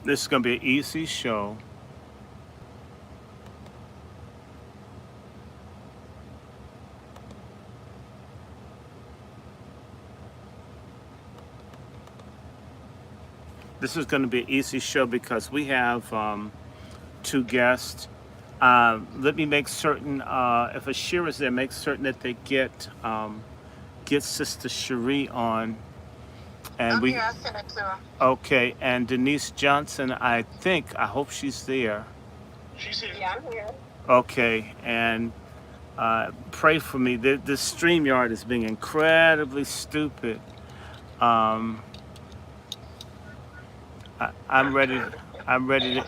This is going to be an easy show. This is going to be an easy show because we have two guests. Let me make certain, if Ashira's there, make certain that they get Sister Cheree on. And I'm we, here. I sent it to her. okay, and Denise Johnson, I hope she's there. She's here. Yeah, I'm here. Okay, and pray for me. This StreamYard is being incredibly stupid. Um, I'm ready. I'm ready to.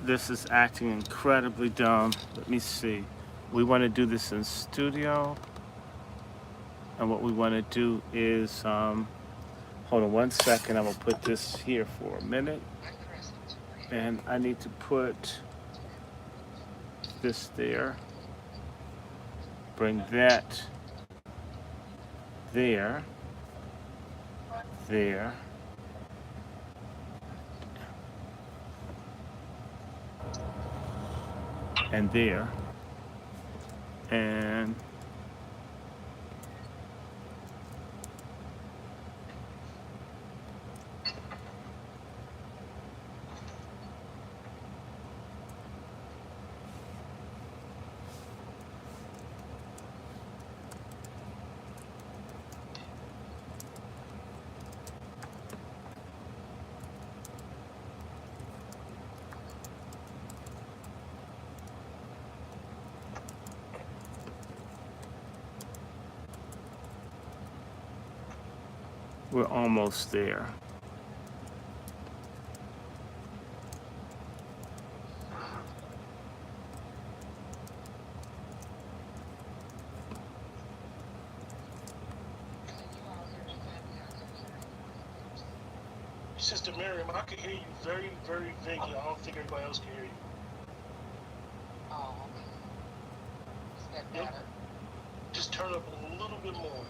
This is acting incredibly dumb. Let me see. We want to do this in studio, and what we want to do is, hold on 1 second. I'm gonna put this here for a minute, and I need to put this there. Bring that there, there, and there, and we're almost there. Sister Miriam, I can hear you very, very vaguely. I don't think everybody else can hear you. Oh, is that better? Yep. Just turn up a little bit more.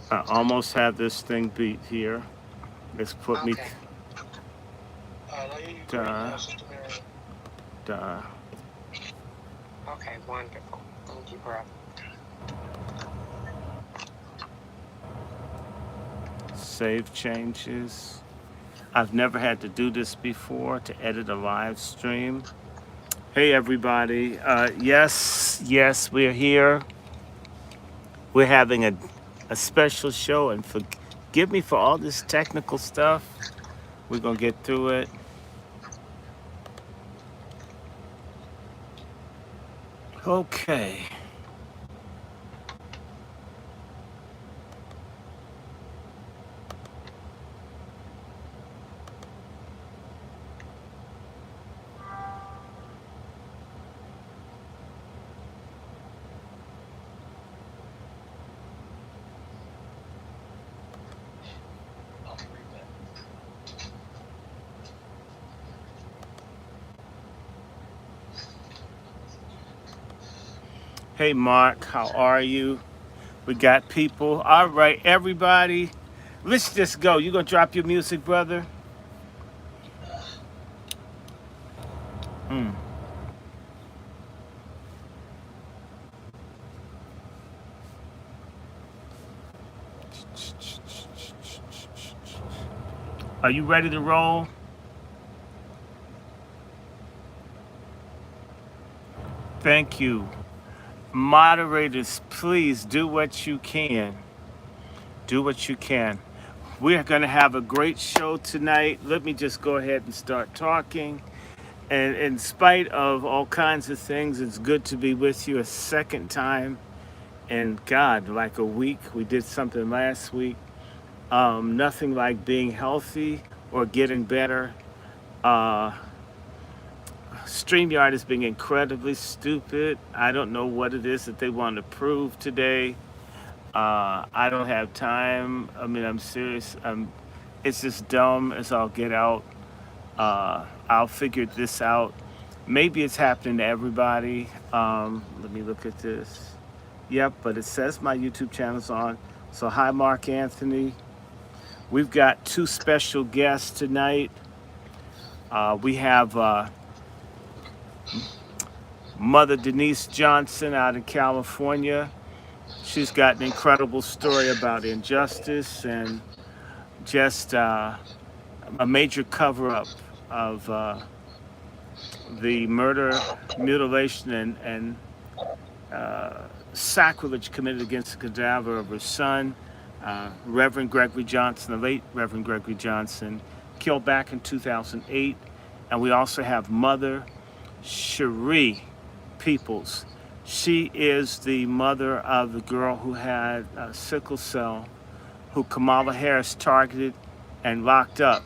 I almost have this thing beat here. Let's put me. Okay. I hear you great now, Sister Miriam. Duh. Okay, wonderful. Thank you, brother. Save changes. I've never had to do this before to edit a live stream. Hey everybody. Yes, we're here. We're having a special show, and forgive me for all this technical stuff. We're gonna get through it. Okay. Hey Mark, how are you? We got people. All right, everybody. Let's just go. You gonna drop your music, brother? Mm. Are you ready to roll? Thank you. Moderators, please do what you can. Do what you can. We're going to have a great show tonight. Let me just go ahead and start talking. And in spite of all kinds of things, it's good to be with you a second time. And God, like a week, we did something last week. Nothing like being healthy or getting better. Uh, StreamYard is being incredibly stupid. I don't know what it is that they want to prove today. I don't have time. I mean, I'm serious. It's just dumb as I'll get out. I'll figure this out. Maybe it's happening to everybody. Let me look at this. Yep, but it says my YouTube channel's on. So hi, Mark Anthony. We've got two special guests tonight. We have Mother Denise Johnson out in California. She's got an incredible story about injustice and just a major cover-up of the murder, mutilation, and sacrilege committed against the cadaver of her son, Reverend Gregory Johnson, the late Reverend Gregory Johnson, killed back in 2008. And we also have Mother Cheree Peoples. She is the mother of the girl who had sickle cell, who Kamala Harris targeted and locked up.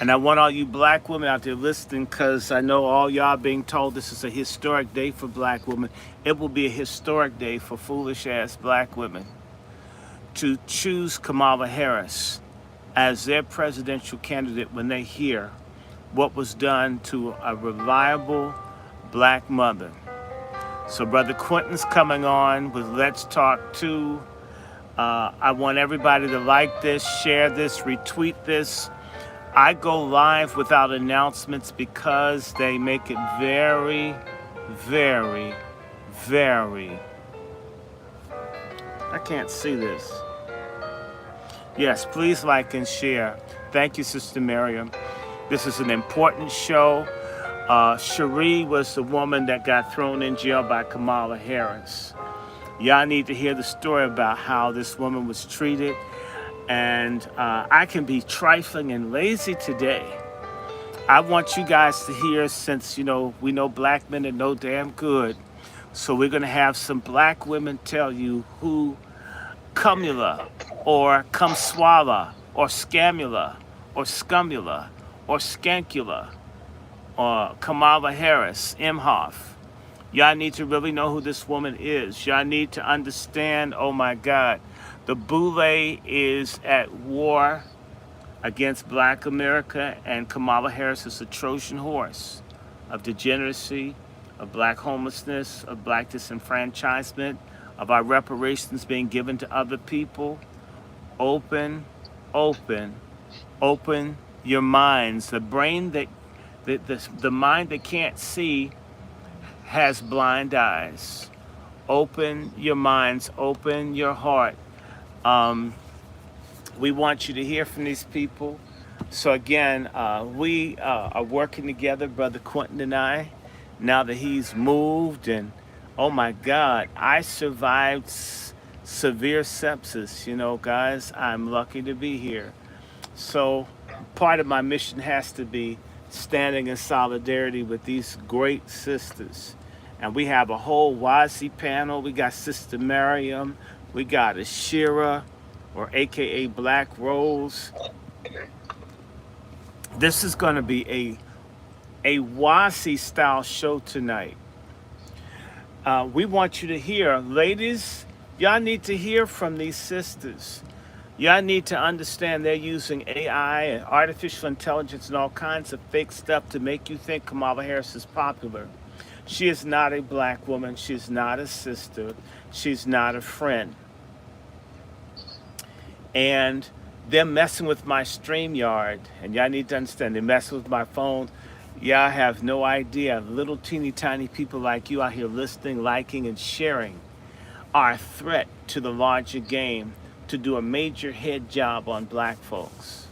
And I want all you black women out there listening, because I know all y'all being told this is a historic day for black women. It will be a historic day for foolish ass black women to choose Kamala Harris as their presidential candidate when they hear what was done to a reliable black mother. So Brother Quentin's coming on with Let's Talk 2. I want everybody to like this, share this, retweet this. I go live without announcements because they make it very, very, very... I can't see this. Yes, please like and share. Thank you, Sister Miriam. This is an important show. Cheree was the woman that got thrown in jail by Kamala Harris. Y'all need to hear the story about how this woman was treated. And I can be trifling and lazy today. I want you guys to hear, since, you know, we know black men are no damn good. So we're going to have some black women tell you who Kamala or Kamswala or Scamula or Scumula or Skankula or Kamala Harris, Imhoff. Y'all need to really know who this woman is. Y'all need to understand, oh my God, the Boule is at war against black America, and Kamala Harris is a Trojan horse of degeneracy, of black homelessness, of black disenfranchisement, of our reparations being given to other people. Open your minds. The brain that, the mind that can't see has blind eyes. Open your minds, open your heart. We want you to hear from these people. So again, we are working together, Brother Quentin and I, now that he's moved. And oh my God, I survived severe sepsis. You know, guys, I'm lucky to be here. So part of my mission has to be standing in solidarity with these great sisters. And we have a whole WASI panel. We got Sister Miriam. We got a Shira, or AKA Black Rose. This is going to be a WASI style show tonight. We want you to hear, ladies, y'all need to hear from these sisters. Y'all need to understand they're using AI and artificial intelligence and all kinds of fake stuff to make you think Kamala Harris is popular. She is not a black woman. She's not a sister. She's not a friend. And they're messing with my StreamYard. And y'all need to understand, they're messing with my phone. Y'all have no idea. Little teeny tiny people like you out here listening, liking, and sharing are a threat to the larger game to do a major head job on black folks.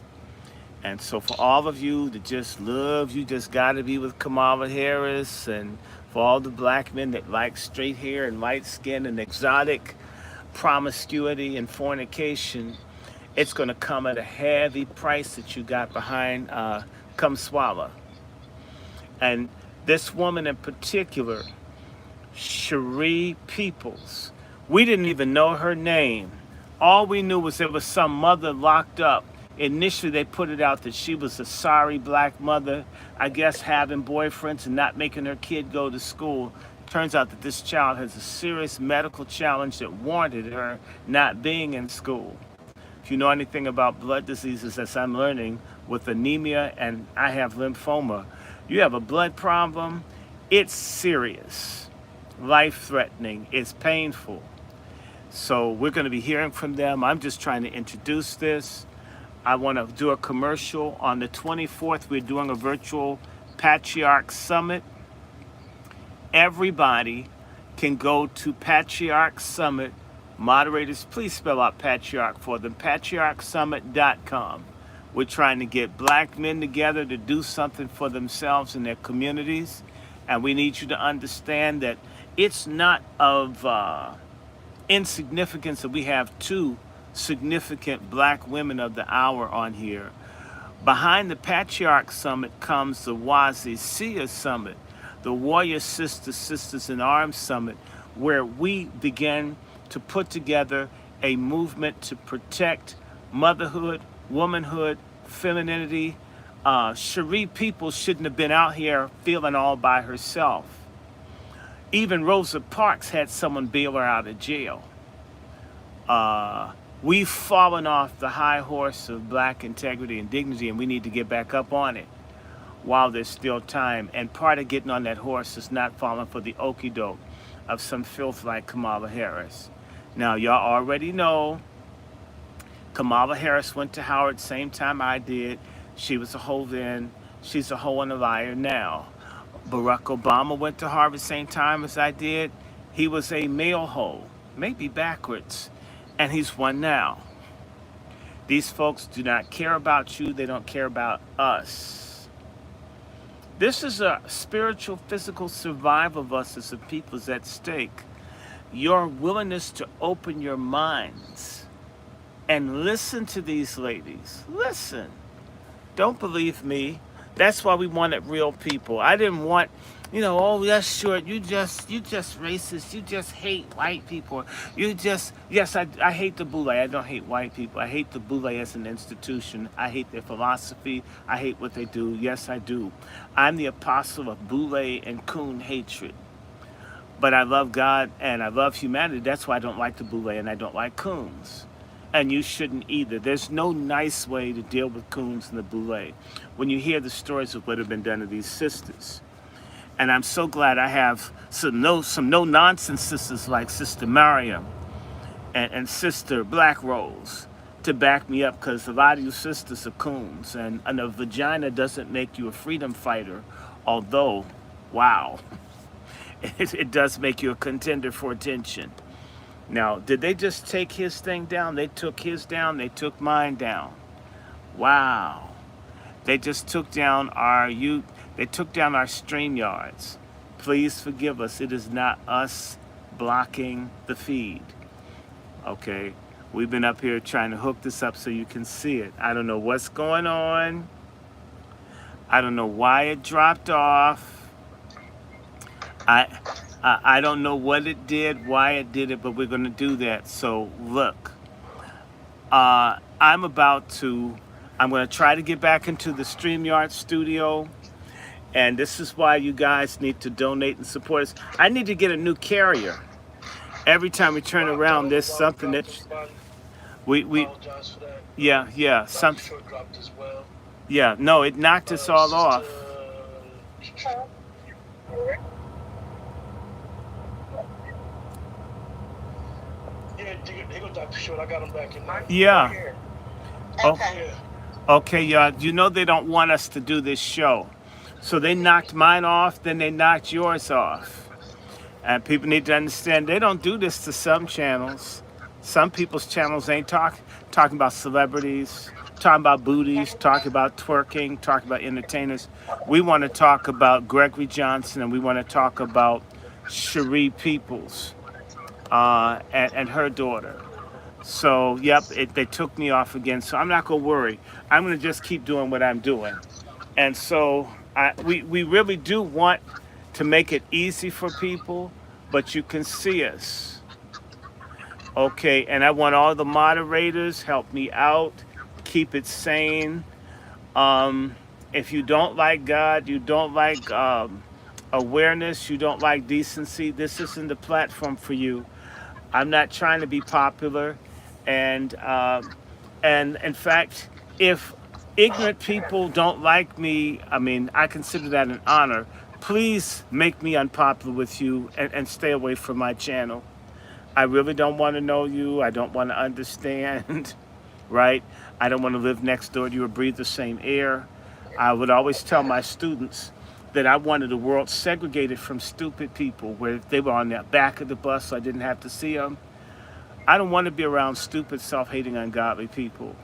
And so for all of you that just love, you just gotta be with Kamala Harris, and for all the black men that like straight hair and light skin and exotic promiscuity and fornication, it's gonna come at a heavy price that you got behind Kamswala. And this woman in particular, Cheree Peoples, we didn't even know her name. All we knew was there was some mother locked up. Initially, they put it out that she was a sorry black mother, I guess having boyfriends and not making her kid go to school. Turns out that this child has a serious medical challenge that warranted her not being in school. If you know anything about blood diseases, as I'm learning with anemia and I have lymphoma, you have a blood problem, it's serious, life-threatening, it's painful. So we're going to be hearing from them. I'm just trying to introduce this. I want to do a commercial. On the 24th, we're doing a virtual Patriarch Summit. Everybody can go to Patriarch Summit. Moderators, please spell out Patriarch for them, patriarchsummit.com. We're trying to get black men together to do something for themselves and their communities. And we need you to understand that it's not of insignificance that we have two significant black women of the hour on here. Behind the Patriarch Summit comes the Wazisia Summit, the Warrior Sisters in Arms Summit, where we begin to put together a movement to protect motherhood, womanhood, femininity. Cheree people shouldn't have been out here feeling all by herself. Even Rosa Parks had someone bail her out of jail. We've fallen off the high horse of black integrity and dignity, and we need to get back up on it while there's still time. And part of getting on that horse is not falling for the okie doke of some filth like Kamala Harris. Now, y'all already know Kamala Harris went to Howard same time I did. She was a hoe then. She's a hoe and a liar now. Barack Obama went to Harvard same time as I did. He was a male hoe, maybe backwards, and he's one now. These folks do not care about you. They don't care about us. This is a spiritual, physical survival of us as a people is at stake. Your willingness to open your minds and listen to these ladies. Listen. Don't believe me. That's why we wanted real people. I didn't want, oh, that's short. You just racist. You just hate white people. Yes, I hate the Boule. I don't hate white people. I hate the Boule as an institution. I hate their philosophy. I hate what they do. Yes, I do. I'm the apostle of Boule and coon hatred. But I love God and I love humanity. That's why I don't like the Boule and I don't like coons. And you shouldn't either. There's no nice way to deal with coons and the Boule when you hear the stories of what have been done to these sisters. And I'm so glad I have some no-nonsense sisters like Sister Mariam and Sister Black Rose to back me up, because a lot of you sisters are coons. And a vagina doesn't make you a freedom fighter, although, wow, it does make you a contender for attention. Now, did they just take his thing down? They took his down. They took mine down. Wow. They just took down they took down our StreamYards. Please forgive us. It is not us blocking the feed. Okay? We've been up here trying to hook this up so you can see it. I don't know what's going on. I don't know why it dropped off. I don't know what it did, why it did it, but we're going to do that. So look, I'm going to try to get back into the StreamYard studio. And this is why you guys need to donate and support us. I need to get a new carrier. Every time we turn around, there's something that we something. Yeah, no, it knocked us all off. I got him back in there. Yeah. Okay, y'all. You know they don't want us to do this show. So they knocked mine off, then they knocked yours off. And people need to understand they don't do this to some channels. Some people's channels ain't talking about celebrities, talking about booties, talking about twerking, talking about entertainers. We want to talk about Gregory Johnson, and we want to talk about Cheree Peoples and her daughter. So, yep, they took me off again. So I'm not going to worry. I'm going to just keep doing what I'm doing. And so we really do want to make it easy for people, but you can see us. Okay, and I want all the moderators, help me out, keep it sane. If you don't like God, you don't like awareness, you don't like decency, this isn't the platform for you. I'm not trying to be popular, and And in fact, if ignorant people don't like me, I mean, I consider that an honor. Please make me unpopular with you and stay away from my channel. I really don't want to know you. I don't want to understand, right? I don't want to live next door to you or breathe the same air. I would always tell my students that I wanted a world segregated from stupid people, where they were on the back of the bus so I didn't have to see them. I don't want to be around stupid, self-hating, ungodly people.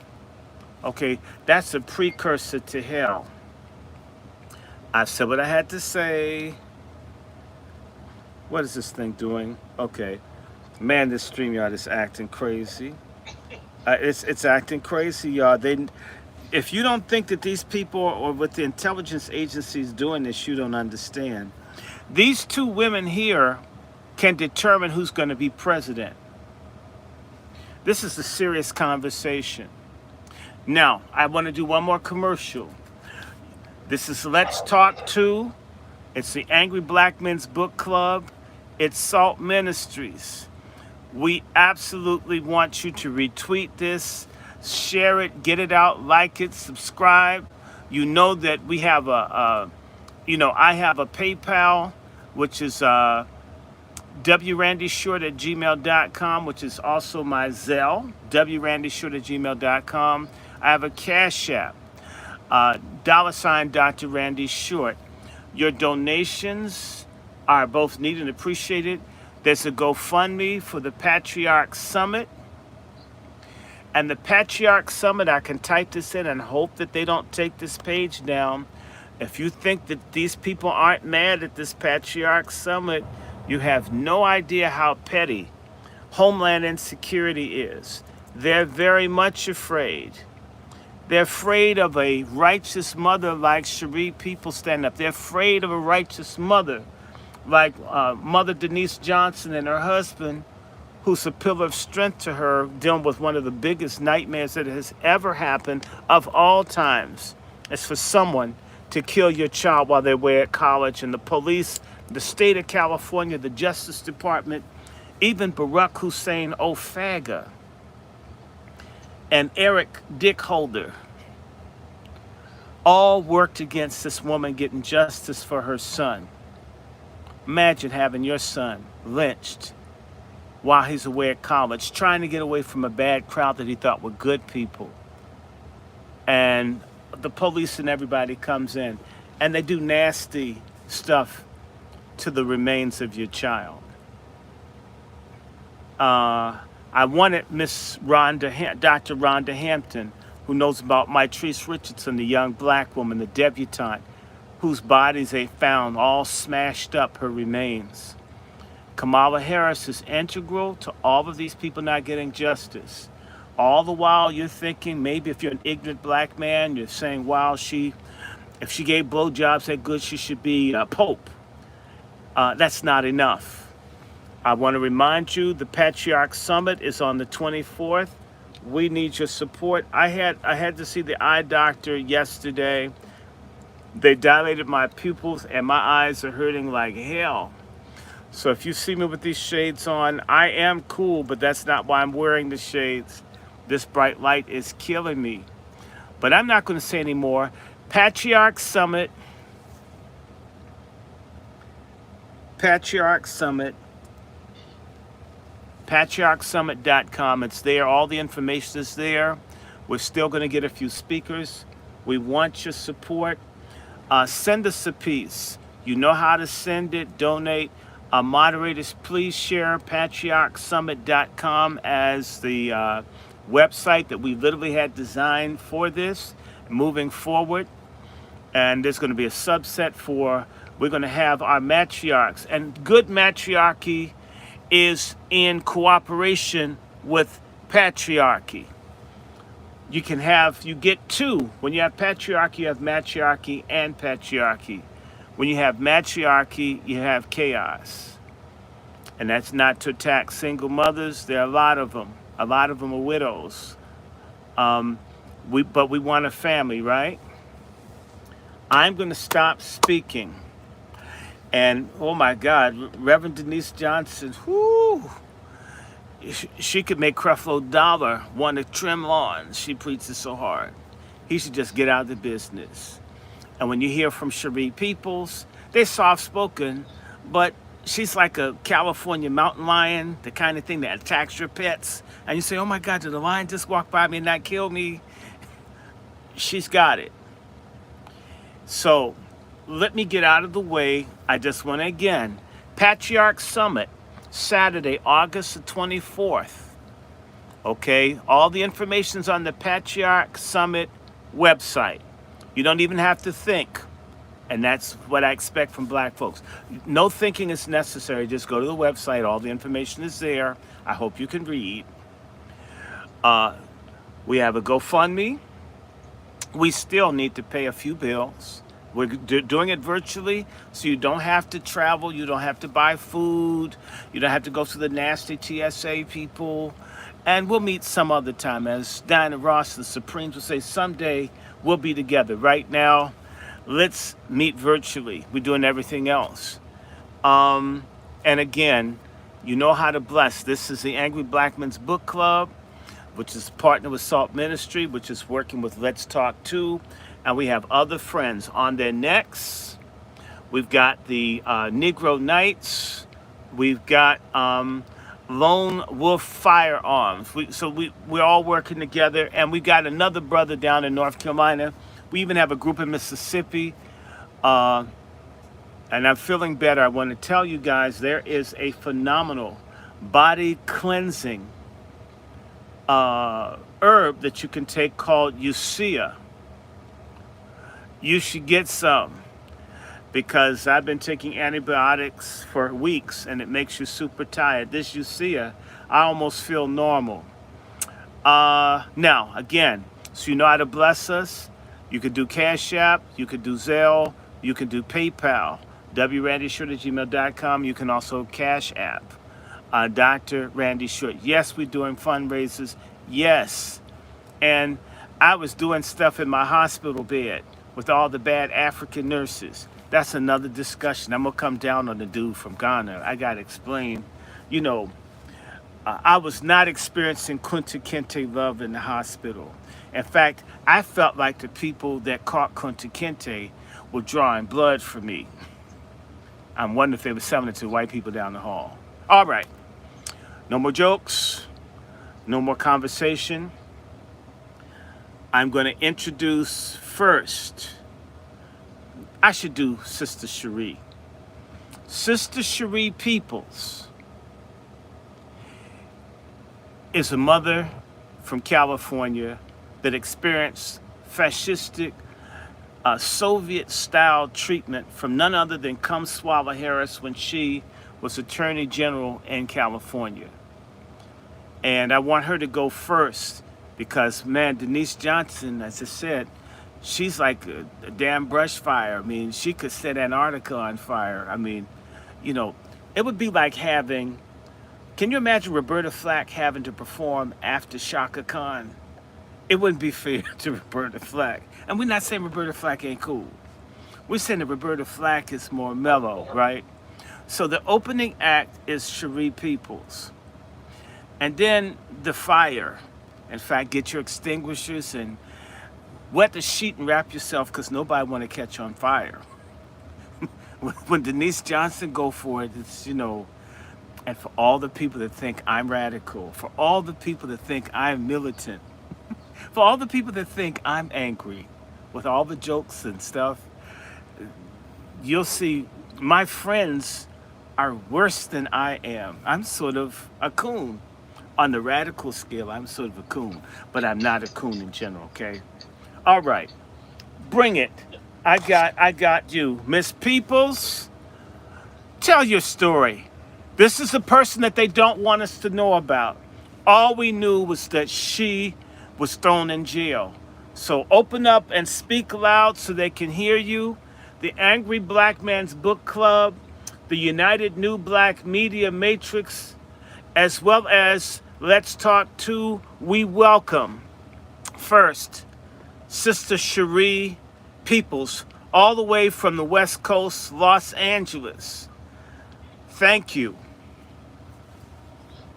Okay, that's a precursor to hell. I've said what I had to say. What is this thing doing? Okay. Man, this StreamYard is acting crazy. It's acting crazy, y'all. If you don't think that these people or what the intelligence agencies doing this, you don't understand. These two women here can determine who's going to be president. This is a serious conversation. Now, I want to do one more commercial. This is Let's Talk 2. It's the Angry Black Men's Book Club. It's Salt Ministries. We absolutely want you to retweet this, share it, get it out, like it, subscribe. You know that we have I have a PayPal, which is DrRandyShort@gmail.com, which is also my Zelle, DrRandyShort@gmail.com. I have a Cash App, $ Dr. Randy Short. Your donations are both needed and appreciated. There's a GoFundMe for the Patriarch Summit. And the Patriarch Summit, I can type this in and hope that they don't take this page down. If you think that these people aren't mad at this Patriarch Summit, you have no idea how petty Homeland Insecurity is. They're very much afraid. They're afraid of a righteous mother like Cheree People Stand Up. They're afraid of a righteous mother like Mother Denise Johnson and her husband, who's a pillar of strength to her, dealing with one of the biggest nightmares that has ever happened of all times. It's for someone to kill your child while they're away at college, and the police, the state of California, the Justice Department, even Barack Hussein Ofaga and Eric Dickholder all worked against this woman getting justice for her son. Imagine having your son lynched while he's away at college, trying to get away from a bad crowd that he thought were good people. And the police and everybody comes in, and they do nasty stuff to the remains of your child. I wanted Dr. Rhonda Hampton, who knows about Mitrice Richardson, the young black woman, the debutante, whose bodies they found all smashed up, her remains. Kamala Harris is integral to all of these people not getting justice. All the while you're thinking, maybe if you're an ignorant black man, you're saying, wow, if she gave blowjobs that good, she should be a pope. That's not enough. I want to remind you, the Patriarch Summit is on the 24th. We need your support. I had to see the eye doctor yesterday. They dilated my pupils and my eyes are hurting like hell. So if you see me with these shades on, I am cool, but that's not why I'm wearing the shades. This bright light is killing me. But I'm not going to say any more. Patriarch Summit. PatriarchSummit.com. It's there. All the information is there. We're still going to get a few speakers. We want your support. Send us a piece. You know how to send it. Donate. Moderators, please share PatriarchSummit.com as the website that we literally had designed for this moving forward. And there's going to be a subset we're going to have our matriarchs. And good matriarchy is in cooperation with patriarchy. You get two. When you have patriarchy, you have matriarchy and patriarchy. When you have matriarchy, you have chaos. And that's not to attack single mothers. There are a lot of them. A lot of them are widows. But we want a family, right? I'm going to stop speaking. And, oh my God, Reverend Denise Johnson, whoo, She could make Creflo Dollar want to trim lawns. She preaches so hard. He should just get out of the business. And when you hear from Cheree Peoples, they're soft spoken, but she's like a California mountain lion, the kind of thing that attacks your pets. And you say, oh my God, did the lion just walk by me and not kill me? She's got it. So let me get out of the way. I just want to again, Patriarch Summit, Saturday, August the 24th. Okay, all the information's on the Patriarch Summit website. You don't even have to think. And that's what I expect from black folks. No thinking is necessary. Just go to the website. All the information is there. I hope you can read. We have a GoFundMe. We still need to pay a few bills. We're doing it virtually, so you don't have to travel. You don't have to buy food. You don't have to go through the nasty TSA people. And we'll meet some other time. As Diana Ross, the Supremes, will say, someday we'll be together. Right now, let's meet virtually. We're doing everything else. And again, you know how to bless. This is the Angry Black Men's Book Club, which is partnered with Salt Ministry, which is working with Let's Talk 2. And we have other friends on their necks. We've got the Negro Knights. We've got Lone Wolf Firearms. We're all working together. And we got another brother down in North Carolina. We even have a group in Mississippi. And I'm feeling better. I want to tell you guys, there is a phenomenal body cleansing herb that you can take called Usea. You should get some, because I've been taking antibiotics for weeks and it makes you super tired. This Usea, I almost feel normal. Now, again, so you know how to bless us. You could do Cash App, you could do Zelle, you could do PayPal, DrRandyShort@gmail.com. You can also Cash App, Dr. Randy Short. Yes, we're doing fundraisers. Yes. And I was doing stuff in my hospital bed with all the bad African nurses. That's another discussion. I'm going to come down on the dude from Ghana. I got to explain. You know, I was not experiencing Kunta Kinte love in the hospital. In fact, I felt like the people that caught Kunta Kinte were drawing blood for me. I'm wondering if they were selling it to white people down the hall. All right. No more jokes. No more conversation. I'm going to introduce first. I should do Sister Cheree. Sister Cheree Peoples is a mother from California that experienced fascistic Soviet-style treatment from none other than Kamala Harris when she was Attorney General in California. And I want her to go first because, man, Denise Johnson, as I said, she's like a damn brush fire. I mean, she could set Antarctica on fire. I mean, you know, it would be like having, can you imagine Roberta Flack having to perform after Shaka Khan? It wouldn't be fair to Roberta Flack. And we're not saying Roberta Flack ain't cool. We're saying that Roberta Flack is more mellow, right? So the opening act is Cheree Peoples. And then the fire. In fact, get your extinguishers and wet the sheet and wrap yourself because nobody want to catch on fire. When Denise Johnson go for it, it's, you know, and for all the people that think I'm radical, for all the people that think I'm militant, for all the people that think I'm angry with all the jokes and stuff, you'll see my friends are worse than I am. I'm sort of a coon. On the radical scale, I'm sort of a coon, but I'm not a coon in general, okay? All right, bring it. I got you. Miss Peoples, tell your story. This is the person that they don't want us to know about. All we knew was that she was thrown in jail. So open up and speak loud so they can hear you. The Angry Black Man's Book Club, the United New Black Media Matrix, as well as Let's Talk 2, we welcome first Sister Cheree Peoples, all the way from the West Coast, Los Angeles. Thank you.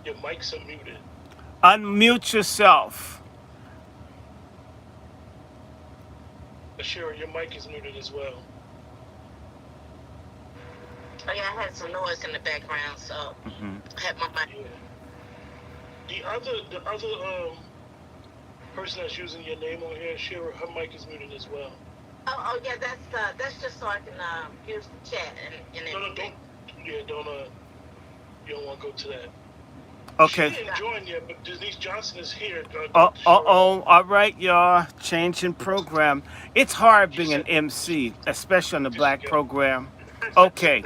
Your mics are muted. Unmute yourself. Cheree, your mic is muted as well. Oh yeah, I had some noise in the background, so I had my mic. Yeah. The other person that's using your name on here, Cheree, her mic is muted as well. Oh yeah, that's just so I can use the chat and everything. You don't want to go to that. Okay. She didn't join yet, but Denise Johnson is here. All right, y'all. Changing program. It's hard being an MC, especially on the black program. Okay.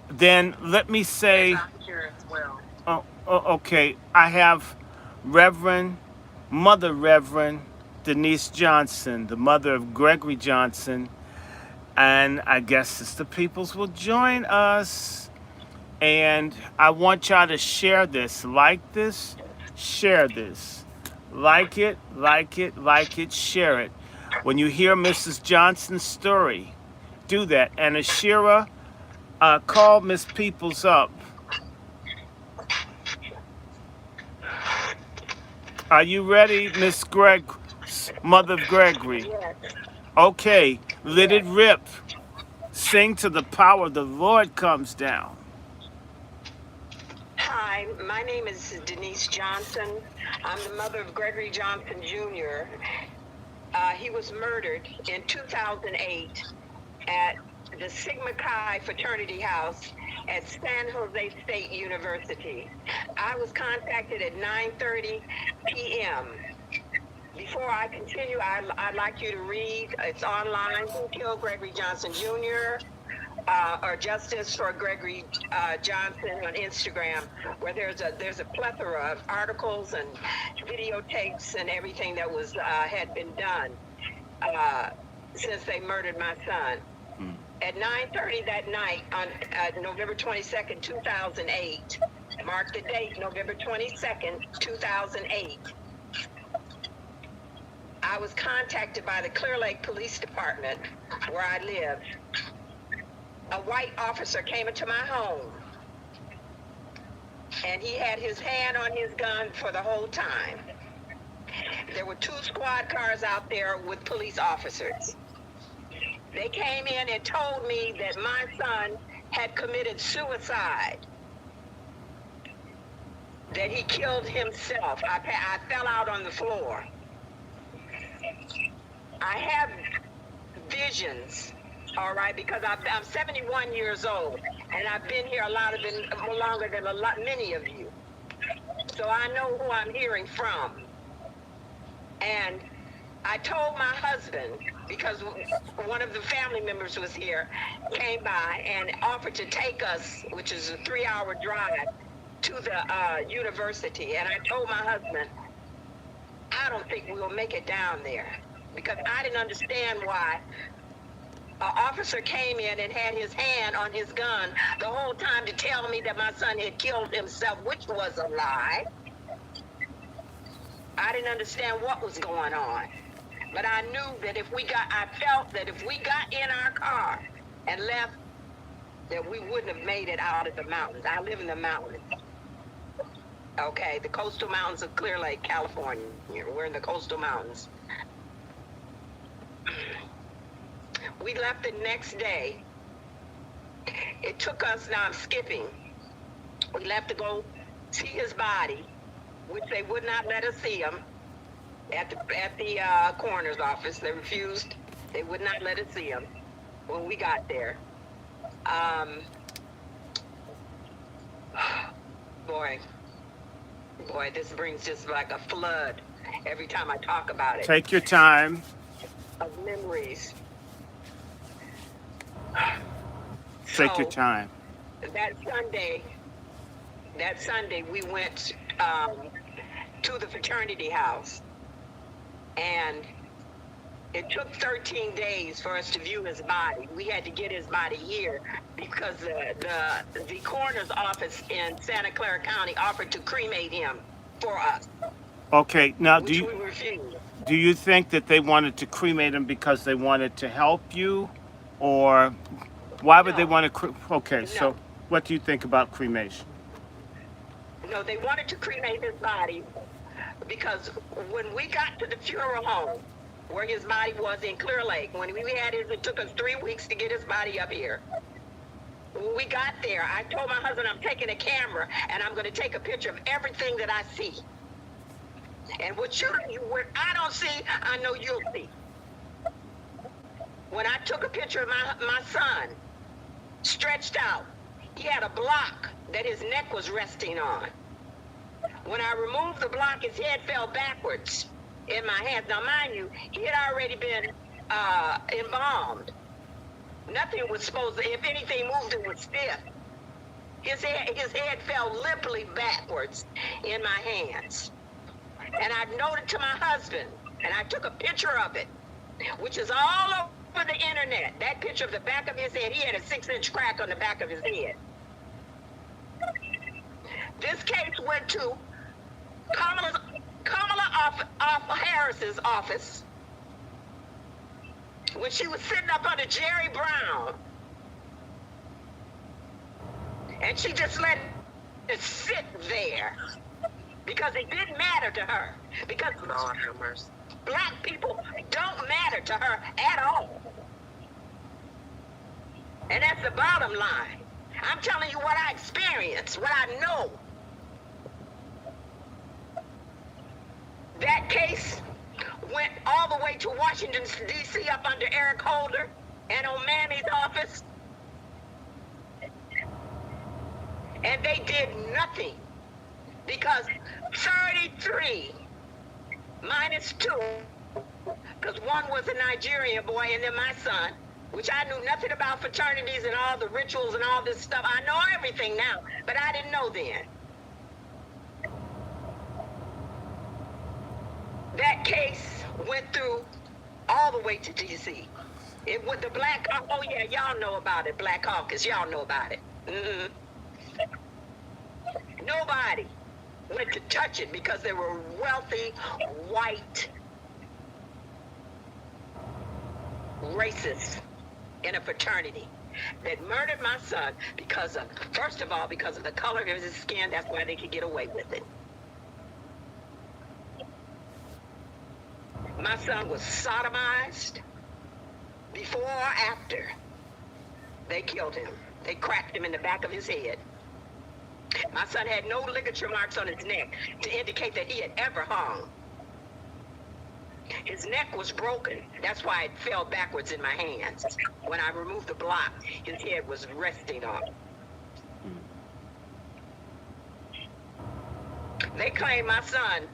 Then let me say. Yes, I'm here as well. Okay. I have Mother Reverend Denise Johnson, the mother of Gregory Johnson, and I guess Sister Peoples will join us. And I want y'all to share this, share this. Like it, share it. When you hear Mrs. Johnson's story, do that. And Ashira, call Miss Peoples up. Are you ready, Miss Mother of Gregory? Yes. Okay, let it rip. Sing till the power of the Lord comes down. Hi, my name is Denise Johnson. I'm the mother of Gregory Johnson Jr. He was murdered in 2008 at the Sigma Chi fraternity house at San Jose State University. I was contacted at 9:30 p.m. Before I continue, I'd like you to read, it's online, Who Killed Gregory Johnson Jr., or Justice for Gregory Johnson on Instagram, where there's a plethora of articles and videotapes and everything that was had been done since they murdered my son. At 9:30 that night on November 22nd, 2008, mark the date, November 22nd, 2008, I was contacted by the Clear Lake Police Department, where I live. A white officer came into my home, and he had his hand on his gun for the whole time. There were 2 squad cars out there with police officers. They came in and told me that my son had committed suicide, that he killed himself. I fell out on the floor. I have visions, all right, because I'm 71 years old, and I've been here longer than many of you. So I know who I'm hearing from. And I told my husband, because one of the family members was here, came by and offered to take us, which is a 3-hour drive, to the university. And I told my husband, I don't think we'll make it down there, because I didn't understand why an officer came in and had his hand on his gun the whole time to tell me that my son had killed himself, which was a lie. I didn't understand what was going on. But I knew that I felt that if we got in our car and left, that we wouldn't have made it out of the mountains. I live in the mountains. Okay, the coastal mountains of Clear Lake, California. We're in the coastal mountains. We left the next day. It took us, now I'm skipping. We left to go see his body, which they would not let us see him at the coroner's office. They refused. They would not let us see him when we got there. Boy, this brings just like a flood every time I talk about it. Take your time. Of memories. Take your time. That Sunday we went to the fraternity house, and it took 13 days for us to view his body. We had to get his body here because the coroner's office in Santa Clara County offered to cremate him for us. Okay, now do you think that they wanted to cremate him because they wanted to help you, or why would they want to? Okay, no. So what do you think about cremation? No, they wanted to cremate his body because when we got to the funeral home where his body was in Clear Lake, when we had his, it took us 3 weeks to get his body up here. When we got there, I told my husband I'm taking a camera and I'm going to take a picture of everything that I see. And what I don't see, I know you'll see. When I took a picture of my son, stretched out, he had a block that his neck was resting on. When I removed the block, his head fell backwards in my hands. Now, mind you, he had already been embalmed. Nothing was supposed to, if anything moved, it was stiff. His head fell limply backwards in my hands. And I noted to my husband, and I took a picture of it, which is all over the internet. That picture of the back of his head, he had a 6-inch crack on the back of his head. This case went to Kamala Harris's office when she was sitting up under Cheree Brown. And she just let it sit there because it didn't matter to her. Because black people don't matter to her at all. And that's the bottom line. I'm telling you what I experienced, what I know. That case went all the way to Washington, D.C., up under Eric Holder and O'Malley's office. And they did nothing because 33 minus 2, because one was a Nigerian boy and then my son, which I knew nothing about fraternities and all the rituals and all this stuff. I know everything now, but I didn't know then. That case went through all the way to D.C. It was the Black, oh yeah, y'all know about it, Black Caucus, y'all know about it. Nobody went to touch it because they were wealthy, white, racists in a fraternity that murdered my son because of, first of all, because of the color of his skin. That's why they could get away with it. My son was sodomized before or after they killed him. They cracked him in the back of his head. My son had no ligature marks on his neck to indicate that he had ever hung. His neck was broken. That's why it fell backwards in my hands. When I removed the block, his head was resting on it. They claim my son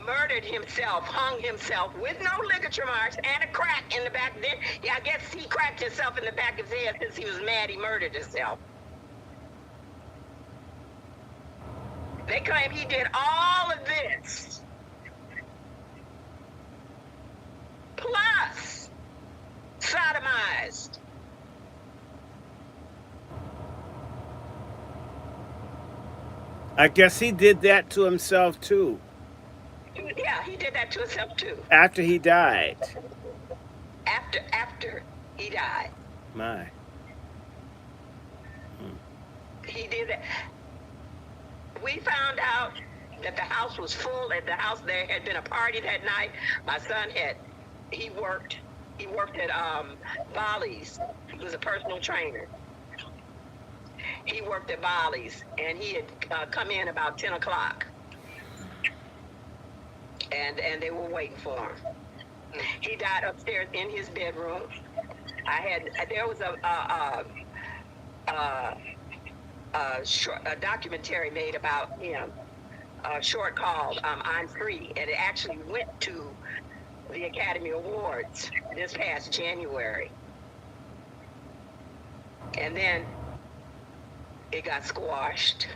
murdered himself, hung himself with no ligature marks and a crack in the back. Yeah, I guess he cracked himself in the back of his head since he was mad he murdered himself. They claim he did all of this, plus sodomized. I guess he did that to himself too. Yeah, he did that to himself too. After he died. After he died. My. He did that. We found out that the house was full. At the house, there had been a party that night. My son he worked at Bali's. He was a personal trainer. He worked at Bali's, and he had come in about 10 o'clock. And they were waiting for him. He died upstairs in his bedroom. There was a documentary made about him, a short called I'm Free, and it actually went to the Academy Awards this past January. And then it got squashed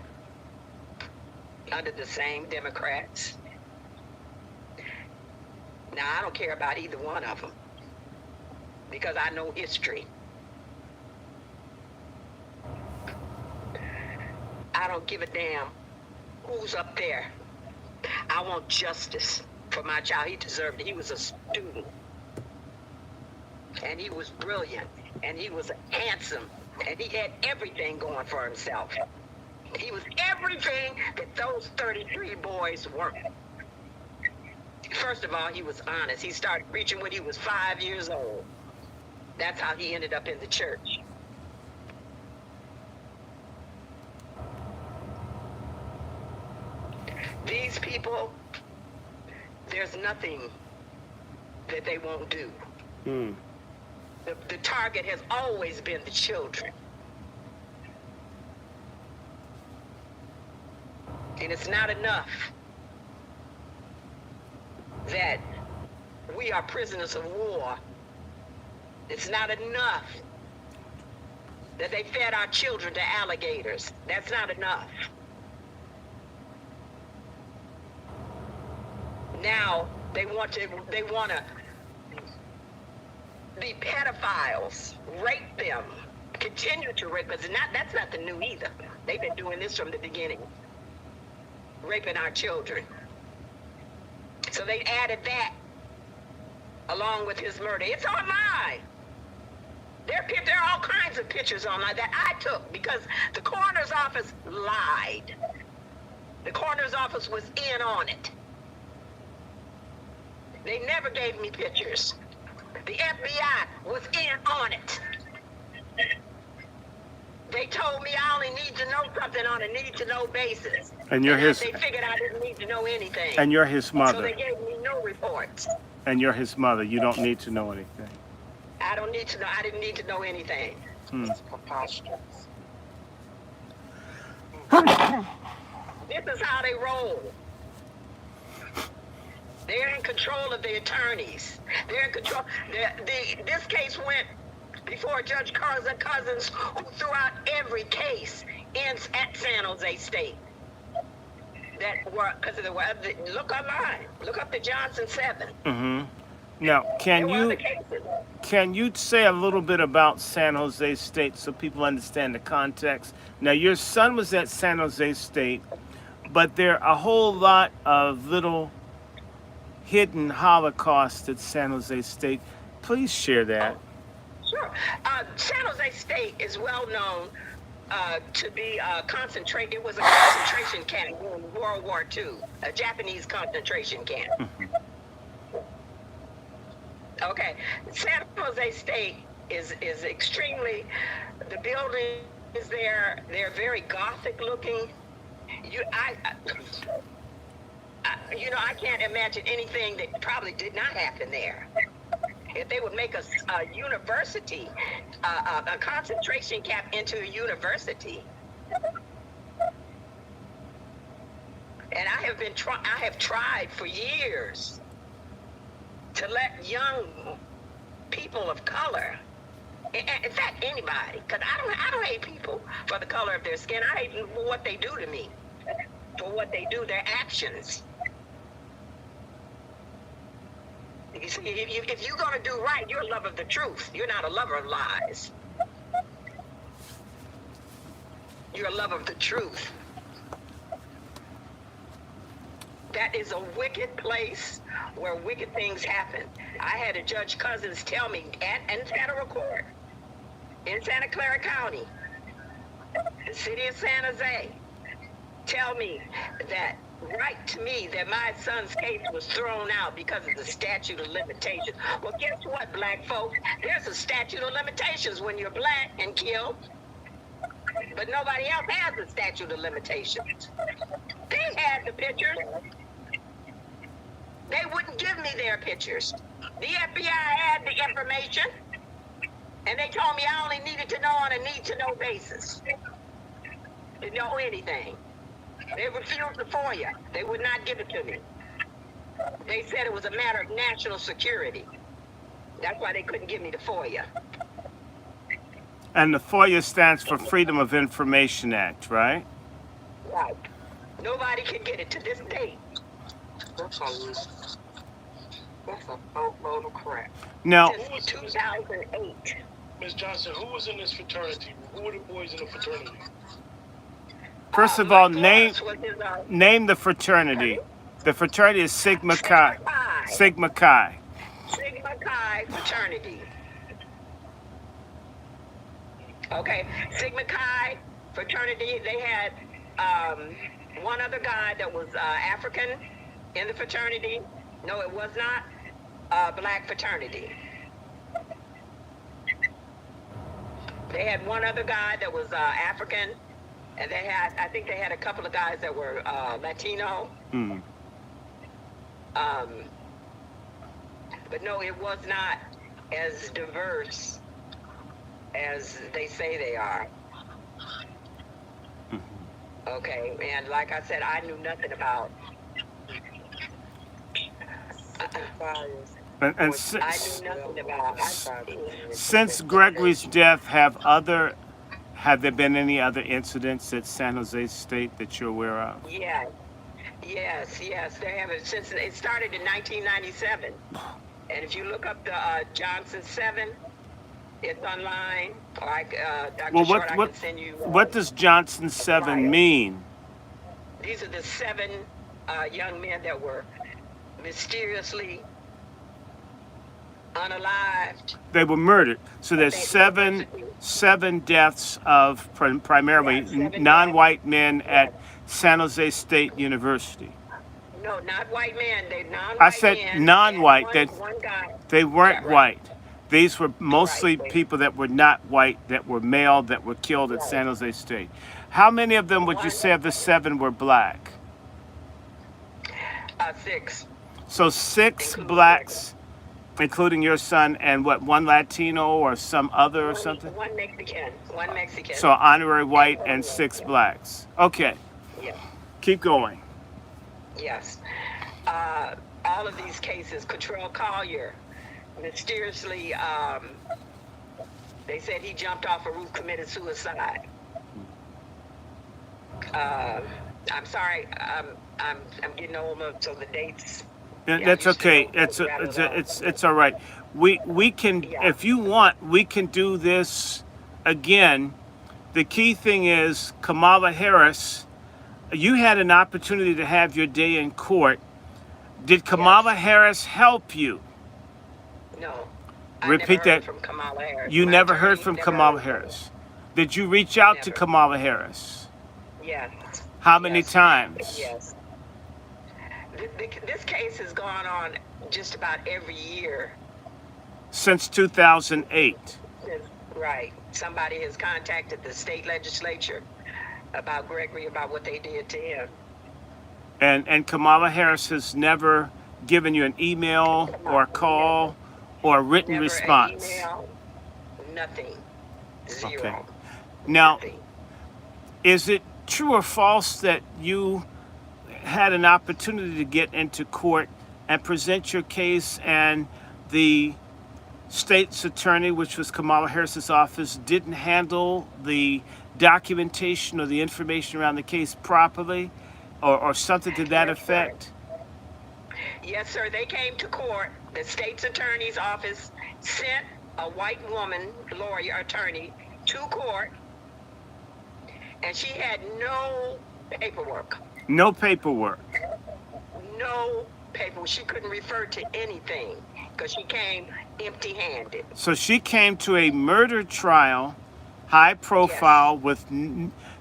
under the same Democrats. Now, I don't care about either one of them because I know history. I don't give a damn who's up there. I want justice for my child. He deserved it. He was a student. And he was brilliant. And he was handsome. And he had everything going for himself. He was everything that those 33 boys weren't. First of all, he was honest. He started preaching when he was 5 years old. That's how he ended up in the church. These people, there's nothing that they won't do. The target has always been the children. And it's not enough that we are prisoners of war. It's not enough that they fed our children to alligators. That's not enough. Now they want to be pedophiles, rape them, continue to rape, because that's not the new either. They've been doing this from the beginning, raping our children. So they added that along with his murder. It's online. There are all kinds of pictures online that I took because the coroner's office lied. The coroner's office was in on it. They never gave me pictures. The FBI was in on it. They told me I only need to know something on a need-to-know basis. And you're his. They figured I didn't need to know anything. And you're his mother. So they gave me no reports. And you're his mother. You don't need to know anything. I don't need to know. I didn't need to know anything. It's preposterous. This is how they roll. They're in control of the attorneys. They're in control. This case went before Judge Cousins, who threw out every case at San Jose State. That were, because there were, look online, look up the Johnson 7. Mm-hmm. Now, can you say a little bit about San Jose State so people understand the context? Now, your son was at San Jose State, but there are a whole lot of little hidden Holocaust at San Jose State. Please share that. Sure. San Jose State is well known to be concentrated. It was a concentration camp in World War II, a Japanese concentration camp. Okay, San Jose State is extremely. The building is there. They're very Gothic looking. I can't imagine anything that probably did not happen there. If they would make a university, a concentration camp into a university. And I have tried for years to let young people of color, in fact anybody, because I don't hate people for the color of their skin. I hate them for what they do to me, for what they do, their actions. You see, if you're going to do right, you're a lover of the truth. You're not a lover of lies. You're a lover of the truth. That is a wicked place where wicked things happen. I had a Judge Cousins tell me in federal court, in Santa Clara County, the city of San Jose, tell me that, write to me that my son's case was thrown out because of the statute of limitations. Well, guess what, black folks? There's a statute of limitations when you're black and killed. But nobody else has a statute of limitations. They had the pictures. They wouldn't give me their pictures. The FBI had the information, and they told me I only needed to know on a need-to-know basis. To know anything. They refused the FOIA. They would not give it to me. They said it was a matter of national security. That's why they couldn't give me the FOIA. And the FOIA stands for Freedom of Information Act, right? Right. Nobody can get it to this date. That's a boatload of crap. Now, Since 2008. Ms. Johnson, who was in this fraternity? Who were the boys in the fraternity? first of all, name the fraternity. Fraternity? The fraternity is Sigma Chi. Sigma Sigma Chi. Sigma Chi fraternity. Okay, Sigma Chi fraternity. They had one other guy that was African in the fraternity. No, it was not a black fraternity. They had one other guy that was African, and I think they had a couple of guys that were Latino. Mm. But no, it was not as diverse as they say they are. Okay, and like I said, I knew nothing about. And I knew nothing about. since Gregory's death, have there been any other incidents at San Jose State that you're aware of? Yes. They have it since it started in 1997. And if you look up the Johnson 7, it's online. Or Dr. Well, Short, I can send you. What does Johnson 7 mean? These are the 7 young men that were mysteriously unalived. They were murdered. So there's seven deaths of primarily non-white men at San Jose State University. No, not white men. They non-white. I said men, non-white. One guy. They weren't Yeah, right. white. These were mostly Right. people that were not white, that were male, that were killed at Right. San Jose State. How many of them would you say of the 7 were black? 6. So 6 Including blacks, including your son, and what, 1 Latino or some other or something? One Mexican. One Mexican. So honorary white and 6 blacks. Okay, Yeah. keep going. Yes. All of these cases, Cottrell Collier, mysteriously, they said he jumped off a roof, committed suicide. I'm sorry, I'm getting older, so the dates. Yeah, Yeah, that's you okay. still It's all right. We can, Yeah. if you want, we can do this again. The key thing is Kamala Harris. You had an opportunity to have your day in court. Did Kamala Harris help you? No. Repeat I never heard that. from Kamala Harris. You My never heard attorney from never Kamala heard from her. Harris. Did you reach out to Never. Kamala Harris? Yes. How many Yes. times? Yes. This case has gone on just about every year. Since 2008. Right. Somebody has contacted the state legislature about Gregory, about what they did to him. And Kamala Harris has never given you an email or a call or a written Never response. an email, nothing. Zero. Okay. Now, Nothing. is it true or false that you had an opportunity to get into court and present your case, and the state's attorney, which was Kamala Harris's office, didn't handle the documentation or the information around the case properly, or something to that Yes, sir. effect? Yes, sir. They came to court. The state's attorney's office sent a white woman, lawyer, attorney, to court, and she had no paperwork. No paperwork. No paperwork. She couldn't refer to anything because she came empty-handed. So she came to a murder trial, high profile,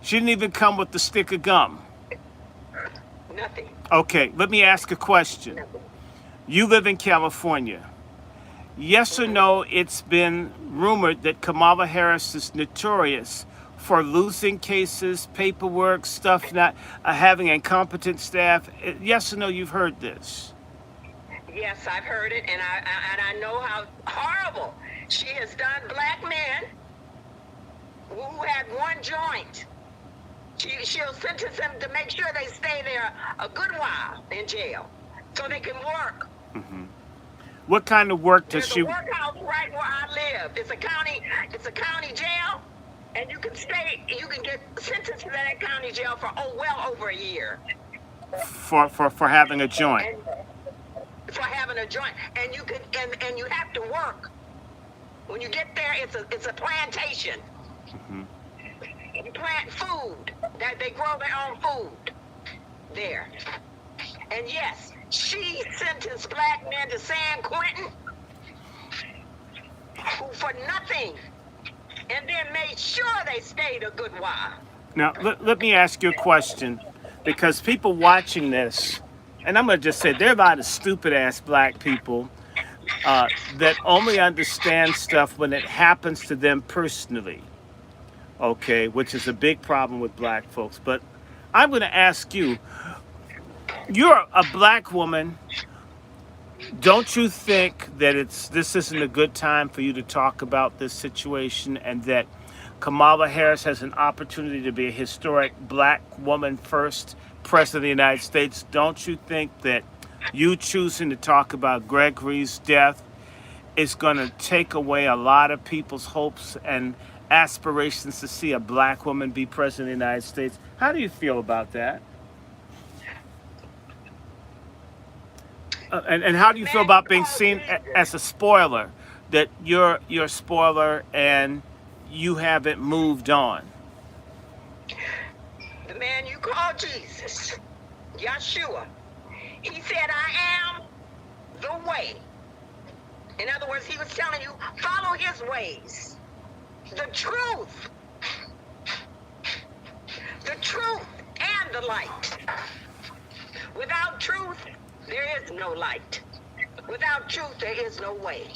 she didn't even come with the stick of gum. Nothing. Okay, let me ask a question. Nothing. You live in California. Yes or no, it's been rumored that Kamala Harris is notorious for losing cases, paperwork, stuff, not having incompetent staff. Yes or no, you've heard this? Yes, I've heard it, and I know how horrible she has done black men who had one joint. She'll sentence them to make sure they stay there a good while in jail so they can work. What kind of work does There's she? a workhouse right where I live. It's a county jail, and you can get sentenced to that county jail for well over a year. For having a joint. And for having a joint, and you can and you have to work. When you get there, it's a plantation. You plant food. That they grow their own food there. And yes, she sentenced black men to San Quentin for nothing, and then made sure they stayed a good while. Now, let me ask you a question, because people watching this, and I'm going to just say there are a lot of stupid ass black people that only understand stuff when it happens to them personally, okay, which is a big problem with black folks. But I'm going to ask you, you're a black woman. Don't you think that this isn't a good time for you to talk about this situation, and that Kamala Harris has an opportunity to be a historic black woman first president of the United States? Don't you think that you choosing to talk about Gregory's death is going to take away a lot of people's hopes and aspirations to see a black woman be president of the United States? How do you feel about that? And how do you feel Man, about you being call seen Jesus. as a spoiler, that you're a spoiler and you haven't moved on? The man you call Jesus, Yeshua, he said, I am the way. In other words, he was telling you, follow his ways. The truth and the light. Without truth, there is no light. Without truth, there is no way.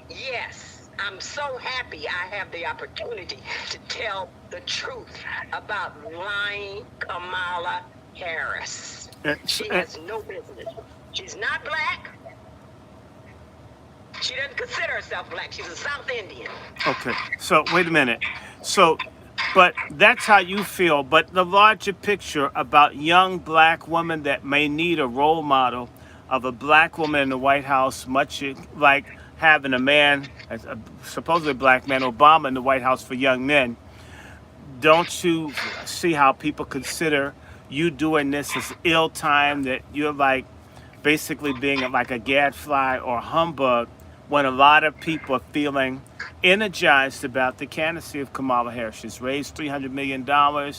Yes, I'm so happy I have the opportunity to tell the truth about lying Kamala Harris. She has no business. She's not black. She doesn't consider herself black. She's a South Indian. Okay, so wait a minute. So, but that's how you feel. But the larger picture about young black women that may need a role model of a black woman in the White House, much like having a man, a supposedly black man, Obama in the White House for young men. Don't you see how people consider you doing this as ill time, that you're like basically being like a gadfly or humbug, when a lot of people are feeling energized about the candidacy of Kamala Harris? She's raised $300 million. There are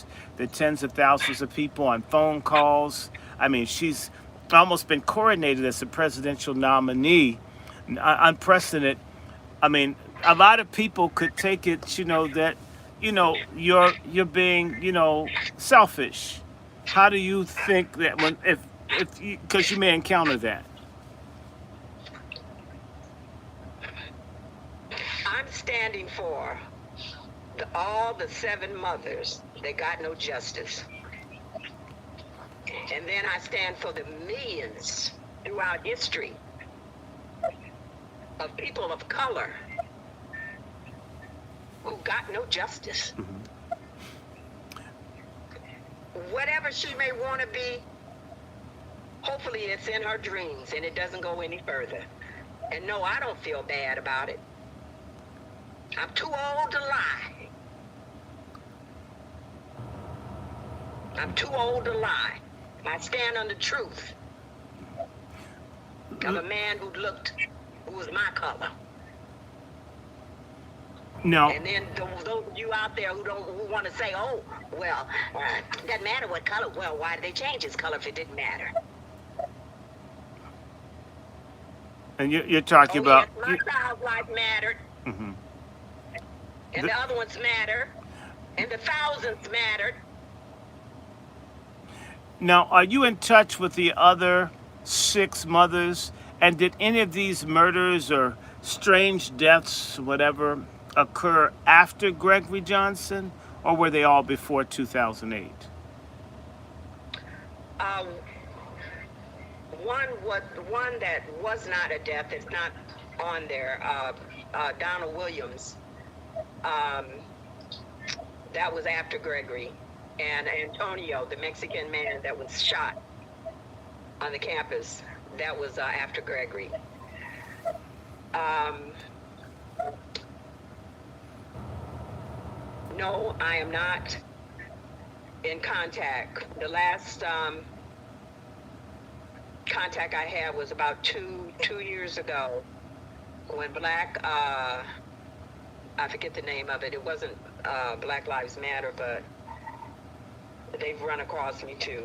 tens of thousands of people on phone calls. I mean, she's almost been coronated as a presidential nominee. Unprecedented. I mean, a lot of people could take it, that, you're being, selfish. How do you think that because you may encounter that? I'm standing for all the 7 mothers that got no justice. And then I stand for the millions throughout history of people of color who got no justice. Whatever she may want to be, hopefully it's in her dreams and it doesn't go any further. And no, I don't feel bad about it. I'm too old to lie. I'm too old to lie. I stand on the truth of a man who was my color. No. And then those of you out there who want to say, oh, well, it doesn't matter what color. Well, why did they change his color if it didn't matter? And you're talking about... Yes, my child's life mattered. Mm-hmm. And the other ones matter. And the thousands mattered. Now, are you in touch with the other 6 mothers? And did any of these murders or strange deaths, whatever, occur after Gregory Johnson, or were they all before 2008? One that was not a death, it's not on there, Donald Williams, that was after Gregory. And Antonio, the Mexican man that was shot on the campus, that was after Gregory. No, I am not in contact. The last contact I had was about two years ago when I forget the name of it. It wasn't Black Lives Matter, but they've run across me too.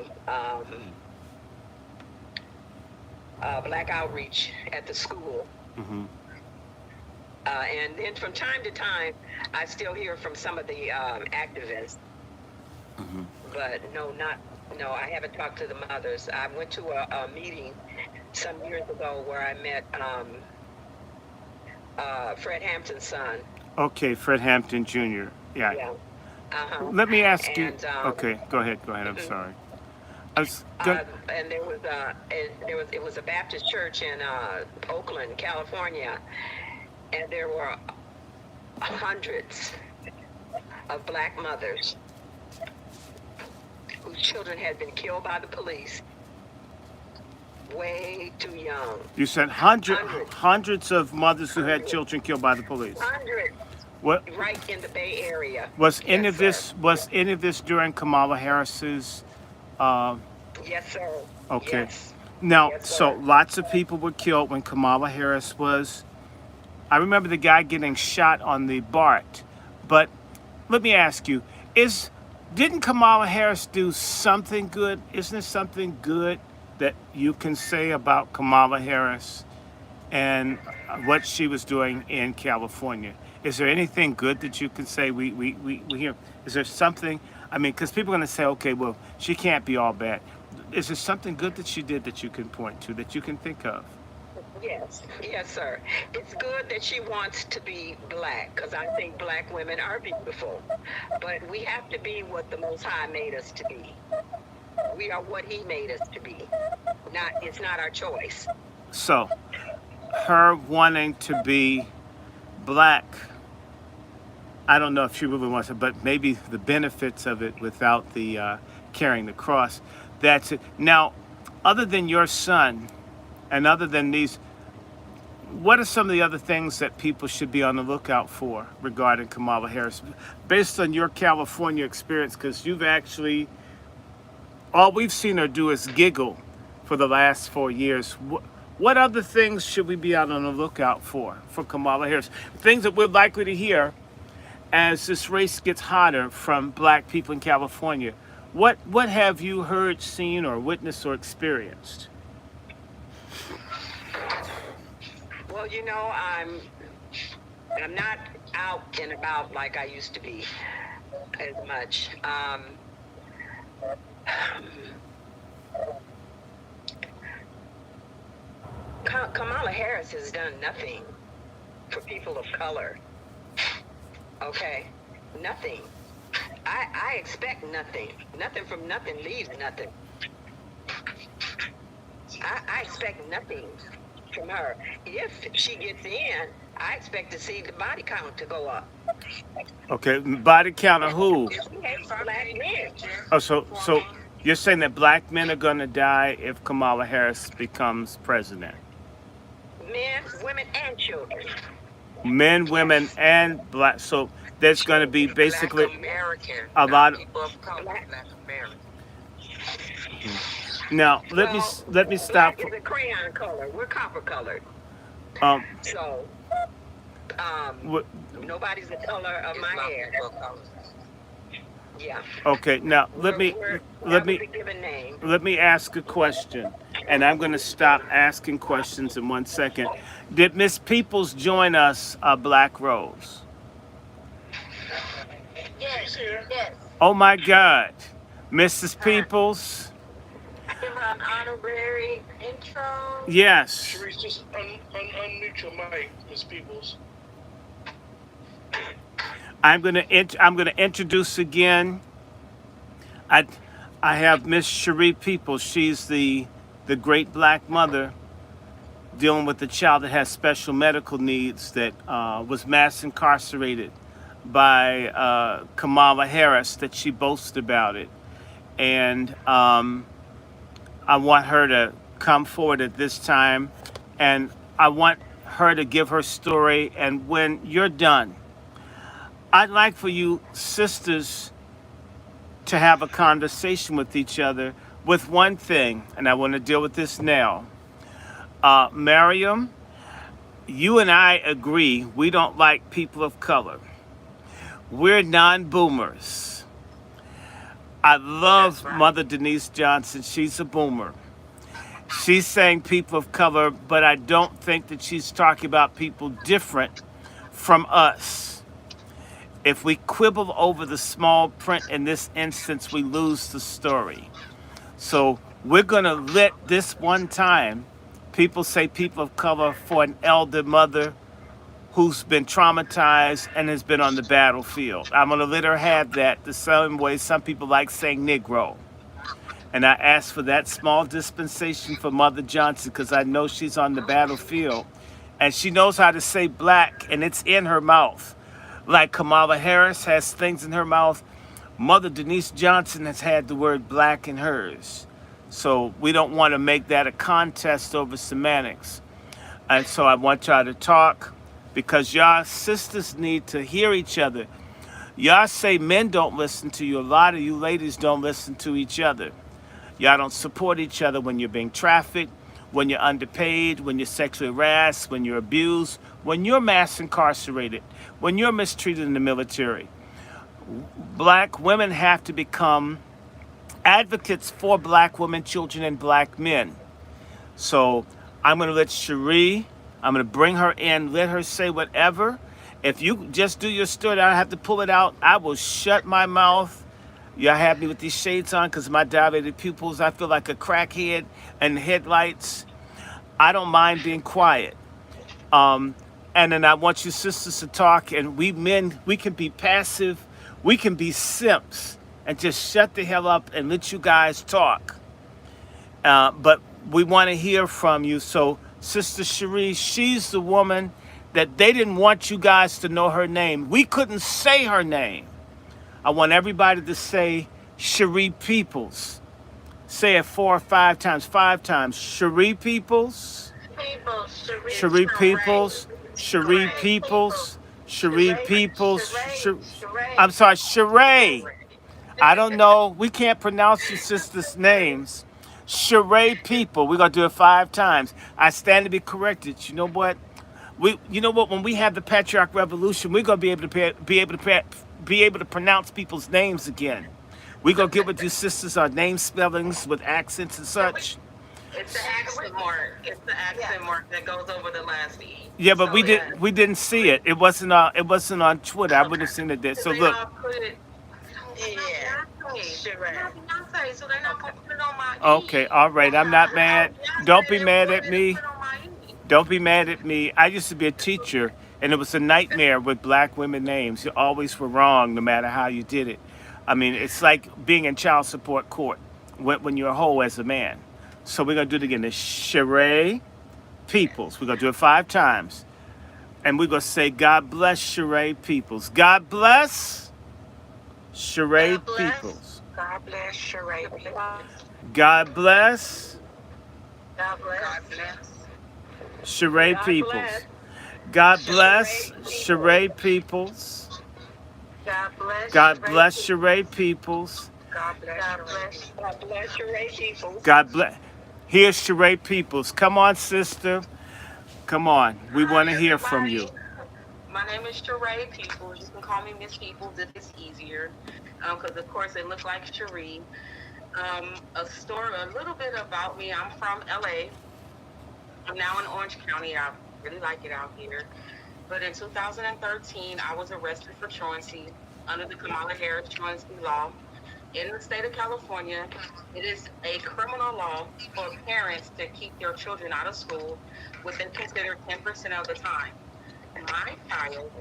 Black outreach at the school. Mm-hmm. And then from time to time, I still hear from some of the activists. But no, I haven't talked to the mothers. I went to a meeting some years ago where I met Fred Hampton's son. Okay, Fred Hampton Jr. Yeah. Yeah. Let me ask you. And Okay, go ahead. I'm sorry. I was and it was a Baptist church in Oakland, California, and there were hundreds of black mothers whose children had been killed by the police way too young. You said hundreds of mothers who had children killed by the police. Hundreds. What Right in the Bay Area. was any Yes, of this? sir. Was any of this during Kamala Harris's? Yes, sir. Okay. Yes. Now, Yes, so sir. lots of people were killed when Kamala Harris was. I remember the guy getting shot on the BART. But let me ask you: didn't Kamala Harris do something good? Isn't there something good that you can say about Kamala Harris and what she was doing in California? Is there anything good that you can say? We hear. Is there something? I mean, because people are going to say, okay, well, she can't be all bad. Is there something good that she did that you can point to, that you can think of? Yes, sir. It's good that she wants to be black, because I think black women are beautiful. But we have to be what the Most High made us to be. We are what He made us to be. It's not our choice. So, her wanting to be black, I don't know if she really wants it, but maybe the benefits of it without the carrying the cross, that's it. Now, other than your son, and other than these, what are some of the other things that people should be on the lookout for regarding Kamala Harris, based on your California experience? Because you've actually, all we've seen her do is giggle for the last 4 years. What other things should we be out on the lookout for Kamala Harris? Things that we're likely to hear as this race gets hotter from black people in California. What have you heard, seen, or witnessed, or experienced? Well, I'm not out and about like I used to be as much. Kamala Harris has done nothing for people of color. Okay, nothing. I expect nothing. Nothing from nothing leaves nothing. I expect nothing from her. If she gets in, I expect to see the body count to go up. Okay, body count of who? Black men. Oh, so you're saying that black men are going to die if Kamala Harris becomes president? Men, women, and children. Men, women, and black. So there's going to be basically a lot of people of color, Black American. Now, let me stop. Black is a crayon color. We're copper colored. So, nobody's the color of my hair. Yeah. Okay. Now, let me ask a question, and I'm going to stop asking questions in 1 second. Did Miss Peoples join us, Black Rose? Yes, yes. Oh my God, Mrs. Peoples. Give her an honorary intro. Yes. Cheree, just unmute your mic, Miss Peoples. I'm gonna introduce again. I have Miss Cheree Peoples. She's the great black mother dealing with a child that has special medical needs that was mass incarcerated by Kamala Harris, that she boasts about it. And I want her to come forward at this time, and I want her to give her story. And when you're done, I'd like for you sisters to have a conversation with each other with one thing, and I want to deal with this now. Miriam, you and I agree we don't like people of color. We're non-boomers. I love Mother Denise Johnson. She's a boomer. She's saying people of color, but I don't think that she's talking about people different from us. If we quibble over the small print in this instance, we lose the story. So we're going to let this one time, people say people of color for an elder mother who's been traumatized and has been on the battlefield. I'm going to let her have that the same way some people like saying Negro. And I ask for that small dispensation for Mother Johnson because I know she's on the battlefield and she knows how to say black and it's in her mouth. Like Kamala Harris has things in her mouth, Mother Denise Johnson has had the word black in hers. So we don't want to make that a contest over semantics. And so I want y'all to talk because y'all sisters need to hear each other. Y'all say men don't listen to you. A lot of you ladies don't listen to each other. Y'all don't support each other when you're being trafficked, when you're underpaid, when you're sexually harassed, when you're abused, when you're mass incarcerated, when you're mistreated in the military. Black women have to become advocates for black women, children, and black men. So I'm going to let Cheree, I'm going to bring her in, let her say whatever. If you just do your story, I don't have to pull it out. I will shut my mouth. Y'all have me with these shades on because my dilated pupils, I feel like a crackhead and headlights. I don't mind being quiet. And then I want you sisters to talk, and we men, we can be passive. We can be simps and just shut the hell up and let you guys talk. But we want to hear from you. So Sister Cheree, she's the woman that they didn't want you guys to know her name. We couldn't say her name. I want everybody to say Cheree Peoples. Say it 4 or 5 times. 5 times. Cheree Peoples. Cheree Peoples. Cheree Peoples. Cheree Peoples. I'm sorry, Cheree. I don't know. We can't pronounce your sisters' names. Cheree People. We're gonna do it 5 times. I stand to be corrected. You know what? You know what? When we have the Patriarch Revolution, we're gonna be able to pronounce people's names again. We're gonna get with you sisters our name spellings with accents and such. It's the accent mark. It's the accent mark that goes over the last E. Yeah, but So, we didn't see it. It wasn't on Twitter. I wouldn't have seen it there. So they look. all put it. Yeah. Beyonce, so they're not gonna put it on my E. Okay, all right. I'm not mad. Don't be mad at me. Don't be mad at me. I used to be a teacher, and it was a nightmare with black women names. You always were wrong, no matter how you did it. I mean, it's like being in child support court when you're a hoe as a man. So we're gonna do it again. It's Cheree Peoples. We're gonna do it 5 times, and we're gonna say, "God bless Cheree Peoples." God bless Cheree Peoples. God bless Cheree. God bless God bless. Cheree Peoples. God bless Cheree Peoples. God bless. God bless Cheree Peoples. God bless. God bless Cheree people. God bless. Here's Cheree Peoples. Come on, sister. Come on. We want to hear from you. My name is Cheree Peoples. You can call me Miss Peoples if it's easier, because of course it looks like Cheree. A story, a little bit about me. I'm from LA. I'm now in Orange County. I really like it out here. But in 2013, I was arrested for truancy under the Kamala Harris truancy law. In the state of California, it is a criminal law for parents to keep their children out of school within considered 10% of the time. My child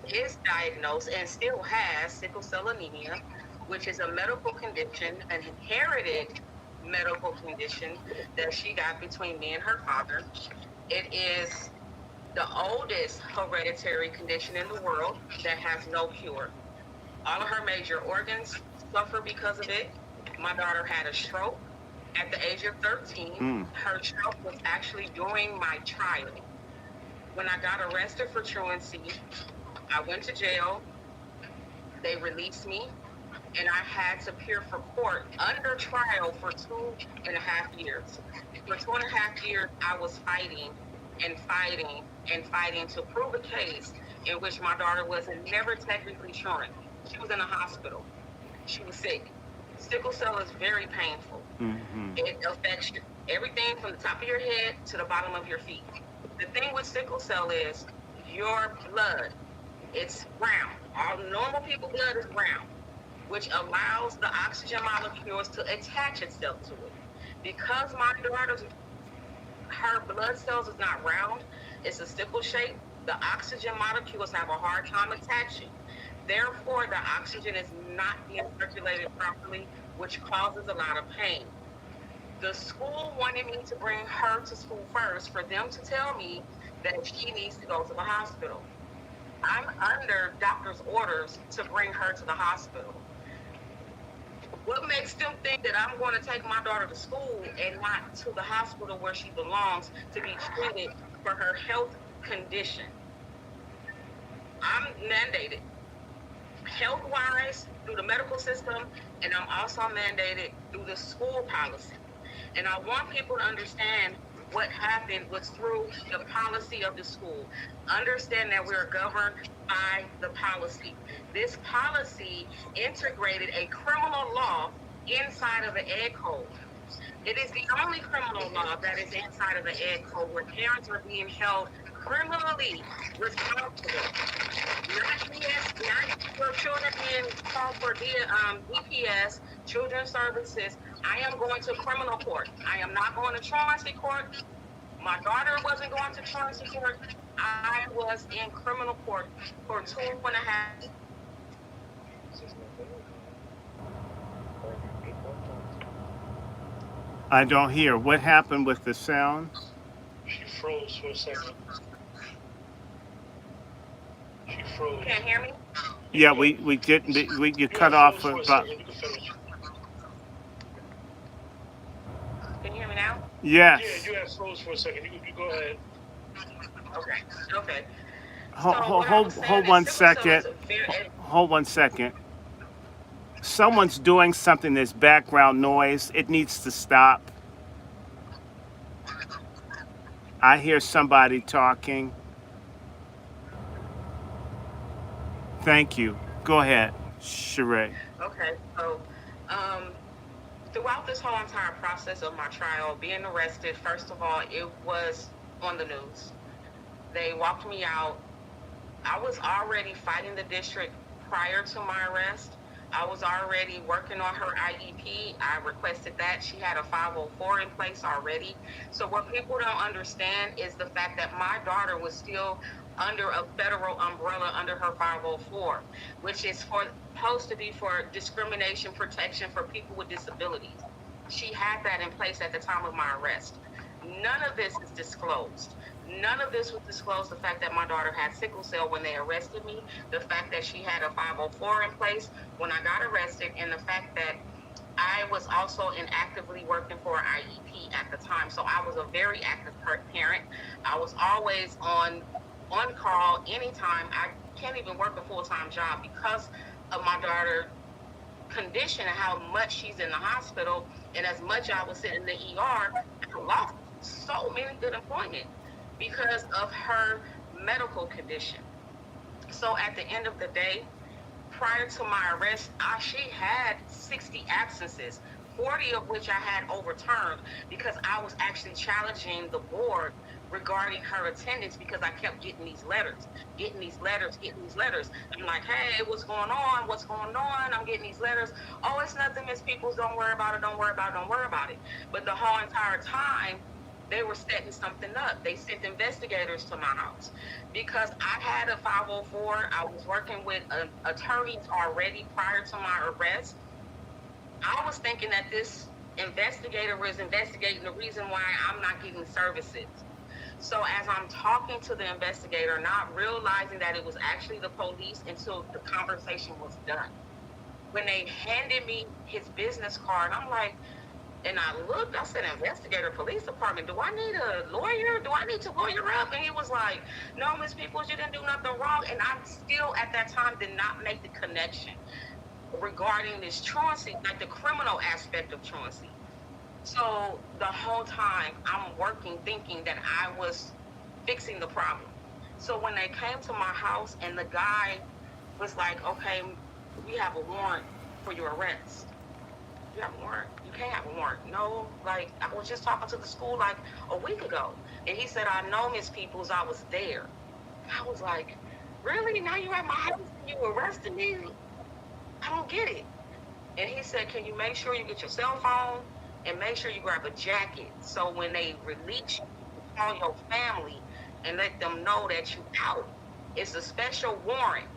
is diagnosed and still has sickle cell anemia, which is a medical condition, an inherited medical condition that she got between me and her father. It is the oldest hereditary condition in the world that has no cure. All of her major organs suffer because of it. My daughter had a stroke at the age of 13. Her stroke was actually during my trial. When I got arrested for truancy, I went to jail. They released me, and I had to appear for court under trial for 2.5 years. For 2.5 years, I was fighting to prove a case in which my daughter was never technically truant. She was in a hospital. She was sick. Sickle cell is very painful. It affects everything from the top of your head to the bottom of your feet. The thing with sickle cell is your blood, it's brown. All normal people blood is brown, which allows the oxygen molecules to attach itself to it. Because my daughter's, her blood cells is not round, it's a sickle shape, the oxygen molecules have a hard time attaching. Therefore, the oxygen is not being circulated properly, which causes a lot of pain. The school wanted me to bring her to school first for them to tell me that she needs to go to the hospital. I'm under doctor's orders to bring her to the hospital. What makes them think that I'm going to take my daughter to school and not to the hospital where she belongs to be treated for her health condition? I'm mandated health-wise through the medical system, and I'm also mandated through the school policy. And I want people to understand what happened was through the policy of the school. Understand that we're governed by the policy. This policy integrated a criminal law inside of the ed code. It is the only criminal law that is inside of the ed code where parents are being held criminally responsible. Not for children being called for DPS, children's services. I am going to criminal court. I am not going to truancy court. My daughter wasn't going to truancy court. I was in criminal court for 2.5. I don't hear. What happened with the sound? She froze for a second. She froze. You can't hear me? Yeah, we didn't. You You cut had off froze for a about. second. You can finish. Can you hear me now? Yes. Yeah, you had froze for a second. You go ahead. Okay. Hold 1 second. Hold 1 second. Someone's doing something. There's background noise. It needs to stop. I hear somebody talking. Thank you. Go ahead, Cheree. Okay, so throughout this whole entire process of my trial, being arrested, first of all, it was on the news. They walked me out. I was already fighting the district prior to my arrest. I was already working on her IEP. I requested that. She had a 504 in place already. So what people don't understand is the fact that my daughter was still under a federal umbrella under her 504, which is supposed to be for discrimination protection for people with disabilities. She had that in place at the time of my arrest. None of this is disclosed. None of this was disclosed. The fact that my daughter had sickle cell when they arrested me, the fact that she had a 504 in place when I got arrested, and the fact that I was also inactively working for an IEP at the time. So I was a very active parent. I was always on call anytime. I can't even work a full-time job because of my daughter's condition and how much she's in the hospital. And as much I was sitting in the ER, I lost so many good employment because of her medical condition. So at the end of the day, prior to my arrest, she had 60 absences, 40 of which I had overturned because I was actually challenging the board regarding her attendance because I kept getting these letters. I'm like, hey, what's going on? I'm getting these letters. Oh, it's nothing, Miss Peoples. Don't worry about it. But the whole entire time, they were setting something up. They sent investigators to my house because I had a 504. I was working with attorneys already prior to my arrest. I was thinking that this investigator was investigating the reason why I'm not getting services. So as I'm talking to the investigator, not realizing that it was actually the police until the conversation was done. When they handed me his business card, I'm like, and I looked, I said, investigator, police department, do I need a lawyer? Do I need to lawyer up? And he was like, no, Miss Peoples, you didn't do nothing wrong. And I still, at that time, did not make the connection regarding this truancy, like the criminal aspect of truancy. So the whole time, I'm working, thinking that I was fixing the problem. So when they came to my house and the guy was like, okay, we have a warrant for your arrest. You have a warrant? You can't have a warrant. No, like, I was just talking to the school like a week ago. And he said, I know, Miss Peoples, I was there. I was like, really? Now you're at my house and you arrested me? I don't get it. And he said, can you make sure you get your cell phone and make sure you grab a jacket so when they release you, you call your family and let them know that you out. It's a special warrant.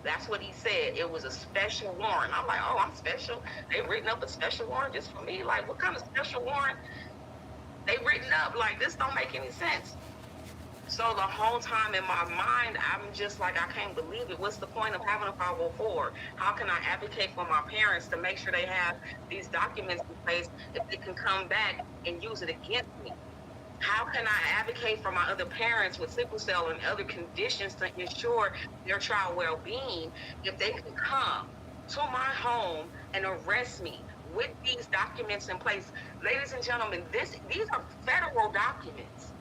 That's what he said. It was a special warrant. I'm like, oh, I'm special. They written up a special warrant just for me. Like, what kind of special warrant? They written up like this don't make any sense. So the whole time in my mind, I'm just like, I can't believe it. What's the point of having a 504? How can I advocate for my parents to make sure they have these documents in place if they can come back and use it against me? How can I advocate for my other parents with sickle cell and other conditions to ensure their child well-being if they can come to my home and arrest me with these documents in place? Ladies and gentlemen, these are federal documents.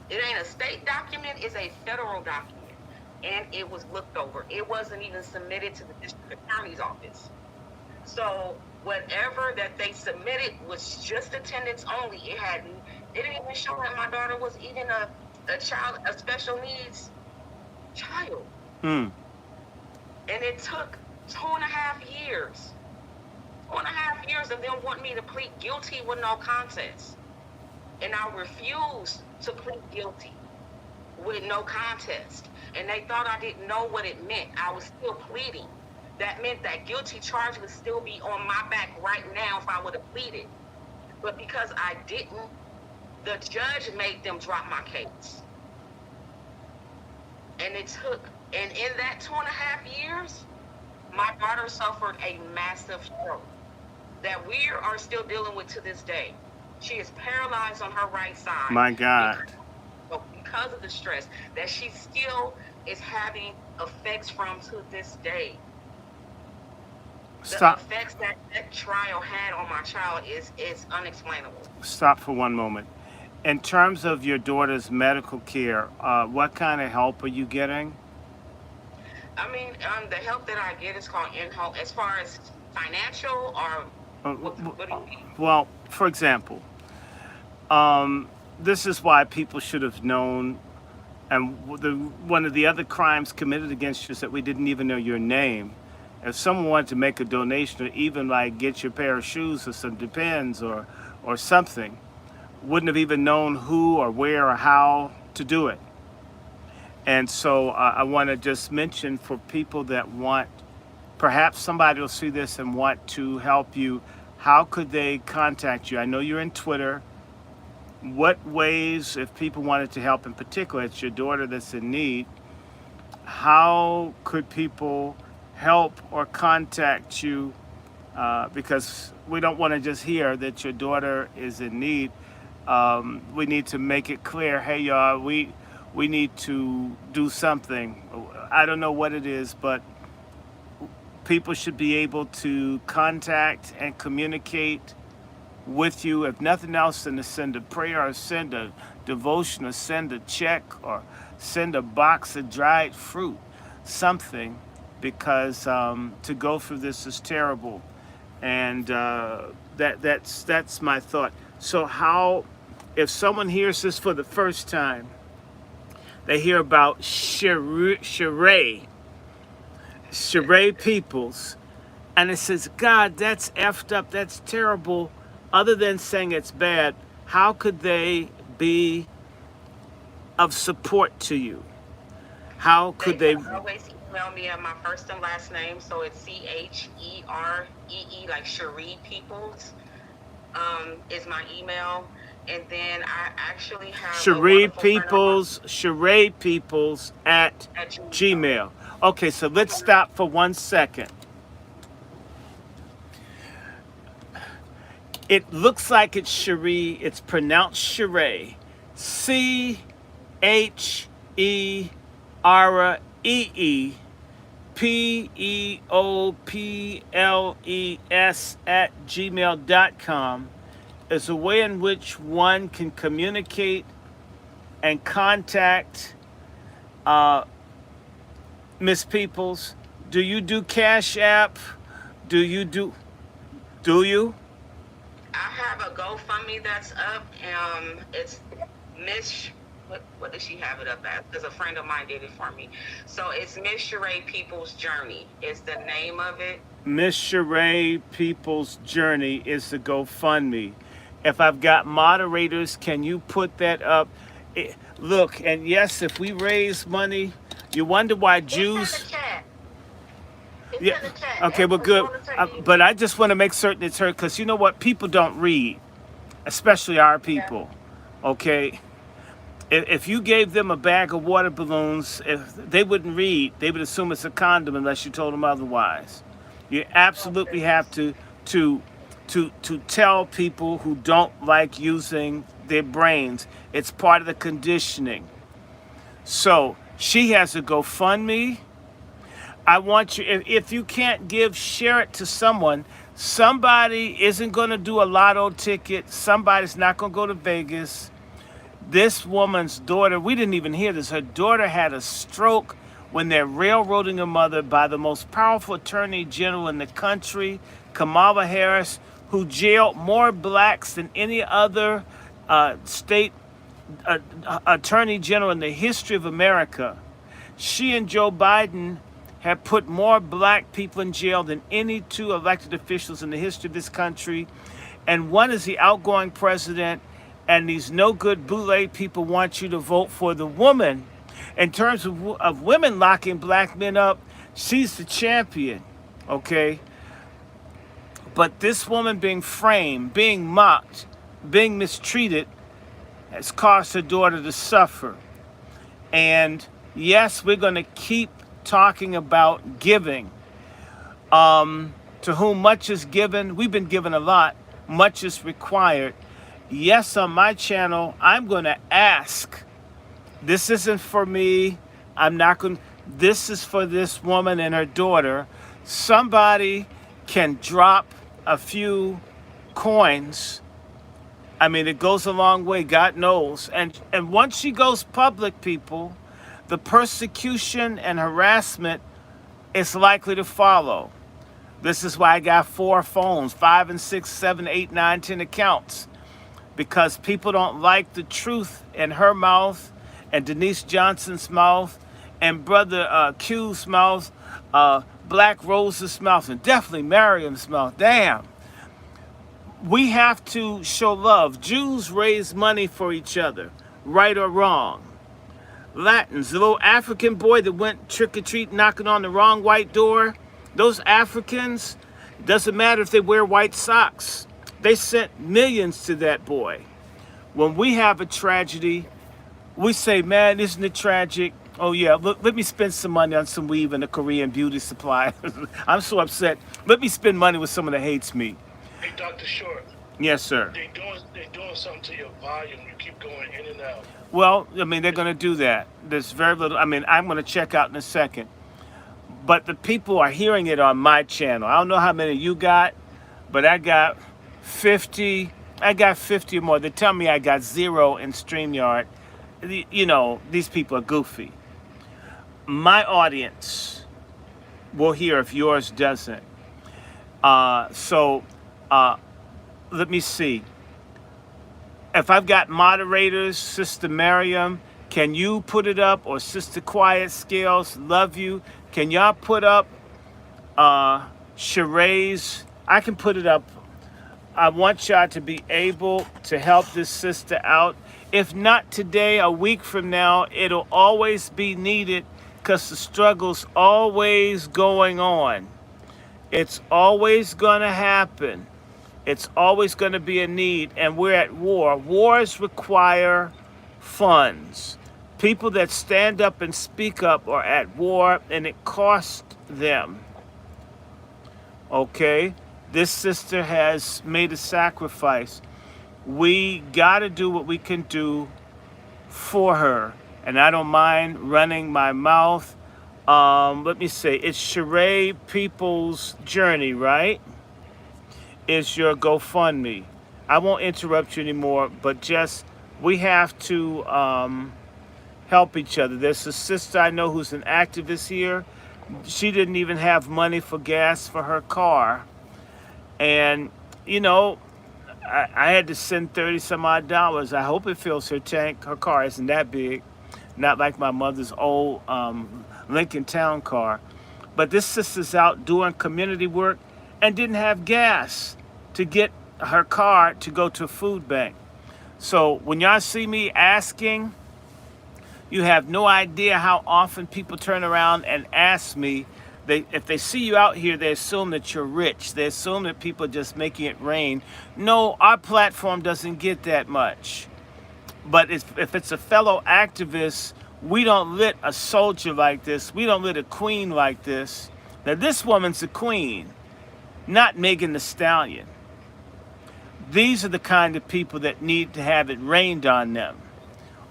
It ain't a state document, it's a federal document. And it was looked over. It wasn't even submitted to the district attorney's office. So whatever that they submitted was just attendance only. It didn't even show that my daughter was even a child, a special needs child. Mm. And it took 2.5 years. 2.5 years of them wanting me to plead guilty with no contest. And I refused to plead guilty with no contest. And they thought I didn't know what it meant. I was still pleading. That meant that guilty charge would still be on my back right now if I would have pleaded. But because I didn't, the judge made them drop my case. And in that 2.5 years, my daughter suffered a massive stroke that we are still dealing with to this day. She is paralyzed on her right side. My God. Because of the stress that she still is having effects from to this day. Stop. The effects that trial had on my child is unexplainable. Stop for one moment. In terms of your daughter's medical care, what kind of help are you getting? I mean, the help that I get is called in-home. As far as financial or what do you mean? Well, for example, this is why people should have known, and one of the other crimes committed against you is that we didn't even know your name. If someone wanted to make a donation or even like get your pair of shoes or some Depends or something, wouldn't have even known who or where or how to do it. And so I want to just mention for people that want, perhaps somebody will see this and want to help you, how could they contact you? I know you're in Twitter. What ways, if people wanted to help in particular, it's your daughter that's in need, how could people help or contact you? Because we don't want to just hear that your daughter is in need. We need to make it clear, hey y'all, we need to do something. I don't know what it is, but people should be able to contact and communicate with you, if nothing else, than to send a prayer or send a devotion or send a check or send a box of dried fruit, something, because to go through this is terrible. And that's my thought. So how, if someone hears this for the first time, they hear about Cheree Peoples, and it says, God, that's effed up, that's terrible. Other than saying it's bad, how could they be of support to you? How could they? Always email me at my first and last name, so it's CHEREE, like Cheree Peoples, is my email. And then I actually have Cheree Peoples at Gmail. Okay, so let's stop for 1 second. It looks like it's Cheree. It's pronounced Cheree. CHEREEPEEPLES at gmail.com. Is a way in which one can communicate and contact Miss Peoples. Do you do Cash App? Do you? I have a GoFundMe that's up. It's Miss what does she have it up as? Because a friend of mine did it for me. So it's Miss Cheree People's Journey is the name of it. Miss Cheree People's Journey is the GoFundMe. If I've got moderators, can you put that up? Look, and yes, if we raise money, you wonder why Jews. It's in the chat. It's Yeah. in the chat. Okay, well, good. Everyone's But I just want to make certain it's heard, because you know what? People don't read, especially our people. Okay? If you gave them a bag of water balloons, if they wouldn't read, they would assume it's a condom unless you told them otherwise. You absolutely have to tell people who don't like using their brains. It's part of the conditioning. So she has a GoFundMe. I want you, if you can't give, share it to someone. Somebody isn't going to do a lotto ticket. Somebody's not going to go to Vegas. This woman's daughter, we didn't even hear this. Her daughter had a stroke when they're railroading her mother by the most powerful attorney general in the country, Kamala Harris, who jailed more blacks than any other state attorney general in the history of America. She and Joe Biden have put more black people in jail than any two elected officials in the history of this country. And one is the outgoing president, and these no good Boule people want you to vote for the woman. In terms of women locking black men up, she's the champion, okay? But this woman being framed, being mocked, being mistreated has caused her daughter to suffer. And yes, we're going to keep talking about giving. To whom much is given, we've been given a lot, much is required. Yes, on my channel, I'm going to ask. This isn't for me. I'm not going. This is for this woman and her daughter. Somebody can drop a few coins. I mean, it goes a long way, God knows. And once she goes public, people, the persecution and harassment is likely to follow. This is why I got 4 phones, 5 and 6, 7, 8, 9, 10 accounts. Because people don't like the truth in her mouth and Denise Johnson's mouth and Brother Q's mouth, Black Rose's mouth, and definitely Miriam's mouth. Damn. We have to show love. Jews raise money for each other, right or wrong. Latins, the little African boy that went trick-or-treat knocking on the wrong white door, those Africans, doesn't matter if they wear white socks. They sent millions to that boy. When we have a tragedy, we say, man, isn't it tragic? Oh, yeah, let me spend some money on some weave and a Korean beauty supply. I'm so upset. Let me spend money with someone that hates me. Hey, Dr. Short. Yes, sir. They doing something to your volume. You keep going in and out. Well, I mean, they're going to do that. There's very little. I mean, I'm going to check out in a second. But the people are hearing it on my channel. I don't know how many you got, but I got 50. I got 50 or more. They tell me I got 0 in StreamYard. You know, these people are goofy. My audience will hear if yours doesn't. So let me see. If I've got moderators, Sister Miriam, can you put it up? Or Sister Quiet Scales, love you. Can y'all put up Cheree's? I can put it up. I want y'all to be able to help this sister out. If not today, a week from now, it'll always be needed because the struggle's always going on. It's always going to happen. It's always going to be a need, and we're at war. Wars require funds. People that stand up and speak up are at war, and it costs them. Okay? This sister has made a sacrifice. We got to do what we can do for her, and I don't mind running my mouth. Let me say, it's Cheree People's Journey, right? Is your GoFundMe. I won't interrupt you anymore, but just, we have to help each other. There's a sister I know who's an activist here. She didn't even have money for gas for her car. And, you know, I had to send 30 some odd dollars. I hope it fills her tank. Her car isn't that big, not like my mother's old Lincoln Town car. But this sister's out doing community work and didn't have gas to get her car to go to a food bank. So when y'all see me asking, you have no idea how often people turn around and ask me. If they see you out here, they assume that you're rich. They assume that people are just making it rain. No, our platform doesn't get that much. But if it's a fellow activist, we don't let a soldier like this. We don't let a queen like this. Now, this woman's a queen, not Megan Thee Stallion. These are the kind of people that need to have it rained on them.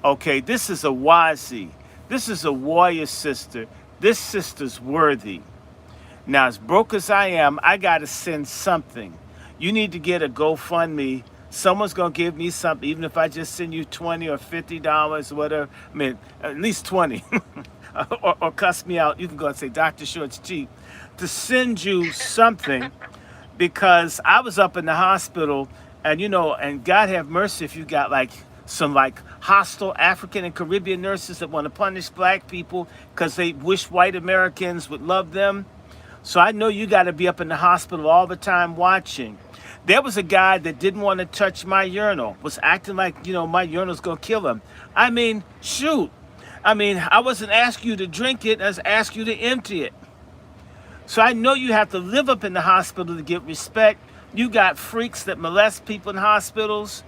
Okay, this is a Wazi. This is a warrior sister. This sister's worthy. Now, as broke as I am, I got to send something. You need to get a GoFundMe. Someone's going to give me something, even if I just send you $20 or $50 or whatever. I mean, at least 20. or cuss me out. You can go and say, Dr. Short's cheap. To send you something, because I was up in the hospital, and and God have mercy if you got some hostile African and Caribbean nurses that want to punish black people because they wish white Americans would love them. So I know you got to be up in the hospital all the time watching. There was a guy that didn't want to touch my urinal, was acting like, my urinal's going to kill him. I mean, shoot. I wasn't asking you to drink it, I was asking you to empty it. So I know you have to live up in the hospital to get respect. You got freaks that molest people in hospitals.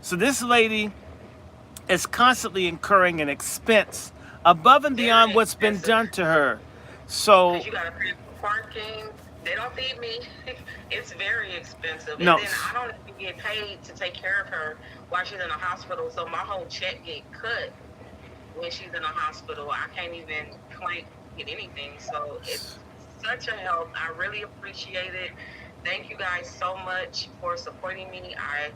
So this lady is constantly incurring an expense above and beyond what's been done to her. So you gotta pay for parking. They don't feed me. It's very expensive. No. And then I don't even get paid to take care of her while she's in the hospital. So my whole check get cut when she's in the hospital. I can't even get anything. So it's such a help. I really appreciate it. Thank you guys so much for supporting me. I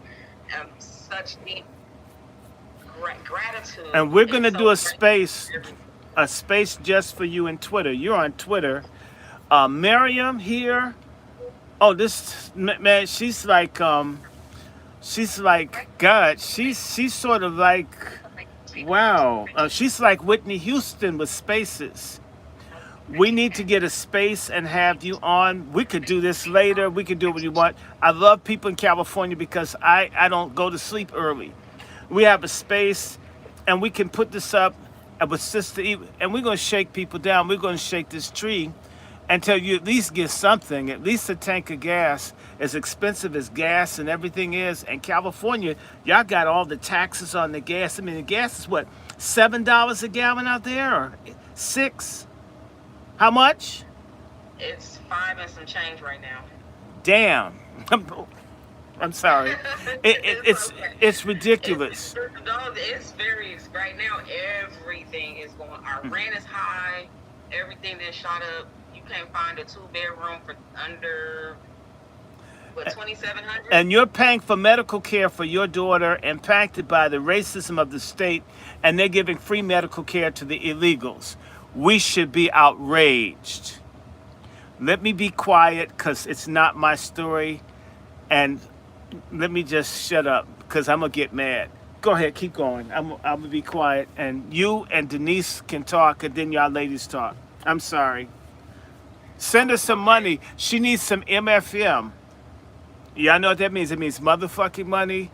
am such deep gratitude. And we're going to do a space just for you in Twitter. You're on Twitter. Miriam here. Oh, this man, she's like God. She's sort of like, wow. She's like Whitney Houston with spaces. We need to get a space and have you on. We could do this later. We could do what you want. I love people in California because I don't go to sleep early. We have a space, and we can put this up with Sister Eve, and we're going to shake people down. We're going to shake this tree until you at least get something, at least a tank of gas, as expensive as gas and everything is. In California, y'all got all the taxes on the gas. I mean, the gas is what, $7 a gallon out there, or $6? How much? It's 5 and some change right now. Damn. I'm sorry. It's ridiculous. It's very, right now, everything is going, our rent is high, everything that shot up. You can't find a 2-bedroom for under, what, $2,700? And you're paying for medical care for your daughter impacted by the racism of the state, and they're giving free medical care to the illegals. We should be outraged. Let me be quiet because it's not my story. And let me just shut up because I'm going to get mad. Go ahead, keep going. I'm going to be quiet. And you and Denise can talk, and then y'all ladies talk. I'm sorry. Send her some money. She needs some MFM. Y'all know what that means? It means motherfucking money,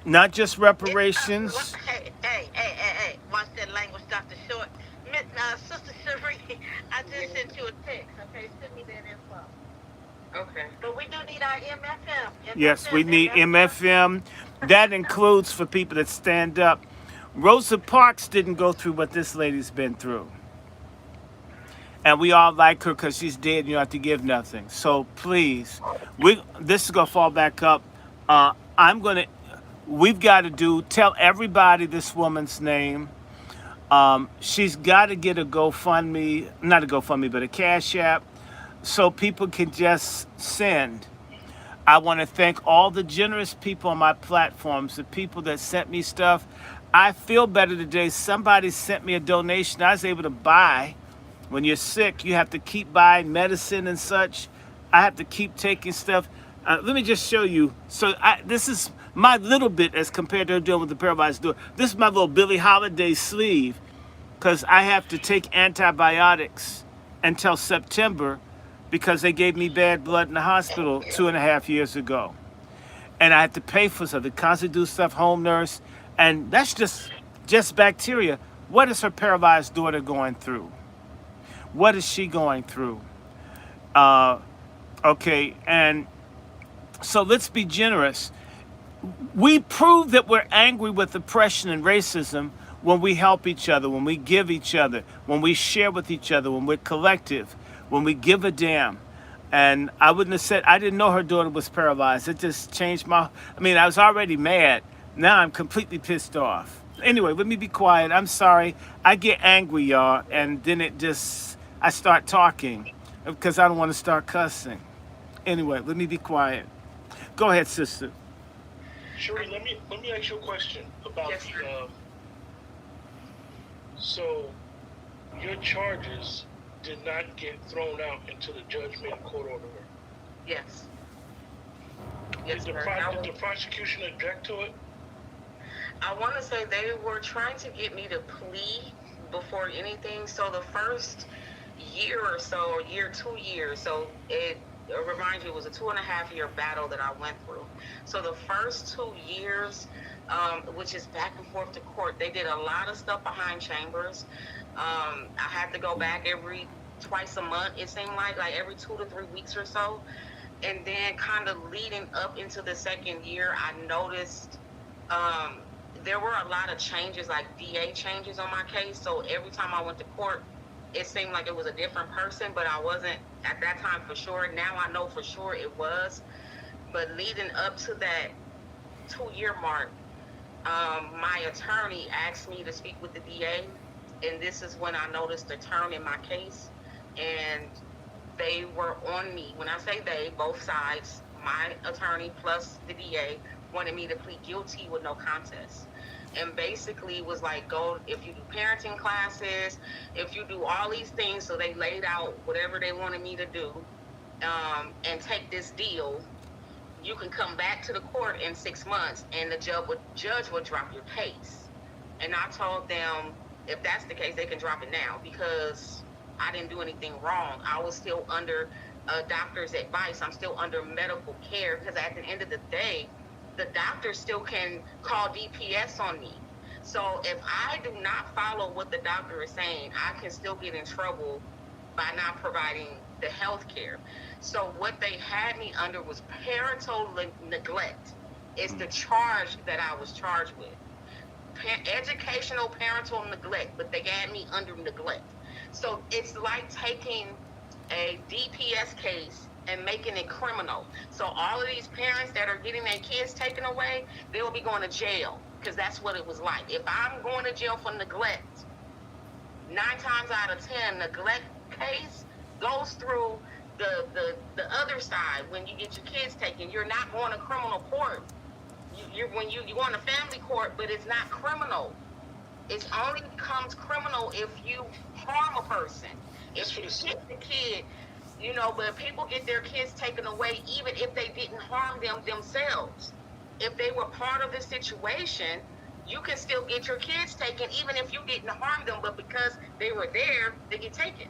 not just reparations. Hey. Watch that language, Dr. Short. Sister Cheree, I just sent you a text, okay? Send me that info. Okay. But we do need our MFM. Yes, we need MFM. That includes for people that stand up. Rosa Parks didn't go through what this lady's been through. And we all like her because she's dead and you don't have to give nothing. So please, this is going to fall back up. We've got to tell everybody this woman's name. She's got to get a GoFundMe, not a GoFundMe, but a Cash App, so people can just send. I want to thank all the generous people on my platforms, the people that sent me stuff. I feel better today. Somebody sent me a donation I was able to buy. When you're sick, you have to keep buying medicine and such. I have to keep taking stuff. Let me just show you. So this is my little bit as compared to her dealing with the paralyzed daughter. This is my little Billie Holiday sleeve because I have to take antibiotics until September because they gave me bad blood in the hospital 2.5 years ago. And I had to pay for something, constantly do stuff, home nurse. And that's just bacteria. What is her paralyzed daughter going through? What is she going through? Okay, and so let's be generous. We prove that we're angry with oppression and racism when we help each other, when we give each other, when we share with each other, when we're collective, when we give a damn. And I wouldn't have said, I didn't know her daughter was paralyzed. It just changed I was already mad. Now I'm completely pissed off. Anyway, let me be quiet. I'm sorry. I get angry, y'all. And then I start talking because I don't want to start cussing. Anyway, let me be quiet. Go ahead, sister. Cheree, let me ask you a question about Yes, sir. So your charges did not get thrown out until the judge made a court order. Yes. Yes, Did sir. the prosecution object to it? I want to say they were trying to get me to plea before anything. So the first year or so, or 2 years, so it reminds you, it was a 2.5 year battle that I went through. So the first 2 years, which is back and forth to court, they did a lot of stuff behind chambers. I had to go back twice a month, it seemed like every 2 to 3 weeks or so. And then kind of leading up into the second year, I noticed there were a lot of changes, like DA changes on my case. So every time I went to court, it seemed like it was a different person, but I wasn't at that time for sure. Now I know for sure it was. But leading up to that 2 year mark, my attorney asked me to speak with the DA. And this is when I noticed a turn in my case. And they were on me. When I say they, both sides, my attorney plus the DA, wanted me to plead guilty with no contest. And basically was like, go, if you do parenting classes, if you do all these things, so they laid out whatever they wanted me to do, and take this deal, you can come back to the court in 6 months and the judge would drop your case. And I told them, if that's the case, they can drop it now because I didn't do anything wrong. I was still under a doctor's advice. I'm still under medical care because at the end of the day, the doctor still can call DPS on me. So if I do not follow what the doctor is saying, I can still get in trouble by not providing the health care. So what they had me under was parental neglect. It's the charge that I was charged with. Educational parental neglect, but they had me under neglect. So it's like taking a DPS case and making it criminal. So all of these parents that are getting their kids taken away, they will be going to jail because that's what it was like. If I'm going to jail for neglect, 9 times out of 10, neglect case goes through the other side. When you get your kids taken, you're not going to criminal court. When you go to family court, but it's not criminal. It only becomes criminal if you harm a person. If you hit the kid, but people get their kids taken away even if they didn't harm them themselves. If they were part of the situation, you can still get your kids taken even if you didn't harm them, but because they were there, they get taken.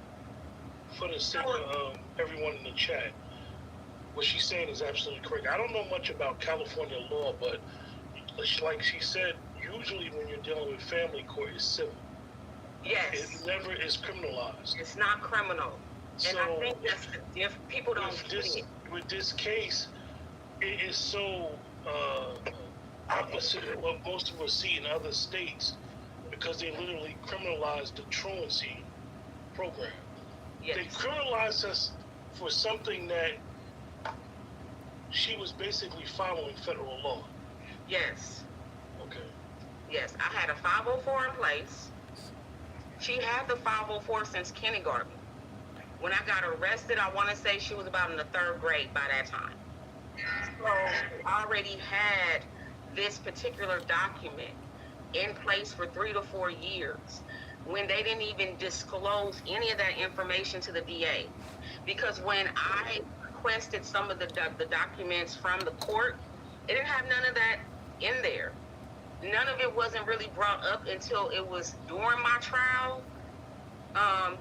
For the sake of everyone in the chat, what she's saying is absolutely correct. I don't know much about California law, but like she said, usually when you're dealing with family court, it's civil. Yes. It never is criminalized. It's not criminal. And I think that's the difference. People don't get it. With this case, it is so opposite of what most of us see in other states because they literally criminalized the truancy program. Yes. They criminalized us for something that she was basically following federal law. Yes. Okay. Yes, I had a 504 in place. She had the 504 since kindergarten. When I got arrested, I want to say she was about in the 3rd grade by that time. So I already had this particular document in place for 3 to 4 years when they didn't even disclose any of that information to the DA. Because when I requested some of the documents from the court. It didn't have none of that in there. None of it wasn't really brought up until it was during my trial.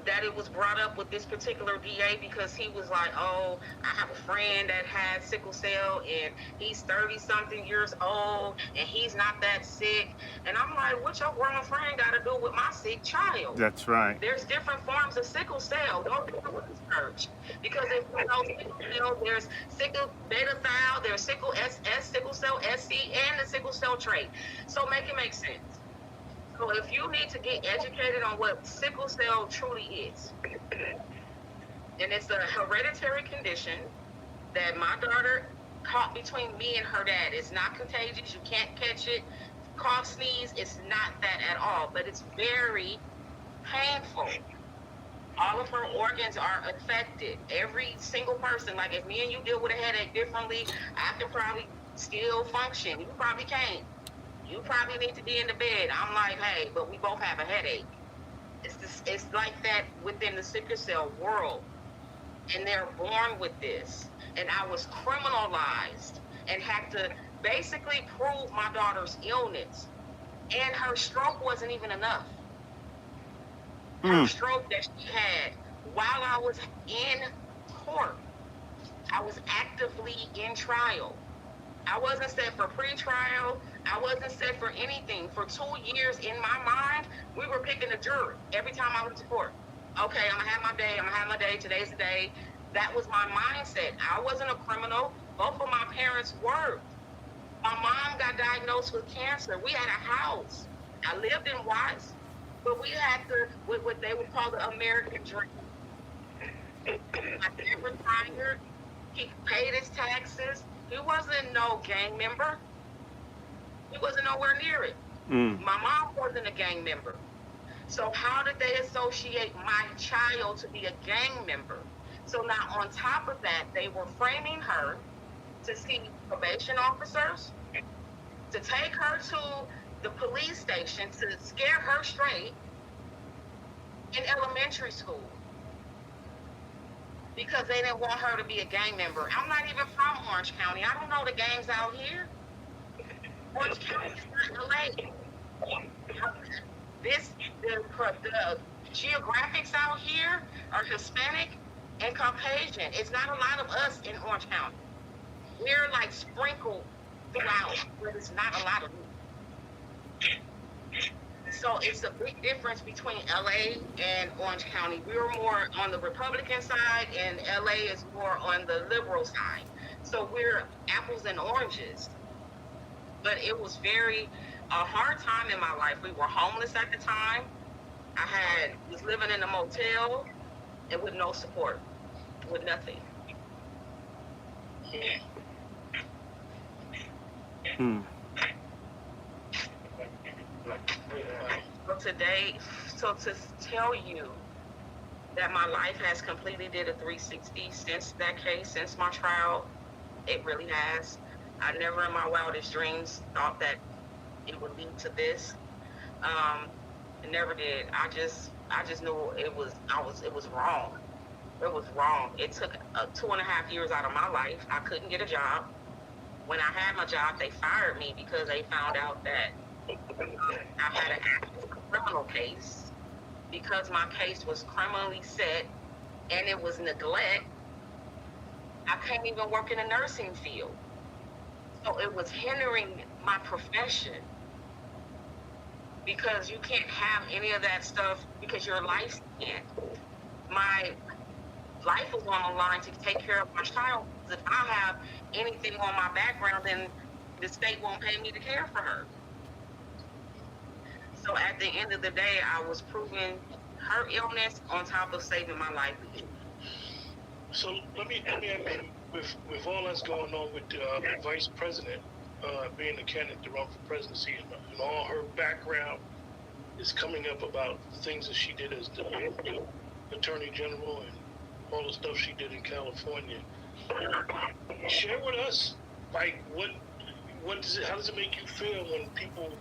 That it was brought up with this particular DA because he was like, oh, I have a friend that has sickle cell and he's 30-something years old and he's not that sick. And I'm like, what your grown friend got to do with my sick child? That's right. There's different forms of sickle cell. Don't do the research. Because if you know sickle cell, there's sickle beta thal, there's sickle SS, sickle cell SC, and the sickle cell trait. So make it make sense. So if you need to get educated on what sickle cell truly is, and it's a hereditary condition that my daughter caught between me and her dad. It's not contagious. You can't catch it. Cough, sneeze, it's not that at all, but it's very painful. All of her organs are affected. Every single person, like if me and you deal with a headache differently, I can probably still function. You probably can't. You probably need to be in the bed. I'm like, hey, but we both have a headache. It's like that within the sickle cell world. And they're born with this. And I was criminalized and had to basically prove my daughter's illness. And her stroke wasn't even enough. Her stroke that she had while I was in court. I was actively in trial. I wasn't set for pre-trial. I wasn't set for anything. For 2 years in my mind, we were picking a jury every time I went to court. Okay, I'm gonna have my day. I'm gonna have my day. Today's the day. That was my mindset. I wasn't a criminal. Both of my parents were. My mom got diagnosed with cancer. We had a house. I lived in Watts, but we had what they would call the American dream. My dad retired. He paid his taxes. He wasn't no gang member. He wasn't nowhere near it. My mom wasn't a gang member. So how did they associate my child to be a gang member? So now on top of that, they were framing her to see probation officers, to take her to the police station to scare her straight in elementary school. Because they didn't want her to be a gang member. I'm not even from Orange County. I don't know the gangs out here. Orange County is not LA. The geographics out here are Hispanic and Caucasian. It's not a lot of us in Orange County. We're like sprinkled throughout, but it's not a lot of me. So it's a big difference between LA and Orange County. We're more on the Republican side and LA is more on the liberal side. So we're apples and oranges. But it was a hard time in my life. We were homeless at the time. I was living in a motel and with no support, with nothing. So to tell you that my life has completely did a 360 since that case, since my trial, it really has. I never in my wildest dreams thought that it would lead to this. It never did. I just knew it was wrong. It was wrong. It took 2.5 years out of my life. I couldn't get a job. When I had my job, they fired me because they found out that I had an active criminal case. Because my case was criminally set and it was neglect, I couldn't even work in the nursing field. So it was hindering my profession because you can't have any of that stuff because your life can't. My life was on the line to take care of my child. If I have anything on my background, then the state won't pay me to care for her. So at the end of the day, I was proving her illness on top of saving my livelihood. So let me ask you, with all that's going on with the vice president being a candidate to run for presidency and all her background is coming up about things that she did as the attorney general and all the stuff she did in California. Share with us, like, how does it make you feel when people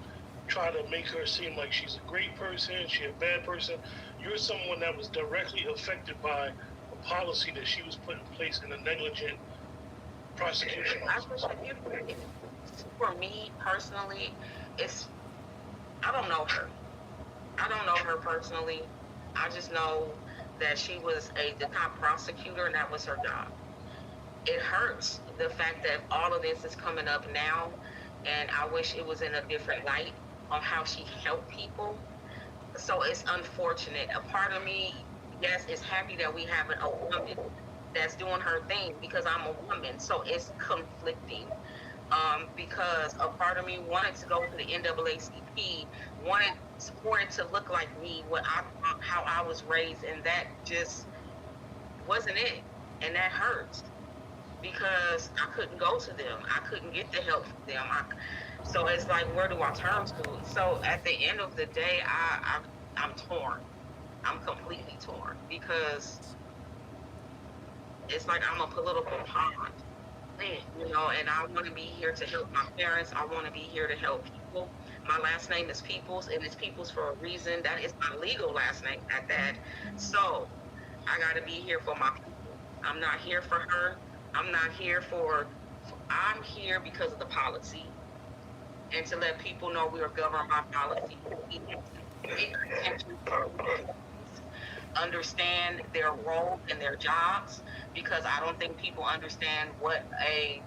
try to make her seem like she's a great person, she's a bad person? You're someone that was directly affected by a policy that she was put in place in a negligent prosecution. I wish I knew. For me personally, I don't know her. I don't know her personally. I just know that she was the top prosecutor, and that was her job. It hurts the fact that all of this is coming up now, and I wish it was in a different light on how she helped people. So it's unfortunate. A part of me, yes, is happy that we have a woman that's doing her thing because I'm a woman. So it's conflicting. Because a part of me wanted to go to the NAACP, wanted for it to look like me, how I was raised, and that just wasn't it. And that hurts because I couldn't go to them. I couldn't get the help from them. So it's like, where do I turn to? So at the end of the day, I'm torn. I'm completely torn because it's like I'm a political pawn. And I want to be here to help my parents. I want to be here to help people. My last name is Peoples, and it's Peoples for a reason. That is my legal last name at that. So I got to be here for my people. I'm not here for her. I'm here because of the policy, and to let people know we are governed by policy. Understand their role and their jobs, because I don't think people understand what a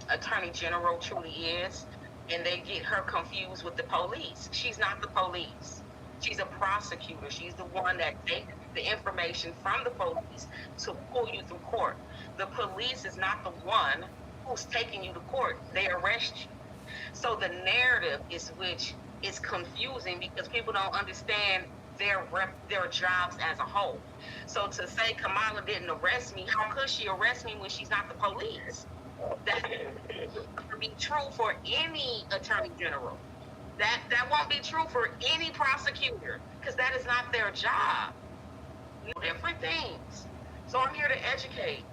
attorney general truly is, and they get her confused with the police. She's not the police. She's a prosecutor. She's the one that takes the information from the police to pull you through court. The police is not the one who's taking you to court. They arrest you. So the narrative is which is confusing because people don't understand their jobs as a whole. So to say Kamala didn't arrest me, how could she arrest me when she's not the police? That would be true for any attorney general. That won't be true for any prosecutor, because that is not their job. Different things. So I'm here to educate.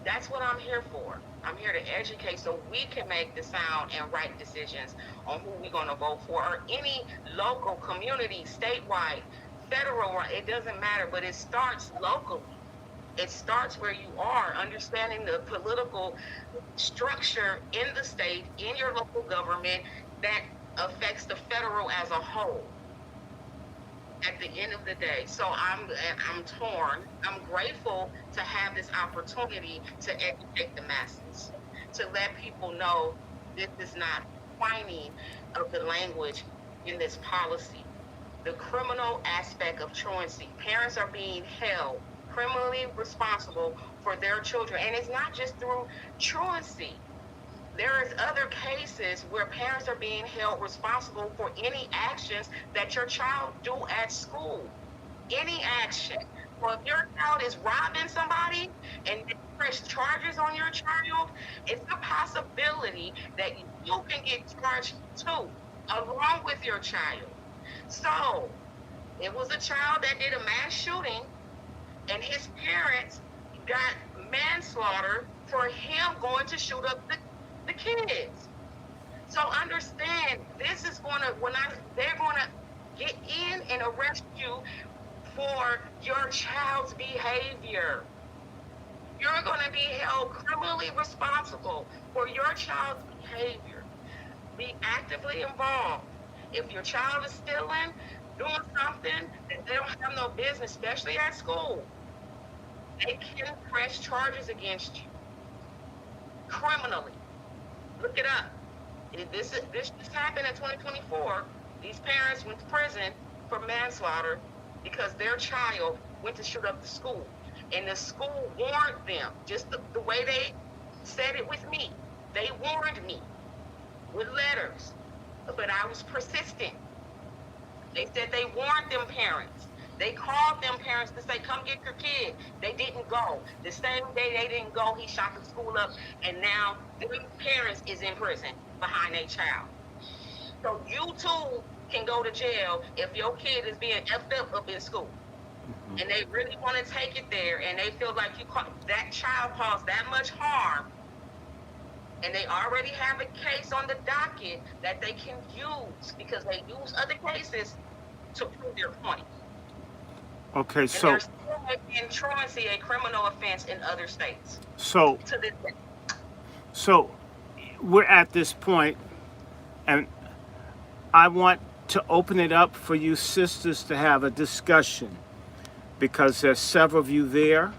That's what I'm here for. I'm here to educate so we can make the sound and right decisions on who we're going to vote for, or any local, community, statewide, federal, it doesn't matter, but it starts locally. It starts where you are, understanding the political structure in the state, in your local government, that affects the federal as a whole. At the end of the day, so I'm torn. I'm grateful to have this opportunity to educate the masses, to let people know this is not whining of the language in this policy. The criminal aspect of truancy. Parents are being held criminally responsible for their children, and it's not just through truancy. There is other cases where parents are being held responsible for any actions that your child do at school. Any action. Well, if your child is robbing somebody and they press charges on your child, it's a possibility that you can get charged too, along with your child. So, it was a child that did a mass shooting, and his parents got manslaughter for him going to shoot up the kids. So understand, this is they're gonna get in and arrest you for your child's behavior. You're gonna be held criminally responsible for your child's behavior. Be actively involved. If your child is stealing, doing something that they don't have no business, especially at school, they can press charges against you criminally. Look it up. This just happened in 2024. These parents went to prison for manslaughter because their child went to shoot up the school. And the school warned them, just the way they said it with me. They warned me with letters, but I was persistent. They said they warned them parents. They called them parents to say, come get your kid. They didn't go. The same day they didn't go, he shot the school up, and now the parents is in prison behind their child. So you too can go to jail if your kid is being effed up in school. Mm-hmm. And they really want to take it there, and they feel like that child caused that much harm, and they already have a case on the docket that they can use, because they use other cases to prove their point. Okay, and so they're still in truancy a criminal offense in other states So, to this day. so we're at this point, and I want to open it up for you sisters to have a discussion because there's several of you there.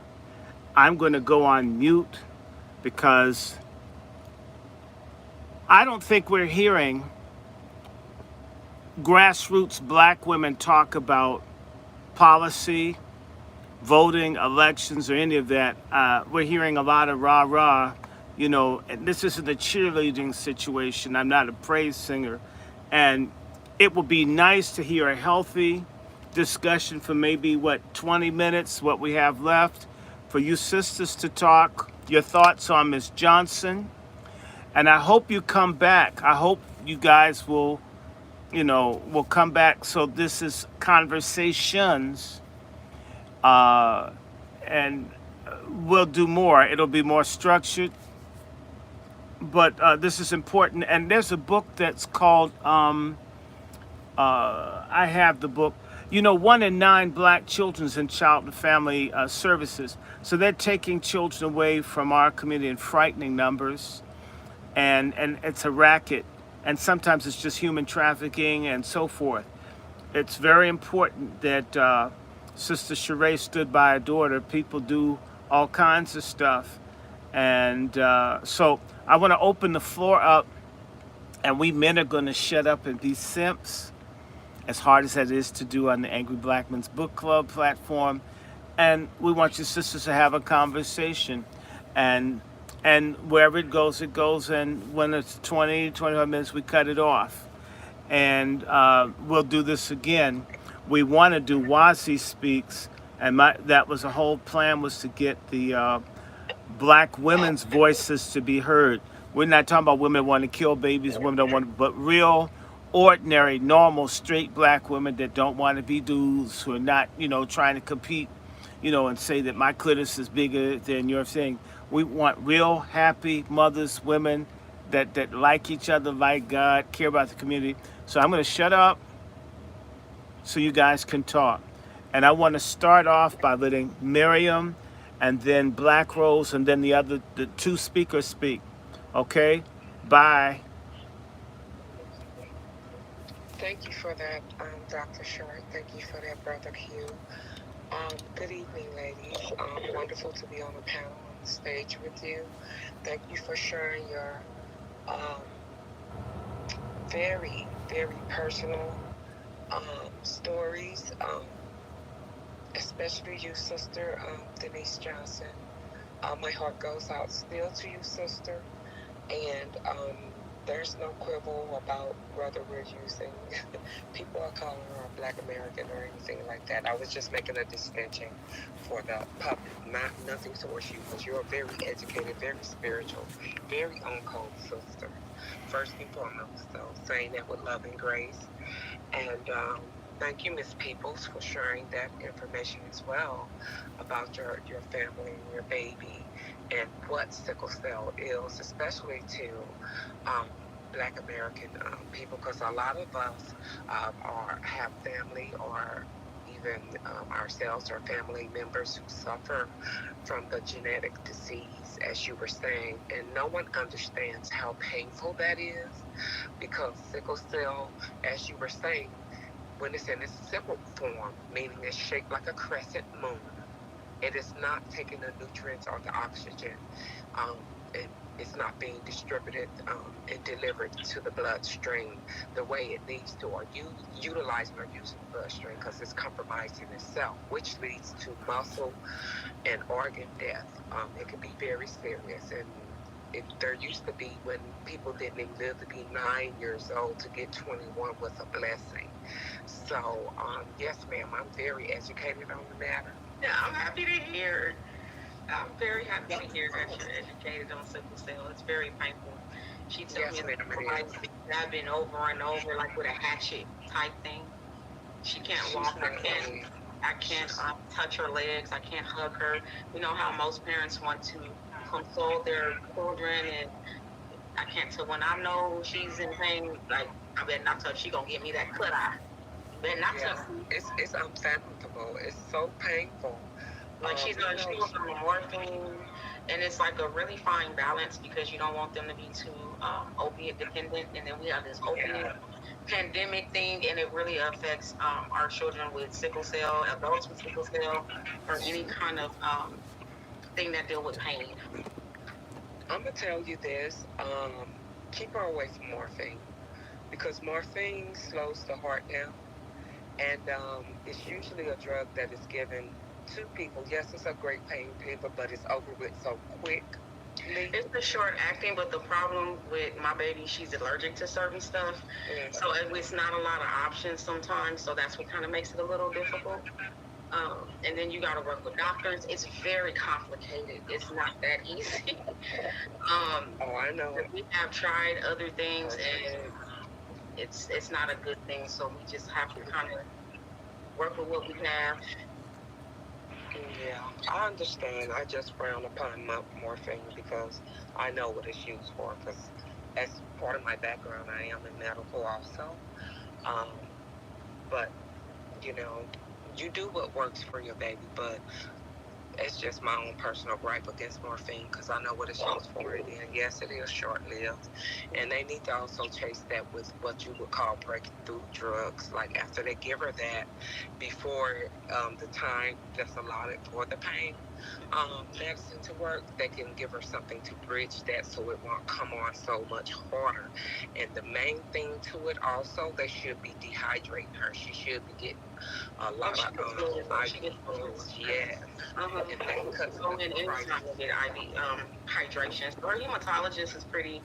I'm going to go on mute because I don't think we're hearing grassroots black women talk about policy, voting, elections, or any of that. We're hearing a lot of rah rah, and this isn't a cheerleading situation. I'm not a praise singer. And it would be nice to hear a healthy discussion for maybe, 20 minutes, what we have left, for you sisters to talk your thoughts on Ms. Johnson. And I hope you come back. I hope you guys will come back. So this is conversations, and we'll do more. It'll be more structured, but this is important. And there's a book that's called, I have the book, 1 in 9 black children's in child and family services. So they're taking children away from our community in frightening numbers. And it's a racket. And sometimes it's just human trafficking and so forth. It's very important that Sister Cheree stood by her daughter. People do all kinds of stuff. And so I want to open the floor up, and we men are going to shut up and be simps, as hard as that is to do on the Angry Black Men's Book Club platform. And we want you sisters to have a conversation. And wherever it goes, it goes. And when it's 20, 25 minutes, we cut it off. And we'll do this again. We want to do Wazi Speaks. And that was the whole plan, was to get the black women's voices to be heard. We're not talking about women wanting to kill babies, women don't want, but real, ordinary, normal, straight black women that don't want to be dudes, who are not, trying to compete, and say that my clitoris is bigger than your thing. We want real, happy mothers, women that like each other, like God, care about the community. So I'm going to shut up so you guys can talk. And I want to start off by letting Miriam and then Black Rose and then the two speakers speak. Okay? Bye. Thank you for that, Dr. Short. Thank you for that, Brother Q. Good evening, ladies. Wonderful to be on the panel on the stage with you. Thank you for sharing your very, very personal stories, especially you, Sister Denise Johnson. My heart goes out still to you, sister. And there's no quibble about whether we're using people of color or Black American or anything like that. I was just making a distinction for the public, nothing towards you, because you're a very educated, very spiritual, very on-code sister, first and foremost. So saying that with love and grace. And thank you, Ms. Peoples, for sharing that information as well about your family and your baby and what sickle cell is, especially to Black American people, because a lot of us have family or even ourselves or family members who suffer from the genetic disease, as you were saying, and no one understands how painful that is, because sickle cell, as you were saying, when it's in its simple form, meaning it's shaped like a crescent moon, it is not taking the nutrients or the oxygen. It's not being distributed and delivered to the bloodstream the way it needs to, or utilizing or using the bloodstream, because it's compromised in itself, which leads to muscle and organ death. It can be very serious. And there used to be, when people didn't even live to be 9 years old, to get 21 was a blessing. So, yes, ma'am, I'm very educated on the matter. Yeah, I'm happy to hear. I'm very happy to hear that you're educated on sickle cell. It's very painful. She told me I've been over and over, like with a hatchet type thing. She can't walk. I can't touch her legs. I can't hug her. You know how most parents want to console their children, and I can't. So when I know she's in pain, like, I better not touch. She gonna give me that cut eye. Better not touch me. It's unfathomable. It's so painful. Like she was on morphine, and it's like a really fine balance because you don't want them to be too opiate dependent. And then we have this opiate pandemic thing, and it really affects our children with sickle cell, adults with sickle cell, or any kind of thing that deal with pain. I'm gonna tell you this. Keep her away from morphine because morphine slows the heart down, and it's usually a drug that is given to people. Yes, it's a great pain reliever, but it's over with so quick. It's the short acting, but the problem with my baby, she's allergic to certain stuff. So it's not a lot of options sometimes. So that's what kind of makes it a little difficult. And then you got to work with doctors. It's very complicated. It's not that easy. Oh, I know. We have tried other things, and it's not a good thing. So we just have to kind of work with what we have. Yeah, I understand. I just frown upon morphine because I know what it's used for. Because as part of my background, I am in medical also. But you know, you do what works for your baby, but it's just my own personal gripe against morphine because I know what it's used for. And yes, it is short-lived, and they need to also chase that with what you would call breakthrough drugs. Like after they give her that, before the time that's allotted for the pain medicine to work, they can give her something to bridge that so it won't come on so much harder. And the main thing to it also, they should be dehydrating her. She should be getting a lot of IV fluids. Yes. And that cuts So in any time to get IV hydration. So our hematologist is pretty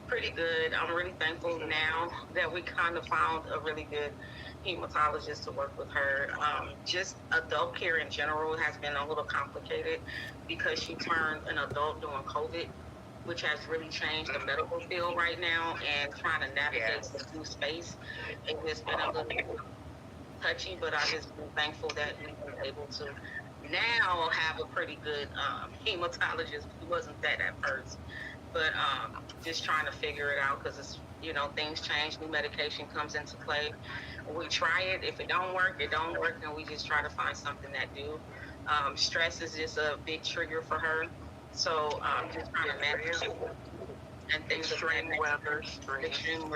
good. I'm really thankful now that we kind of found a really good hematologist to work with her. Just adult care in general has been a little complicated because she turned an adult during COVID, which has really changed the medical field right now, and trying to navigate the new space. It's been a little touchy, but I just been thankful that we've been able to now have a pretty good hematologist. He wasn't that at first, but just trying to figure it out because it's things change, new medication comes into play. We try it. If it don't work, it don't work, and we just try to find something that do. Stress is just a big trigger for her, so just trying to manage it and things extreme of weather, extreme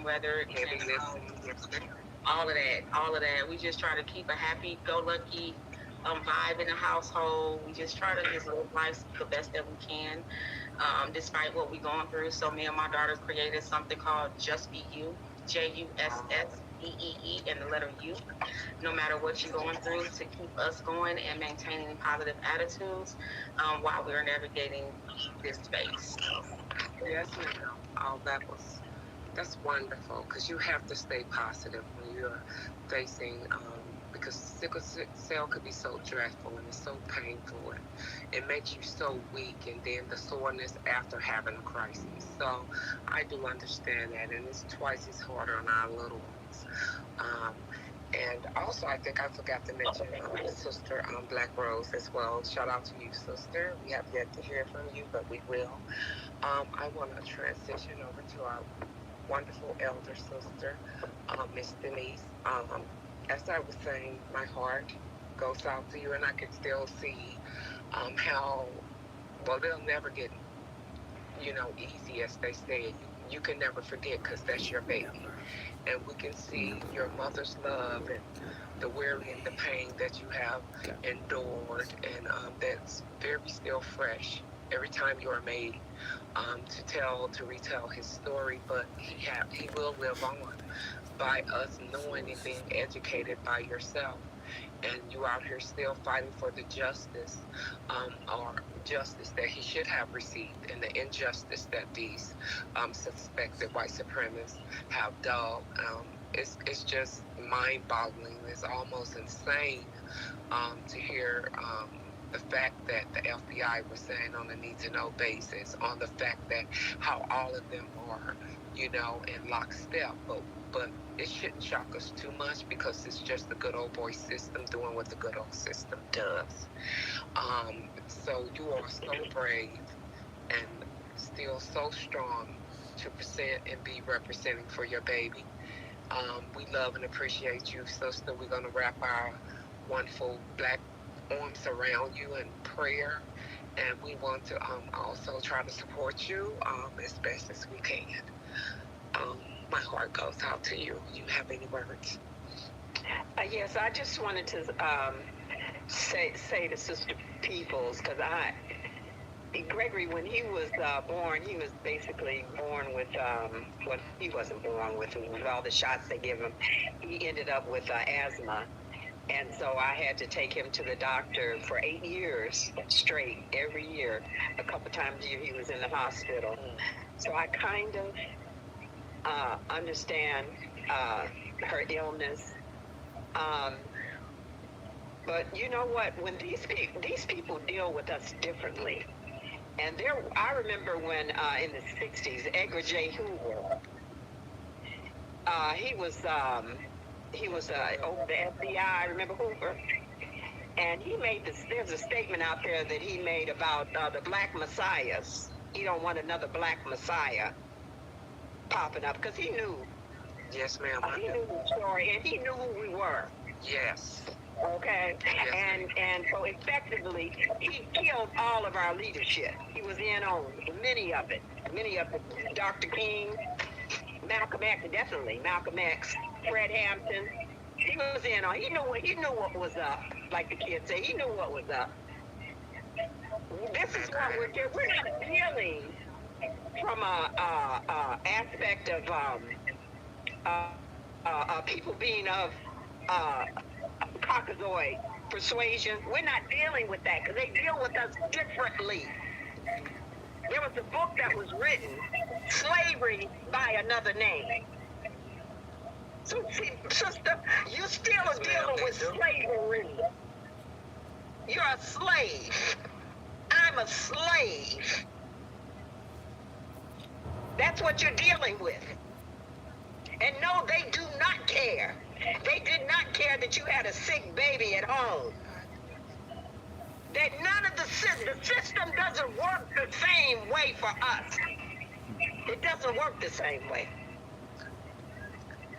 weather, heavy and, lifting, all of that. We just try to keep a happy-go-lucky vibe in the household. We just try to just live life the best that we can, despite what we're going through. So me and my daughter created something called Just Be You, JUSSBEE, and the letter U. No matter what you're going through, to keep us going and maintaining positive attitudes while we're navigating this space. Yes, ma'am. Oh, that's wonderful because you have to stay positive when you're facing because sickle cell could be so dreadful and it's so painful and it makes you so weak, and then the soreness after having a crisis. So I do understand that, and it's twice as harder on our little ones. And also, I think I forgot to mention Sister Black Rose as well. Shout out to you, sister. We have yet to hear from you, but we will. I want to transition over to our wonderful elder sister, Miss Denise. As I was saying, my heart goes out to you, and I can still see how, well, they'll never get, easy, as they say. You can never forget because that's your baby. And we can see your mother's love and the weary and the pain that you have endured, and that's very still fresh every time you are made to retell his story. But he will live on by us knowing and being educated by yourself, and you out here still fighting for the justice or justice that he should have received, and the injustice that these suspected white supremacists have done. It's just mind-boggling. It's almost insane to hear the fact that the FBI was saying on a need-to-know basis, on the fact that how all of them are, in lockstep, but it shouldn't shock us too much because it's just the good old boy system doing what the good old system does. So you are so brave and still so strong to present and be representing for your baby. We love and appreciate you, sister. We're going to wrap our wonderful Black arms around you in prayer, and we want to also try to support you as best as we can. Um, my heart goes out to you. You have any words? Yes, I just wanted to say to Sister Peoples, because Gregory, when he was born, he was basically born with what he wasn't born with all the shots they give him. He ended up with asthma. And so I had to take him to the doctor for 8 years straight, every year. A couple times a year he was in the hospital. So I kind of understand her illness. But you know what? When these people deal with us differently. And I remember when in the 60s, Edgar J. Hoover, he was over the FBI. Remember Hoover? And he made there's a statement out there that he made about the black messiahs. He don't want another black messiah popping up, because he knew. Yes, ma'am. He knew the story, and he knew who we were. Yes. Okay? Yes. And so effectively, he killed all of our leadership. He was in on many of it. Dr. King, Malcolm X, definitely. Malcolm X, Fred Hampton. He was in on. He knew what was up, like the kids say. He knew what was up. This is what we're doing. We're not dealing from a aspect of people being of Caucasoid persuasion. We're not dealing with that, because they deal with us differently. There was a book that was written, Slavery by Another Name. So, see, sister, you still are dealing with slavery. You're a slave. I'm a slave. That's what you're dealing with. And no, they do not care. They did not care that you had a sick baby at home. That none of the system doesn't work the same way for us. It doesn't work the same way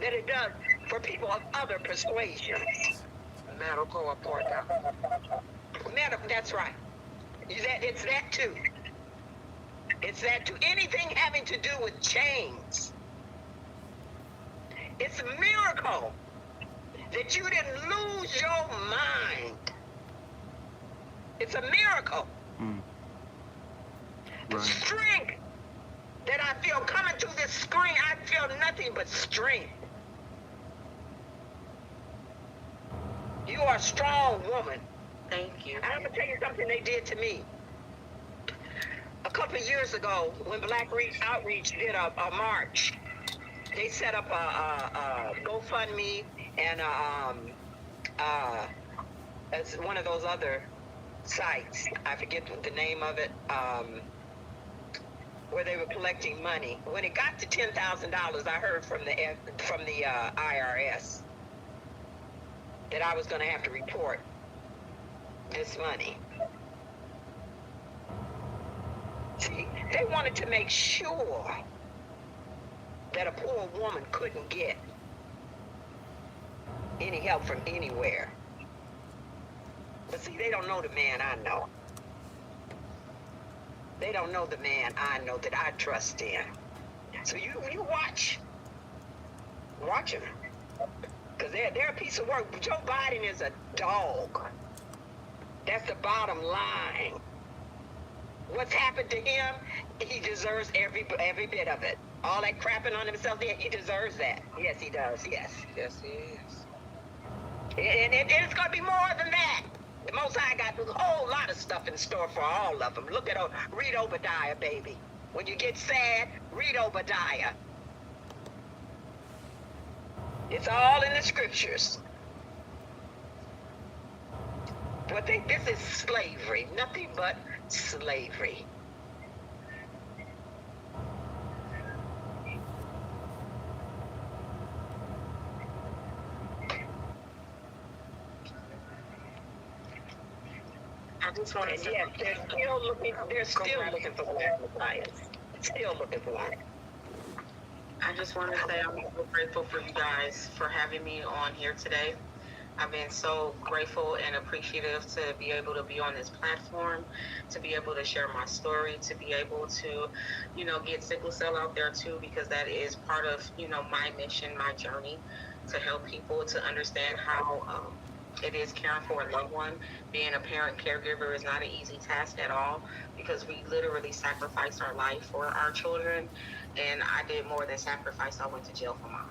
that it does for people of other persuasions. Medical appointment. That's right. It's that too. It's that too. Anything having to do with chains. It's a miracle that you didn't lose your mind. It's a miracle. The strength that I feel coming through this screen, I feel nothing but strength. You are a strong woman. Thank you. I'm going to tell you something they did to me. A couple of years ago, when Black Outreach did a march, they set up a GoFundMe and as one of those other sites. I forget the name of it, where they were collecting money. When it got to $10,000, I heard from the IRS that I was going to have to report this money. See, they wanted to make sure that a poor woman couldn't get any help from anywhere. But see, they don't know the man I know. They don't know the man I know that I trust in. So you watch him. Because they're a piece of work. Joe Biden is a dog. That's the bottom line. What's happened to him, he deserves every bit of it. All that crapping on himself, he deserves that. Yes, he does, yes. Yes, he is. And it's going to be more than that. The Most High got a whole lot of stuff in store for all of them. Read Obadiah, baby. When you get sad, read Obadiah. It's all in the scriptures. But this is slavery, nothing but slavery. I just want to say, Yes, they're still looking for black messiahs. Still looking for one. I just want to say I'm so grateful for you guys for having me on here today. I've been so grateful and appreciative to be able to be on this platform, to be able to share my story, to be able to, get sickle cell out there too, because that is part of, my mission, my journey, to help people to understand how it is caring for a loved one. Being a parent caregiver is not an easy task at all, because we literally sacrifice our life for our children. And I did more than sacrifice. I went to jail for mine.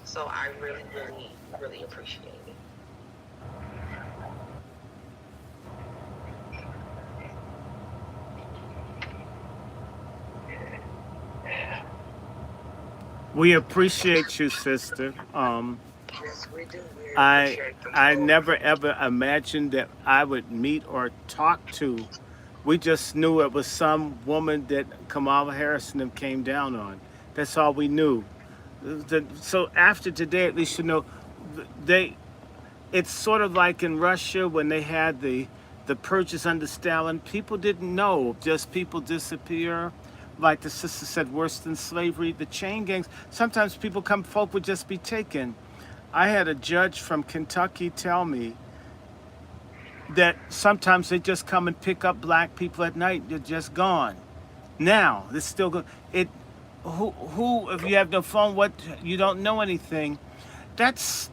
So I really, really, really appreciate it. We appreciate you, sister. Yes, we do. We I appreciate the I Lord. never ever imagined that I would meet or talk to. We just knew it was some woman that Kamala Harris and them came down on. That's all we knew. So after today, at least they. It's sort of like in Russia when they had the purges under Stalin. People didn't know. Just people disappear. Like the sister said, worse than slavery. The chain gangs. Sometimes folk would just be taken. I had a judge from Kentucky tell me that sometimes they just come and pick up black people at night. They're just gone. Now, it's still good. Who, if you have no phone, what, you don't know anything. That's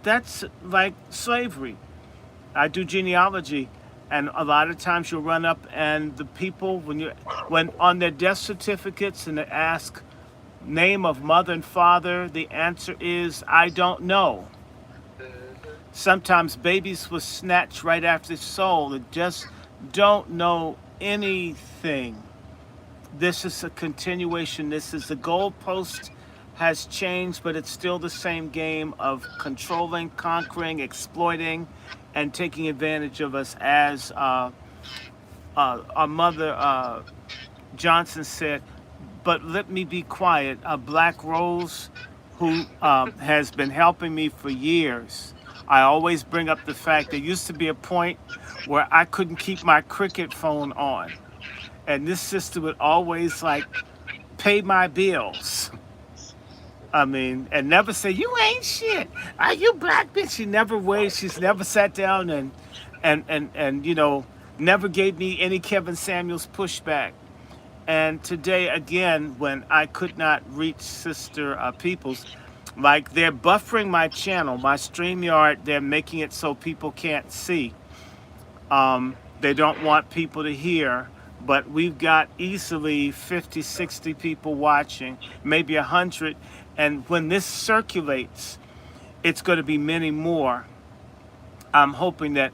like slavery. I do genealogy, and a lot of times you'll run up and the people, when on their death certificates and they ask name of mother and father, the answer is, I don't know. Hmm. Sometimes babies were snatched right after soul that just don't know anything. This is a continuation. This is the goalpost has changed, but it's still the same game of controlling, conquering, exploiting, and taking advantage of us. As our mother Johnson said, but let me be quiet. Black Rose, who has been helping me for years. I always bring up the fact there used to be a point where I couldn't keep my cricket phone on. And this sister would always like pay my bills. I mean, and never say, you ain't shit. Are you black bitch? She never waited. She's never sat down and never gave me any Kevin Samuels pushback. And today, again, when I could not reach Sister Peoples, like they're buffering my channel, my StreamYard, they're making it so people can't see. They don't want people to hear, but we've got easily 50, 60 people watching, maybe 100. And when this circulates, it's going to be many more. I'm hoping that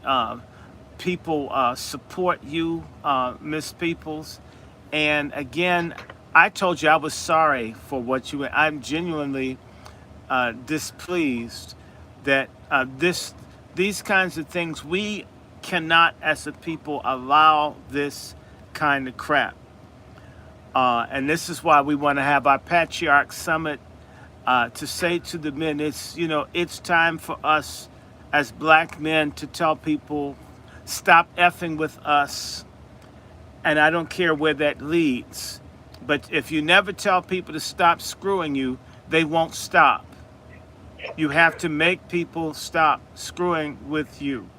people support you, Miss Peoples. And again, I told you I was sorry for what you. I'm genuinely displeased that these kinds of things, we cannot, as a people, allow this kind of crap. And this is why we want to have our Patriarch Summit to say to the men, it's time for us as black men to tell people, stop effing with us. And I don't care where that leads. But if you never tell people to stop screwing you, they won't stop. You have to make people stop screwing with you.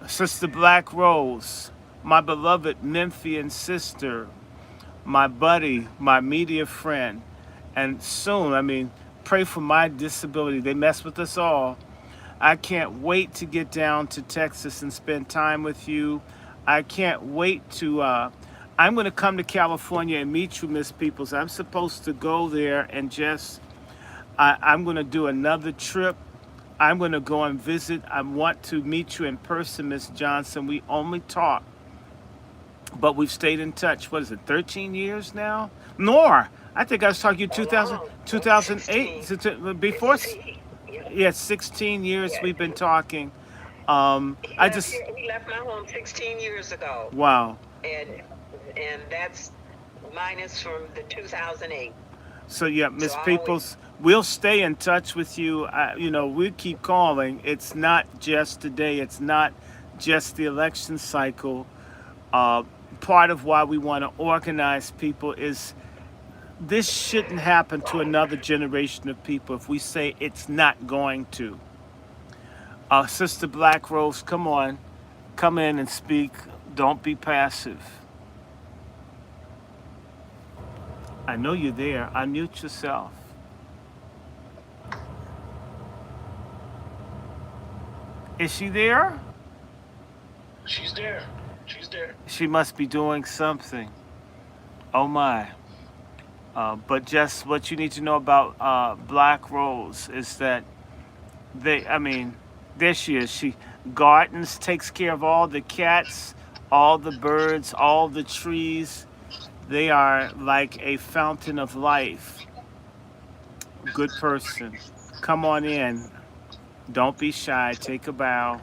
Sister Black Rose, my beloved Memphian sister, my buddy, my media friend, and soon, pray for my disability. They mess with us all. I can't wait to get down to Texas and spend time with you. I can't wait to, I'm going to come to California and meet you, Miss Peoples. I'm supposed to go there and I'm going to do another trip. I'm going to go and visit. I want to meet you in person, Miss Johnson. We only talk, but we've stayed in touch. What is it, 13 years now? More. I think I was talking to you 2008, 16. before, 16. yeah, 16 years Yeah. we've been talking. He I left just, here. He left my home 16 years ago, wow. and that's minus from the 2008. So yeah, So Miss I always Peoples, we'll stay in touch with you. We keep calling. It's not just today. It's not just the election cycle. Part of why we want to organize people is this shouldn't happen to another generation of people if we say it's not going to. Sister Black Rose, come on. Come in and speak. Don't be passive. I know you're there. Unmute yourself. Is she there? She's there. She's there. She must be doing something. Oh my. But just what you need to know about Black Rose is that I mean, there she is. She gardens, takes care of all the cats, all the birds, all the trees. They are like a fountain of life. Good person. Come on in. Don't be shy. Take a bow.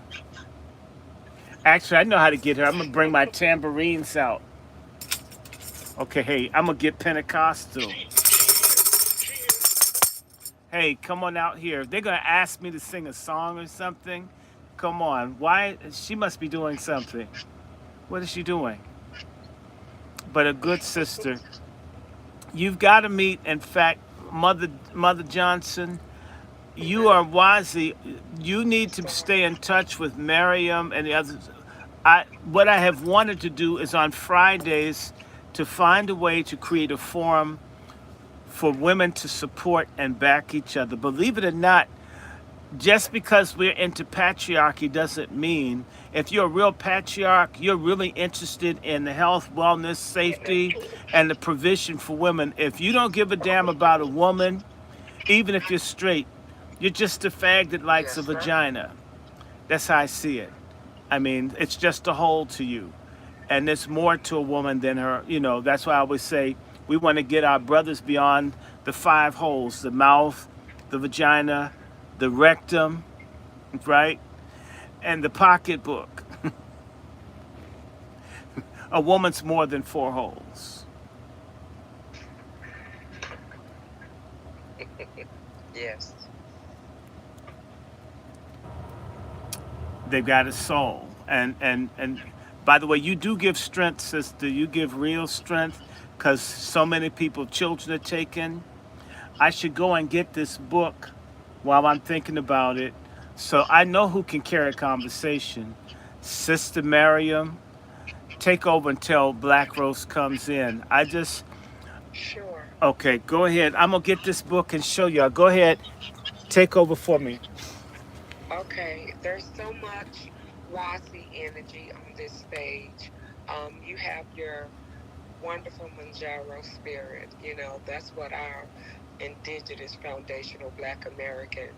Actually, I know how to get her. I'm going to bring my tambourines out. Okay, hey, I'm going to get Pentecostal. She is. Hey, come on out here. They're going to ask me to sing a song or something. Come on. Why? She must be doing something. What is she doing? But a good sister. You've got to meet, in fact, Mother Johnson. You are wisely. You need to stay in touch with Miriam and the others. What I have wanted to do is on Fridays to find a way to create a forum for women to support and back each other. Believe it or not, just because we're into patriarchy doesn't mean if you're a real patriarch, you're really interested in the health, wellness, safety, and the provision for women. If you don't give a damn about a woman, even if you're straight, you're just a fag that likes a Yes, sir. vagina. That's how I see it. I mean, it's just a hole to you. And there's more to a woman than her. That's why I always say we want to get our brothers beyond the five holes: the mouth, the vagina, the rectum, right? And the pocketbook. A woman's more than four holes. Yes. They've got a soul. And by the way, you do give strength, sister. You give real strength because so many people, children are taken. I should go and get this book while I'm thinking about it. So I know who can carry a conversation. Sister Miriam, take over until Black Rose comes in. Sure. Okay, go ahead. I'm going to get this book and show y'all. Go ahead. Take over for me. Okay. There's so much Wasi energy on this stage. You have your wonderful Manjaro spirit. That's what our indigenous foundational Black American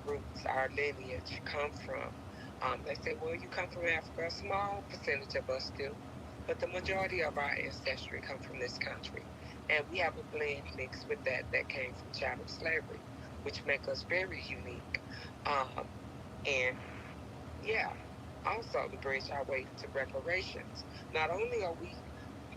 roots, our lineage come from. They say, well, you come from Africa. A small percentage of us do, but the majority of our ancestry come from this country. And we have a blend mixed with that came from chattel slavery, which make us very unique. And yeah, also to bridge our way to reparations. Not only are we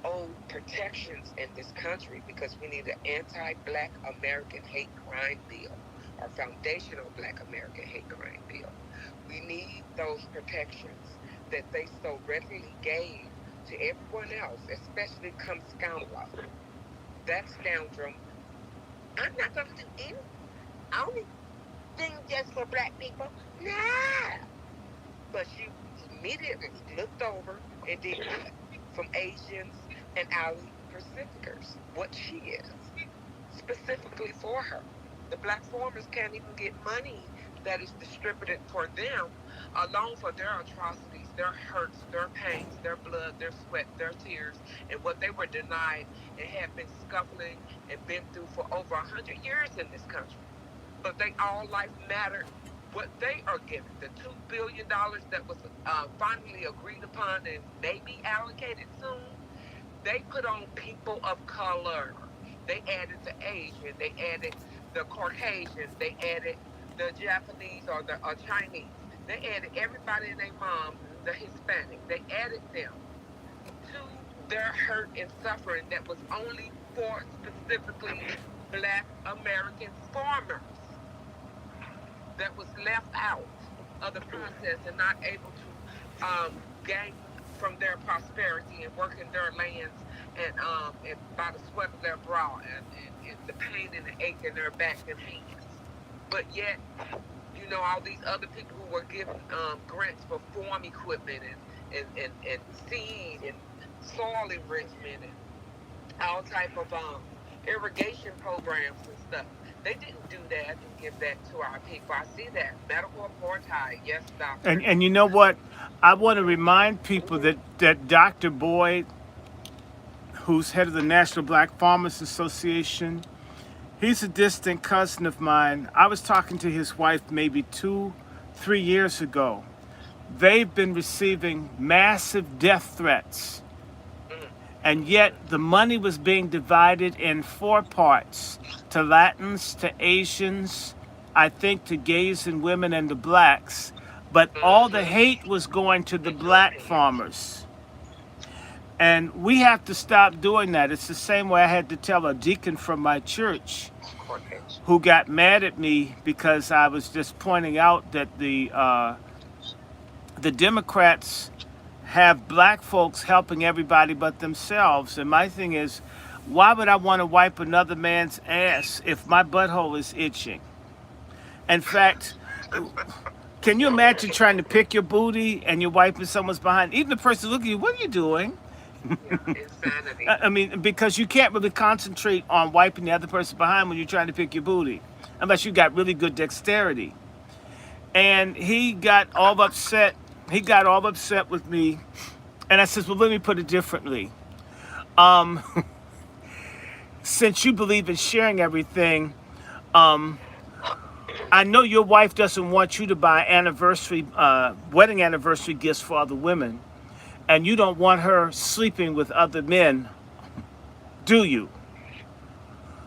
owed protections in this country because we need an anti-Black American hate crime bill, or foundational Black American hate crime bill. We need those protections that they so readily gave to everyone else, especially Kamala. That scoundrel. I'm not going to do any only thing just for Black people. Nah. But she immediately looked over and did what? From Asians and Ali Pacificers, what she is, specifically for her. The Black farmers can't even get money that is distributed for them alone for their atrocities, their hurts, their pains, their blood, their sweat, their tears, and what they were denied and have been scuffling and been through for over 100 years in this country. But they all life mattered. What they are given, the $2 billion that was finally agreed upon and maybe allocated soon, they put on people of color. They added the Asian, they added the Caucasian, they added the Japanese or the Chinese. They added everybody and their mom, the Hispanic. They added them to their hurt and suffering that was only for specifically Black American farmers, that was left out of the process and not able to gain from their prosperity and work in their lands and by the sweat of their brow and the pain and the ache in their back and hands. But yet you know, all these other people who were given grants for farm equipment and seed and soil enrichment and all type of irrigation programs and stuff. They didn't do that and give that to our people. I see that. Medical apartheid. Yes, doctor. And you know what? I want to remind people that Dr. Boyd, who's head of the National Black Farmers Association, he's a distant cousin of mine. I was talking to his wife maybe 2-3 years ago. They've been receiving massive death threats, and yet the money was being divided in 4 parts: to Latins, to Asians, I think to gays and women and the blacks, but all the hate was going to the black farmers. And we have to stop doing that. It's the same way I had to tell a deacon from my church who got mad at me because I was just pointing out that the Democrats have black folks helping everybody but themselves. And my thing is, why would I want to wipe another man's ass if my butthole is itching? In fact, can you imagine trying to pick your booty and you're wiping someone's behind? Even the person looking at you, what are you doing? Yeah, insanity. I mean, because you can't really concentrate on wiping the other person behind when you're trying to pick your booty, unless you got really good dexterity. And he got all upset. He got all upset with me. And I said, well, let me put it differently. Since you believe in sharing everything, I know your wife doesn't want you to buy wedding anniversary gifts for other women, and you don't want her sleeping with other men, do you?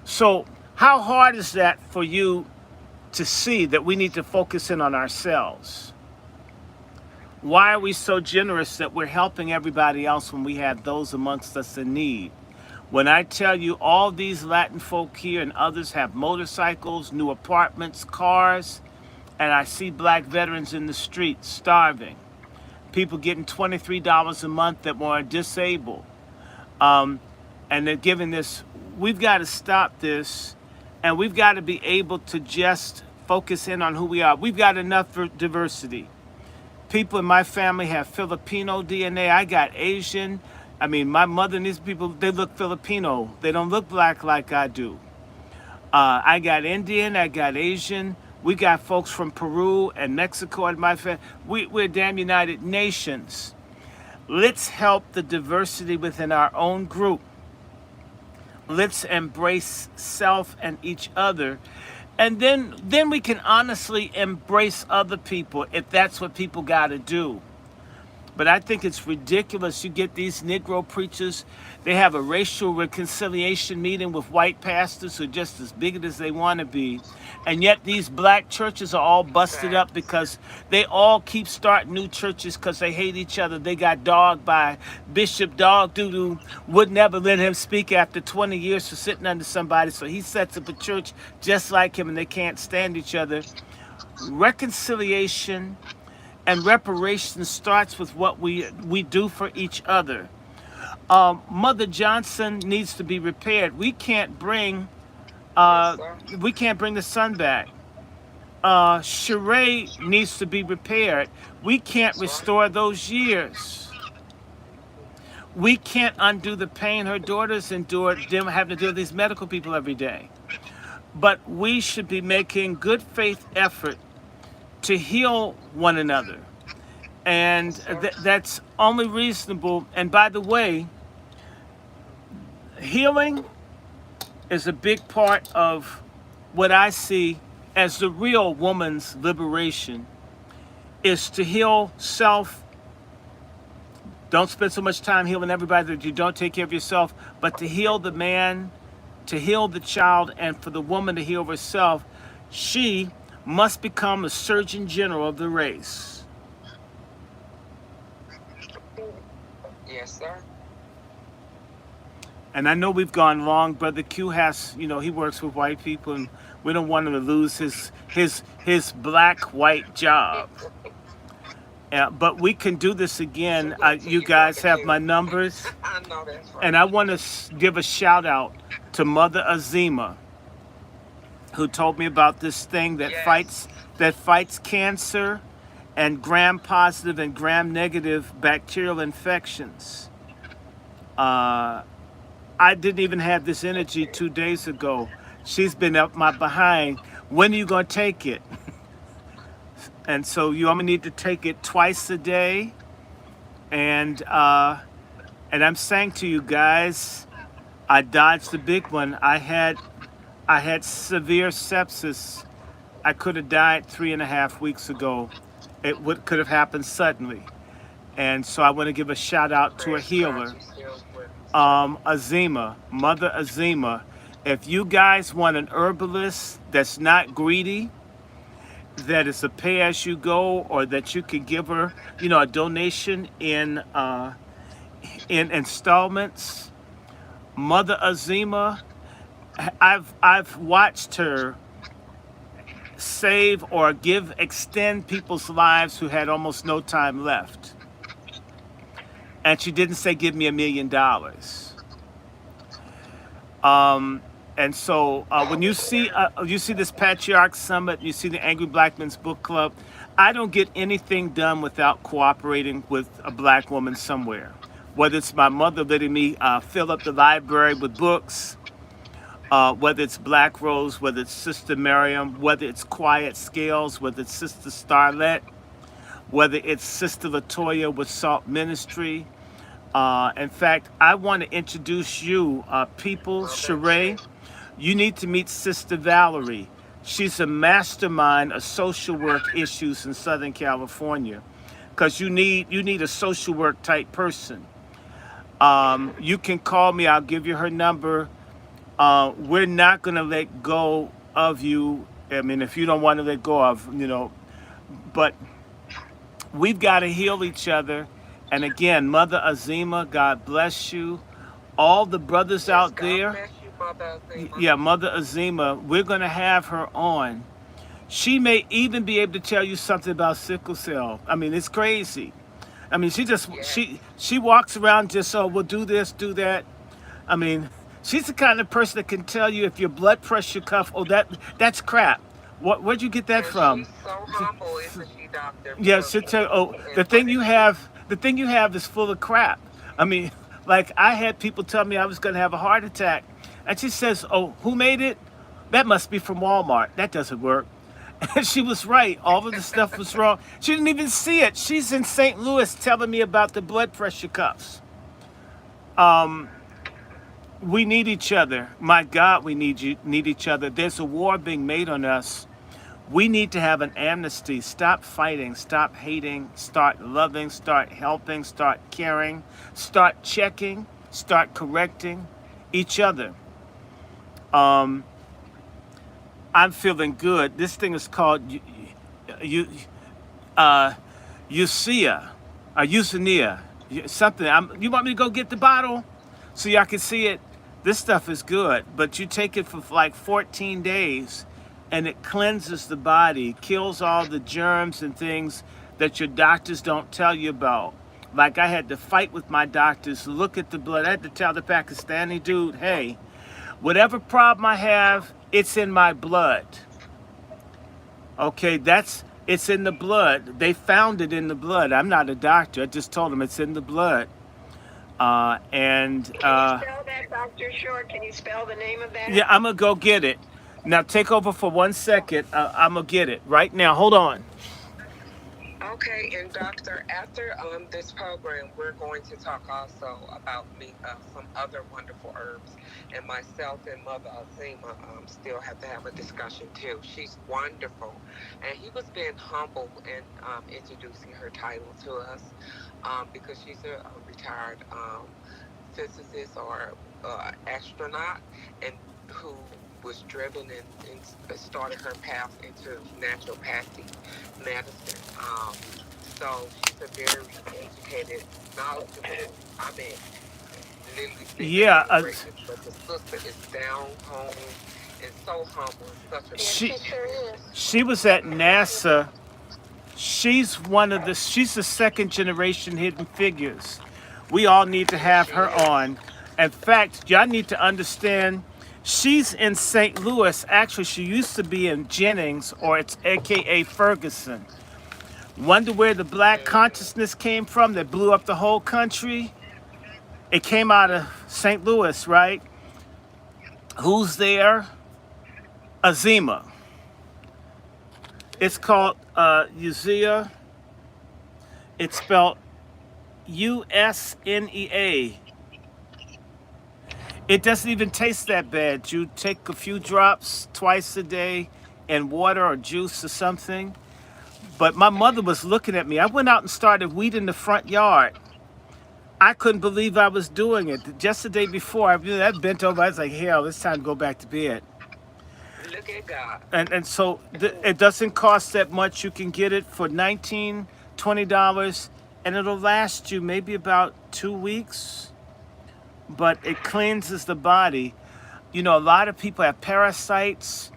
So how hard is that for you to see that we need to focus in on ourselves? Why are we so generous that we're helping everybody else when we have those amongst us in need? When I tell you all these Latin folk here and others have motorcycles, new apartments, cars, and I see black veterans in the streets starving, people getting $23 a month that were disabled, and they're giving this, we've got to stop this, and we've got to be able to just focus in on who we are. We've got enough for diversity. People in my family have Filipino DNA. I got Asian. I mean, my mother and these people, they look Filipino. They don't look black like I do. I got Indian, I got Asian. We got folks from Peru and Mexico in my family. We're damn United Nations. Let's help the diversity within our own group. Let's embrace self and each other. And then we can honestly embrace other people if that's what people got to do. But I think it's ridiculous. You get these Negro preachers, they have a racial reconciliation meeting with white pastors who are just as bigoted as they want to be. And yet these black churches are all busted up because they all keep starting new churches because they hate each other. They got dogged by Bishop Dog Doodoo, would never let him speak after 20 years for sitting under somebody. So he sets up a church just like him and they can't stand each other. Reconciliation and reparation starts with what we do for each other. Mother Johnson needs to be repaired. We can't bring the sun back. Cheree needs to be repaired. We can't restore those years. We can't undo the pain her daughters endured, them having to deal with these medical people every day. But we should be making good faith effort to heal one another. And that's only reasonable. And by the way, healing is a big part of what I see as the real woman's liberation, is to heal self. Don't spend so much time healing everybody that you don't take care of yourself, but to heal the man, to heal the child, and for the woman to heal herself. She must become a Surgeon General of the race. Yes, sir. And I know we've gone long. Brother Q has, he works with white people, and we don't want him to lose his black-white job. But we can do this again. You guys have my numbers. I know that's right. And I want to give a shout out to Mother Azima, who told me about this thing that Yes. fights cancer and gram-positive and gram-negative bacterial infections. I didn't even have this energy 2 days ago. She's been up my behind. When are you gonna take it? And so you only need to take it twice a day. And I'm saying to you guys, I dodged the big one. I had severe sepsis. I could have died 3.5 weeks ago. Could have happened suddenly. And so I want to give a shout out to a Praise God, healer, you still with us. Azima, Mother Azima. If you guys want an herbalist that's not greedy, that is a pay as you go, or that you can give her, a donation in installments, Mother Azima, I've watched her save or extend people's lives who had almost no time left. And she didn't say, give me $1 million. And so when you see this Patriarch Summit, you see the Angry Black Men's Book Club, I don't get anything done without cooperating with a black woman somewhere. Whether it's my mother letting me fill up the library with books, whether it's Black Rose, whether it's Sister Miriam, whether it's Quiet Scales, whether it's Sister Starlet, whether it's Sister Latoya with Salt Ministry. In fact, I want to introduce you, people, Cheree. You need to meet Sister Valerie. She's a mastermind of social work issues in Southern California, because you need a social work type person. You can call me. I'll give you her number. We're not going to let go of you. I mean, if you don't want to let go of, but we've got to heal each other. And again, Mother Azima, God bless you. All the brothers Yes, out God there. bless you, Mother Azima. Yeah, Mother Azima, we're going to have her on. She may even be able to tell you something about sickle cell. I mean, it's crazy. I mean, Yes. she walks around just, we'll do this, do that. I mean, she's the kind of person that can tell you if your blood pressure cuff, that's crap. Where'd you get that And from? she's so humble, isn't she, Doctor? Yeah, Because she'll tell you, and the thing you have is full of crap. I mean, like I had people tell me I was going to have a heart attack. And she says, who made it? That must be from Walmart. That doesn't work. And she was right. All of the stuff was wrong. She didn't even see it. She's in St. Louis telling me about the blood pressure cuffs. We need each other. My God, we need each other. There's a war being made on us. We need to have an amnesty. Stop fighting. Stop hating. Start loving. Start helping. Start caring. Start checking. Start correcting each other. I'm feeling good. This thing is called Euthanasia, something. You want me to go get the bottle so y'all can see it? This stuff is good, but you take it for like 14 days, and it cleanses the body, kills all the germs and things that your doctors don't tell you about. Like I had to fight with my doctors, look at the blood. I had to tell the Pakistani dude, hey, whatever problem I have, it's in my blood. Okay, it's in the blood. They found it in the blood. I'm not a doctor. I just told them it's in the blood. Can you spell that, Dr. Short? Can you spell the name of that? Yeah, I'm going to go get it. Now take over for 1 second. I'm going to get it right now. Hold on. Okay, and Doctor, after this program, we're going to talk also about some other wonderful herbs, and myself and Mother Azima still have to have a discussion too. She's wonderful, and he was being humble in introducing her title to us because she's a retired physicist or astronaut, and who was driven and started her path into naturopathy medicine. So she's a very educated, knowledgeable, literally speaking Yeah, generations, but the sister is down home and so humble and such a she was at NASA. She's the second generation Hidden Figures. We all need to have her on. In fact, y'all need to understand, She's in St. Louis. Actually, she used to be in Jennings, or it's AKA Ferguson. Wonder where the black consciousness came from that blew up the whole country? It came out of St. Louis, right? Who's there? Azima. It's called Usea. It's spelled Usnea. It doesn't even taste that bad. You take a few drops twice a day in water or juice or something. But my mother was looking at me. I went out and started weeding the front yard. I couldn't believe I was doing it. Just the day before, I bent over. I was like, hell, it's time to go back to bed. Look at God. And so it doesn't cost that much. You can get it for $19, $20, and it'll last you maybe about 2 weeks. But it cleanses the body. You know, a lot of people have parasites.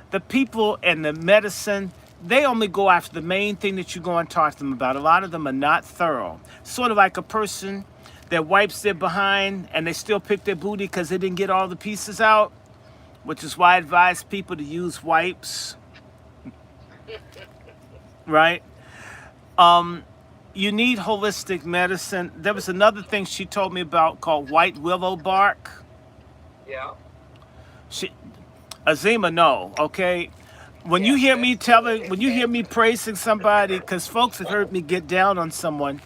The people and the medicine, they only go after the main thing that you go and talk to them about. A lot of them are not thorough. Sort of like a person that wipes their behind and they still pick their booty because they didn't get all the pieces out, which is why I advise people to use wipes. Right? You need holistic medicine. There was another thing she told me about called white willow bark. Yeah. Azima, no, okay? When you hear me praising somebody, because folks have heard me get down on someone,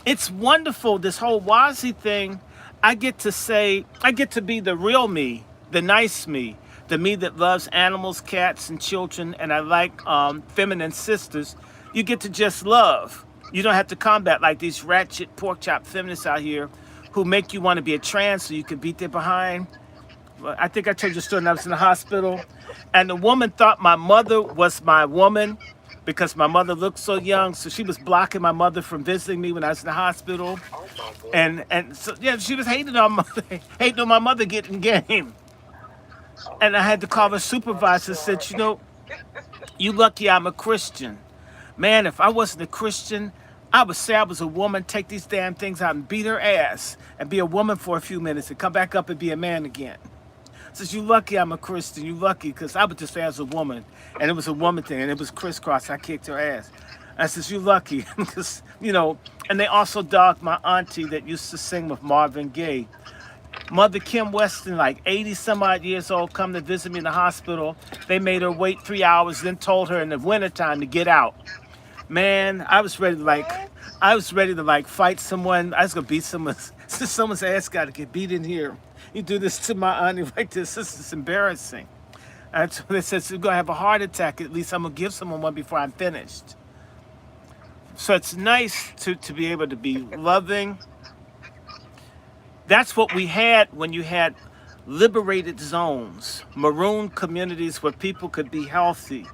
it's wonderful, this whole Wazi thing. I get to be the real me, the nice me, the me that loves animals, cats, and children, and I like feminine sisters. You get to just love. You don't have to combat like these ratchet pork chop feminists out here who make you want to be a trans so you can beat their behind. I think I told you a story when I was in the hospital, and the woman thought my mother was my woman because my mother looked so young, so she was blocking my mother from visiting me when I was in the hospital. Oh my God. And so yeah, she was hating on my mother getting game. And I had to call the supervisor and said, you know, you lucky I'm a Christian. Man, if I wasn't a Christian, I would say I was a woman, take these damn things out and beat her ass and be a woman for a few minutes and come back up and be a man again. Says, you lucky I'm a Christian, you lucky, because I would just say as a woman, and it was a woman thing, and it was crisscross, I kicked her ass. I says, you lucky, because, you know, and they also dogged my auntie that used to sing with Marvin Gaye. Mother Kim Weston, like 80 some odd years old, come to visit me in the hospital. They made her wait 3 hours, then told her in the wintertime to get out. Man, I was ready to fight someone. I was gonna beat someone's ass got to get beat in here. You do this to my auntie like this is embarrassing. And so they said, you're gonna have a heart attack. At least I'm gonna give someone one before I'm finished. So it's nice to be able to be loving. That's what we had when you had liberated zones, maroon communities where people could be healthy.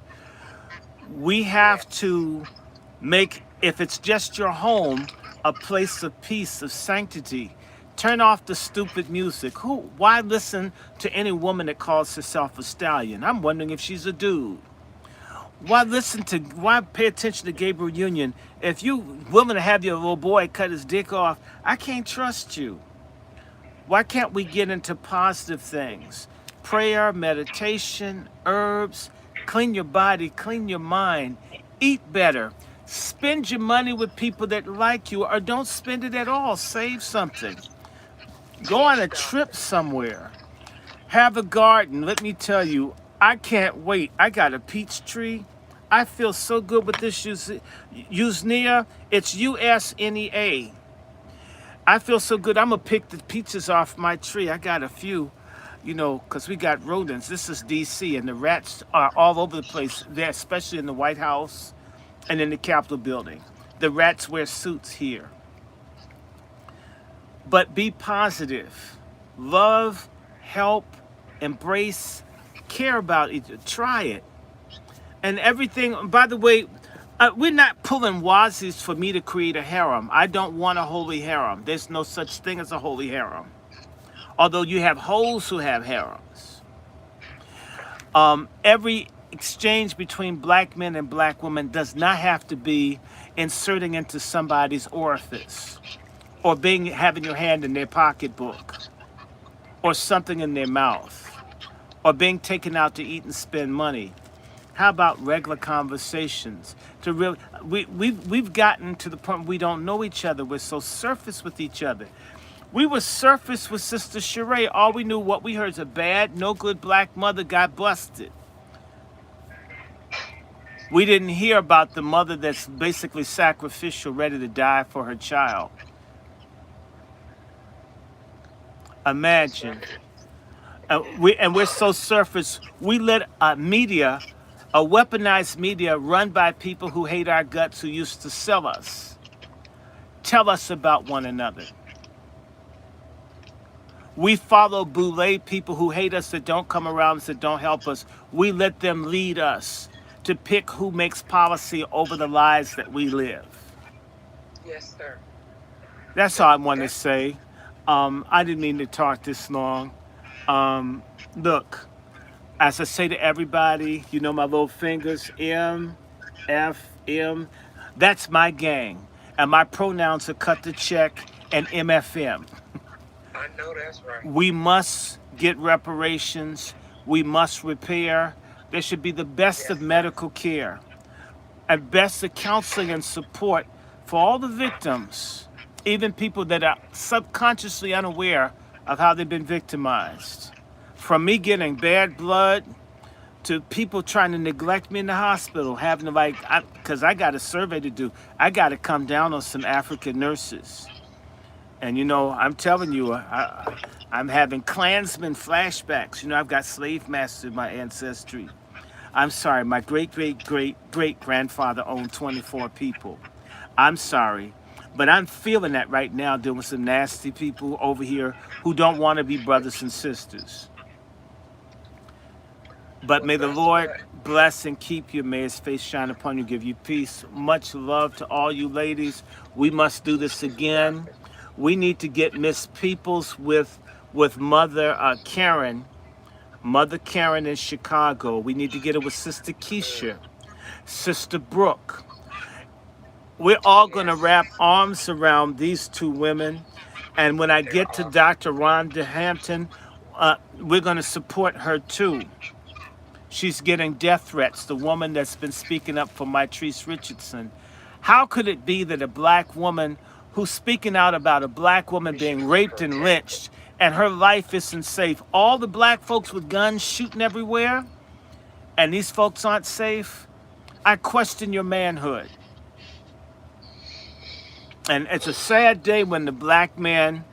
We have to make, if it's just your home, a place of peace, of sanctity. Turn off the stupid music. Why listen to any woman that calls herself a stallion? I'm wondering if she's a dude. Why pay attention to Gabriel Union? If you willing to have your little boy cut his dick off, I can't trust you. Why can't we get into positive things? Prayer, meditation, herbs, clean your body, clean your mind, eat better. Spend your money with people that like you, or don't spend it at all. Save something. Go on a trip somewhere. Have a garden. Let me tell you, I can't wait. I got a peach tree. I feel so good with this Usnea. It's Usnea. I feel so good. I'm going to pick the peaches off my tree. I got a few, you know, because we got rodents. This is D.C., and the rats are all over the place there, especially in the White House and in the Capitol building. The rats wear suits here. But be positive. Love, help, embrace, care about each other. Try it. And everything, by the way, we're not pulling wazis for me to create a harem. I don't want a holy harem. There's no such thing as a holy harem. Although you have hoes who have harems. Every exchange between black men and black women does not have to be inserting into somebody's orifice or having your hand in their pocketbook or something in their mouth. or being taken out to eat and spend money. How about regular conversations? To really, we've gotten to the point where we don't know each other. We're so surface with each other. We were surface with Sister Cheree. All we knew, what we heard is a bad, no good black mother got busted. We didn't hear about the mother that's basically sacrificial, ready to die for her child. Imagine. We're so surface. We let media, a weaponized media run by people who hate our guts, who used to sell us, tell us about one another. We follow Boule, people who hate us, that don't come around us, that don't help us. We let them lead us to pick who makes policy over the lives that we live. Yes, sir. That's all I want to say. I didn't mean to talk this long. Look, as I say to everybody, you know my little fingers, M, F, M. That's my gang. And my pronouns are cut the check and MFM. I know that's right. We must get reparations. We must repair. There should be the best of medical care and best of counseling and support for all the victims, even people that are subconsciously unaware of how they've been victimized. From me getting bad blood to people trying to neglect me in the hospital, having to because I got a survey to do. I got to come down on some African nurses. And you know, I'm telling you, I'm having Klansman flashbacks. You know, I've got slave masters in my ancestry. I'm sorry, my great-great-great-great-grandfather owned 24 people. I'm sorry, but I'm feeling that right now, dealing with some nasty people over here who don't want to be brothers and sisters. But may the Lord bless and keep you. May his face shine upon you, give you peace. Much love to all you ladies. We must do this again. We need to get Miss Peoples with Mother Karen. Mother Karen in Chicago. We need to get her with Sister Keisha, Sister Brooke. We're all going to wrap arms around these two women. And when I get to Dr. Rhonda Hampton, we're going to support her too. She's getting death threats, the woman that's been speaking up for Mitrice Richardson. How could it be that a black woman who's speaking out about a black woman being raped and lynched and her life isn't safe, all the black folks with guns shooting everywhere, and these folks aren't safe? I question your manhood. And it's a sad day when the black man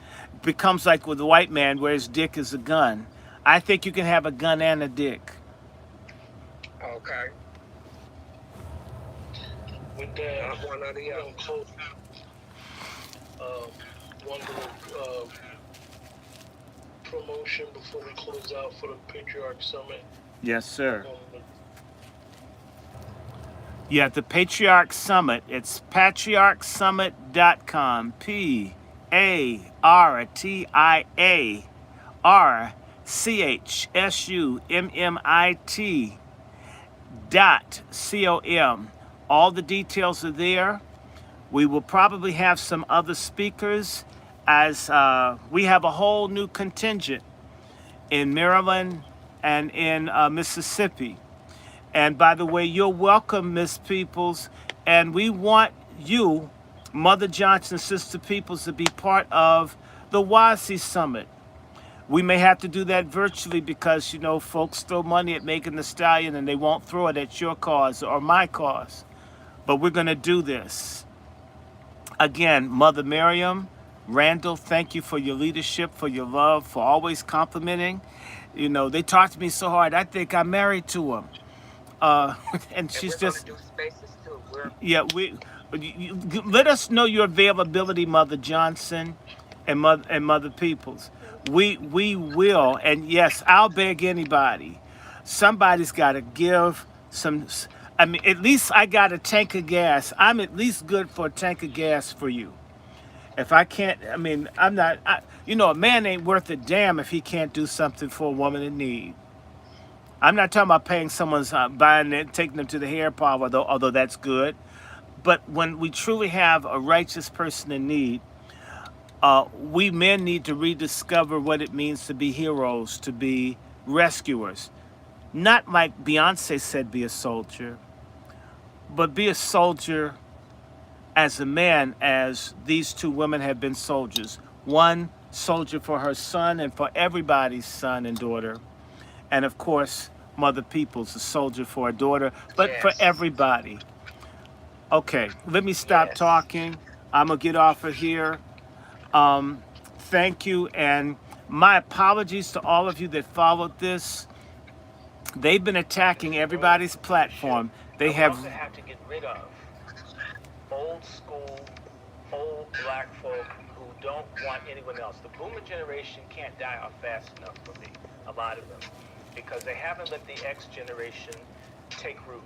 becomes like with the white man, where his dick is a gun. I think you can have a gun and a dick. Okay. With that, Not one or the other. close. One little promotion before we close out for the Patriarch Summit. Yes, sir. Yeah, the Patriarch Summit. It's patriarchsummit.com. PARTIARCHSUMMIT.com. All the details are there. We will probably have some other speakers, as we have a whole new contingent in Maryland and in Mississippi. And by the way, you're welcome, Miss Peoples. And we want you, Mother Johnson, Sister Peoples, to be part of the WASI Summit. We may have to do that virtually because, you know, folks throw money at Megan Thee Stallion and they won't throw it at your cause or my cause. But we're going to do this. Again, Mother Miriam, Randall, thank you for your leadership, for your love, for always complimenting. You know, they talk to me so hard, I think I'm married to them. And she's just, do spaces too. yeah, let us know your availability, Mother Johnson and Mother Peoples. We will, and yes, I'll beg anybody. Somebody's got to give some. I mean, at least I got a tank of gas. I'm at least good for a tank of gas for you. If I can't, I mean, I'm not. You know, a man ain't worth a damn if he can't do something for a woman in need. I'm not talking about paying someone's buying it, taking them to the hair parlor, although that's good. But when we truly have a righteous person in need, we men need to rediscover what it means to be heroes, to be rescuers. Not like Beyonce said, be a soldier, but be a soldier as a man, as these two women have been soldiers. One soldier for her son and for everybody's son and daughter. And of course, Mother Peoples, a soldier for a daughter, but for Yes. everybody. Okay, let me stop Yes. talking. I'm going to get off of here. Um, Thank you. And my apologies to all of you that followed this. They've been attacking everybody's platform. They We have. also have to get rid of old school, old black folk who don't want anyone else. The boomer generation can't die off fast enough for me, a lot of them, because they haven't let the X generation take root.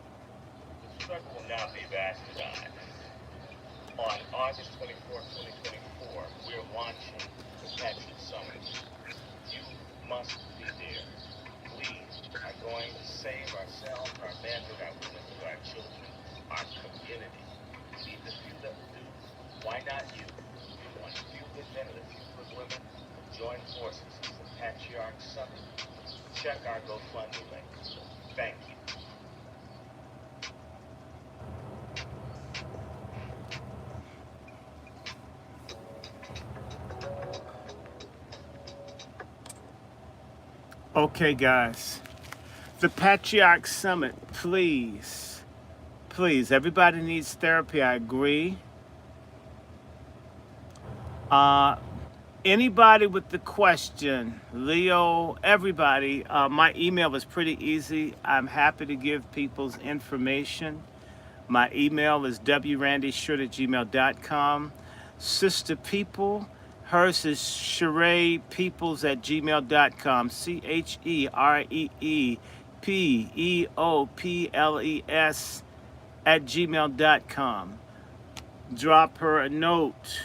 The struggle will now be bastardized. On August 24th, 2024, we're launching the Patriot Summit. You must be there. We are going to save ourselves, our manhood, our womanhood, our children, our community. We need the few that will do. Why not you? You want a few good men and a few good women? Join forces. It's the Patriarch Summit. Check our GoFundMe link. Thank you. Okay, guys. The Patriarch Summit, please. Please, everybody needs therapy. I agree. Anybody with the question, Leo, everybody, my email is pretty easy. I'm happy to give people's information. My email is wrandyshort@gmail.com. Sister People, hers is ChereePeoples@gmail.com. ChereePeoples@gmail.com. Drop her a note.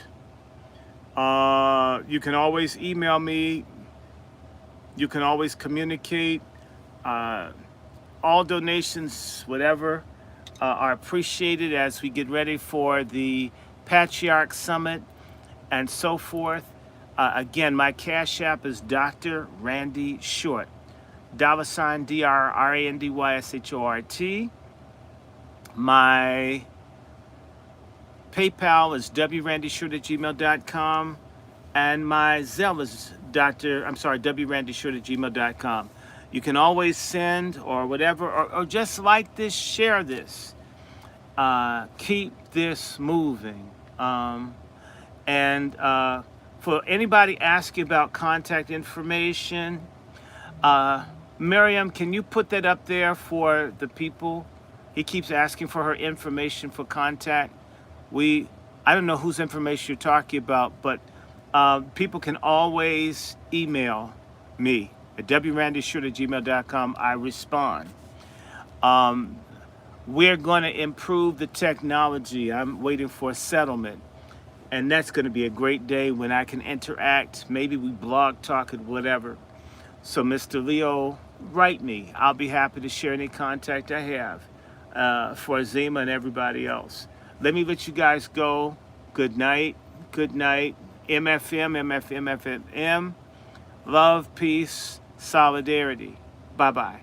You can always email me. You can always communicate. All donations, whatever, are appreciated as we get ready for the Patriarch Summit and so forth. Again, my Cash App is Dr. Randy Short. $ DrRandyShort. My PayPal is wrandyshort@gmail.com, and my Zelle is wrandyshort@gmail.com. You can always send or whatever, or just like this, share this. Keep this moving. And for anybody asking about contact information, Miriam, can you put that up there for the people? He keeps asking for her information for contact. I don't know whose information you're talking about, but people can always email me at wrandyshort@gmail.com. I respond. We're going to improve the technology. I'm waiting for a settlement. And that's going to be a great day when I can interact. Maybe we blog, talk, and whatever. So, Mr. Leo, write me. I'll be happy to share any contact I have for Zima and everybody else. Let me let you guys go. Good night. Good night. MFM, MFM, MFM. Love, peace, solidarity. Bye-bye.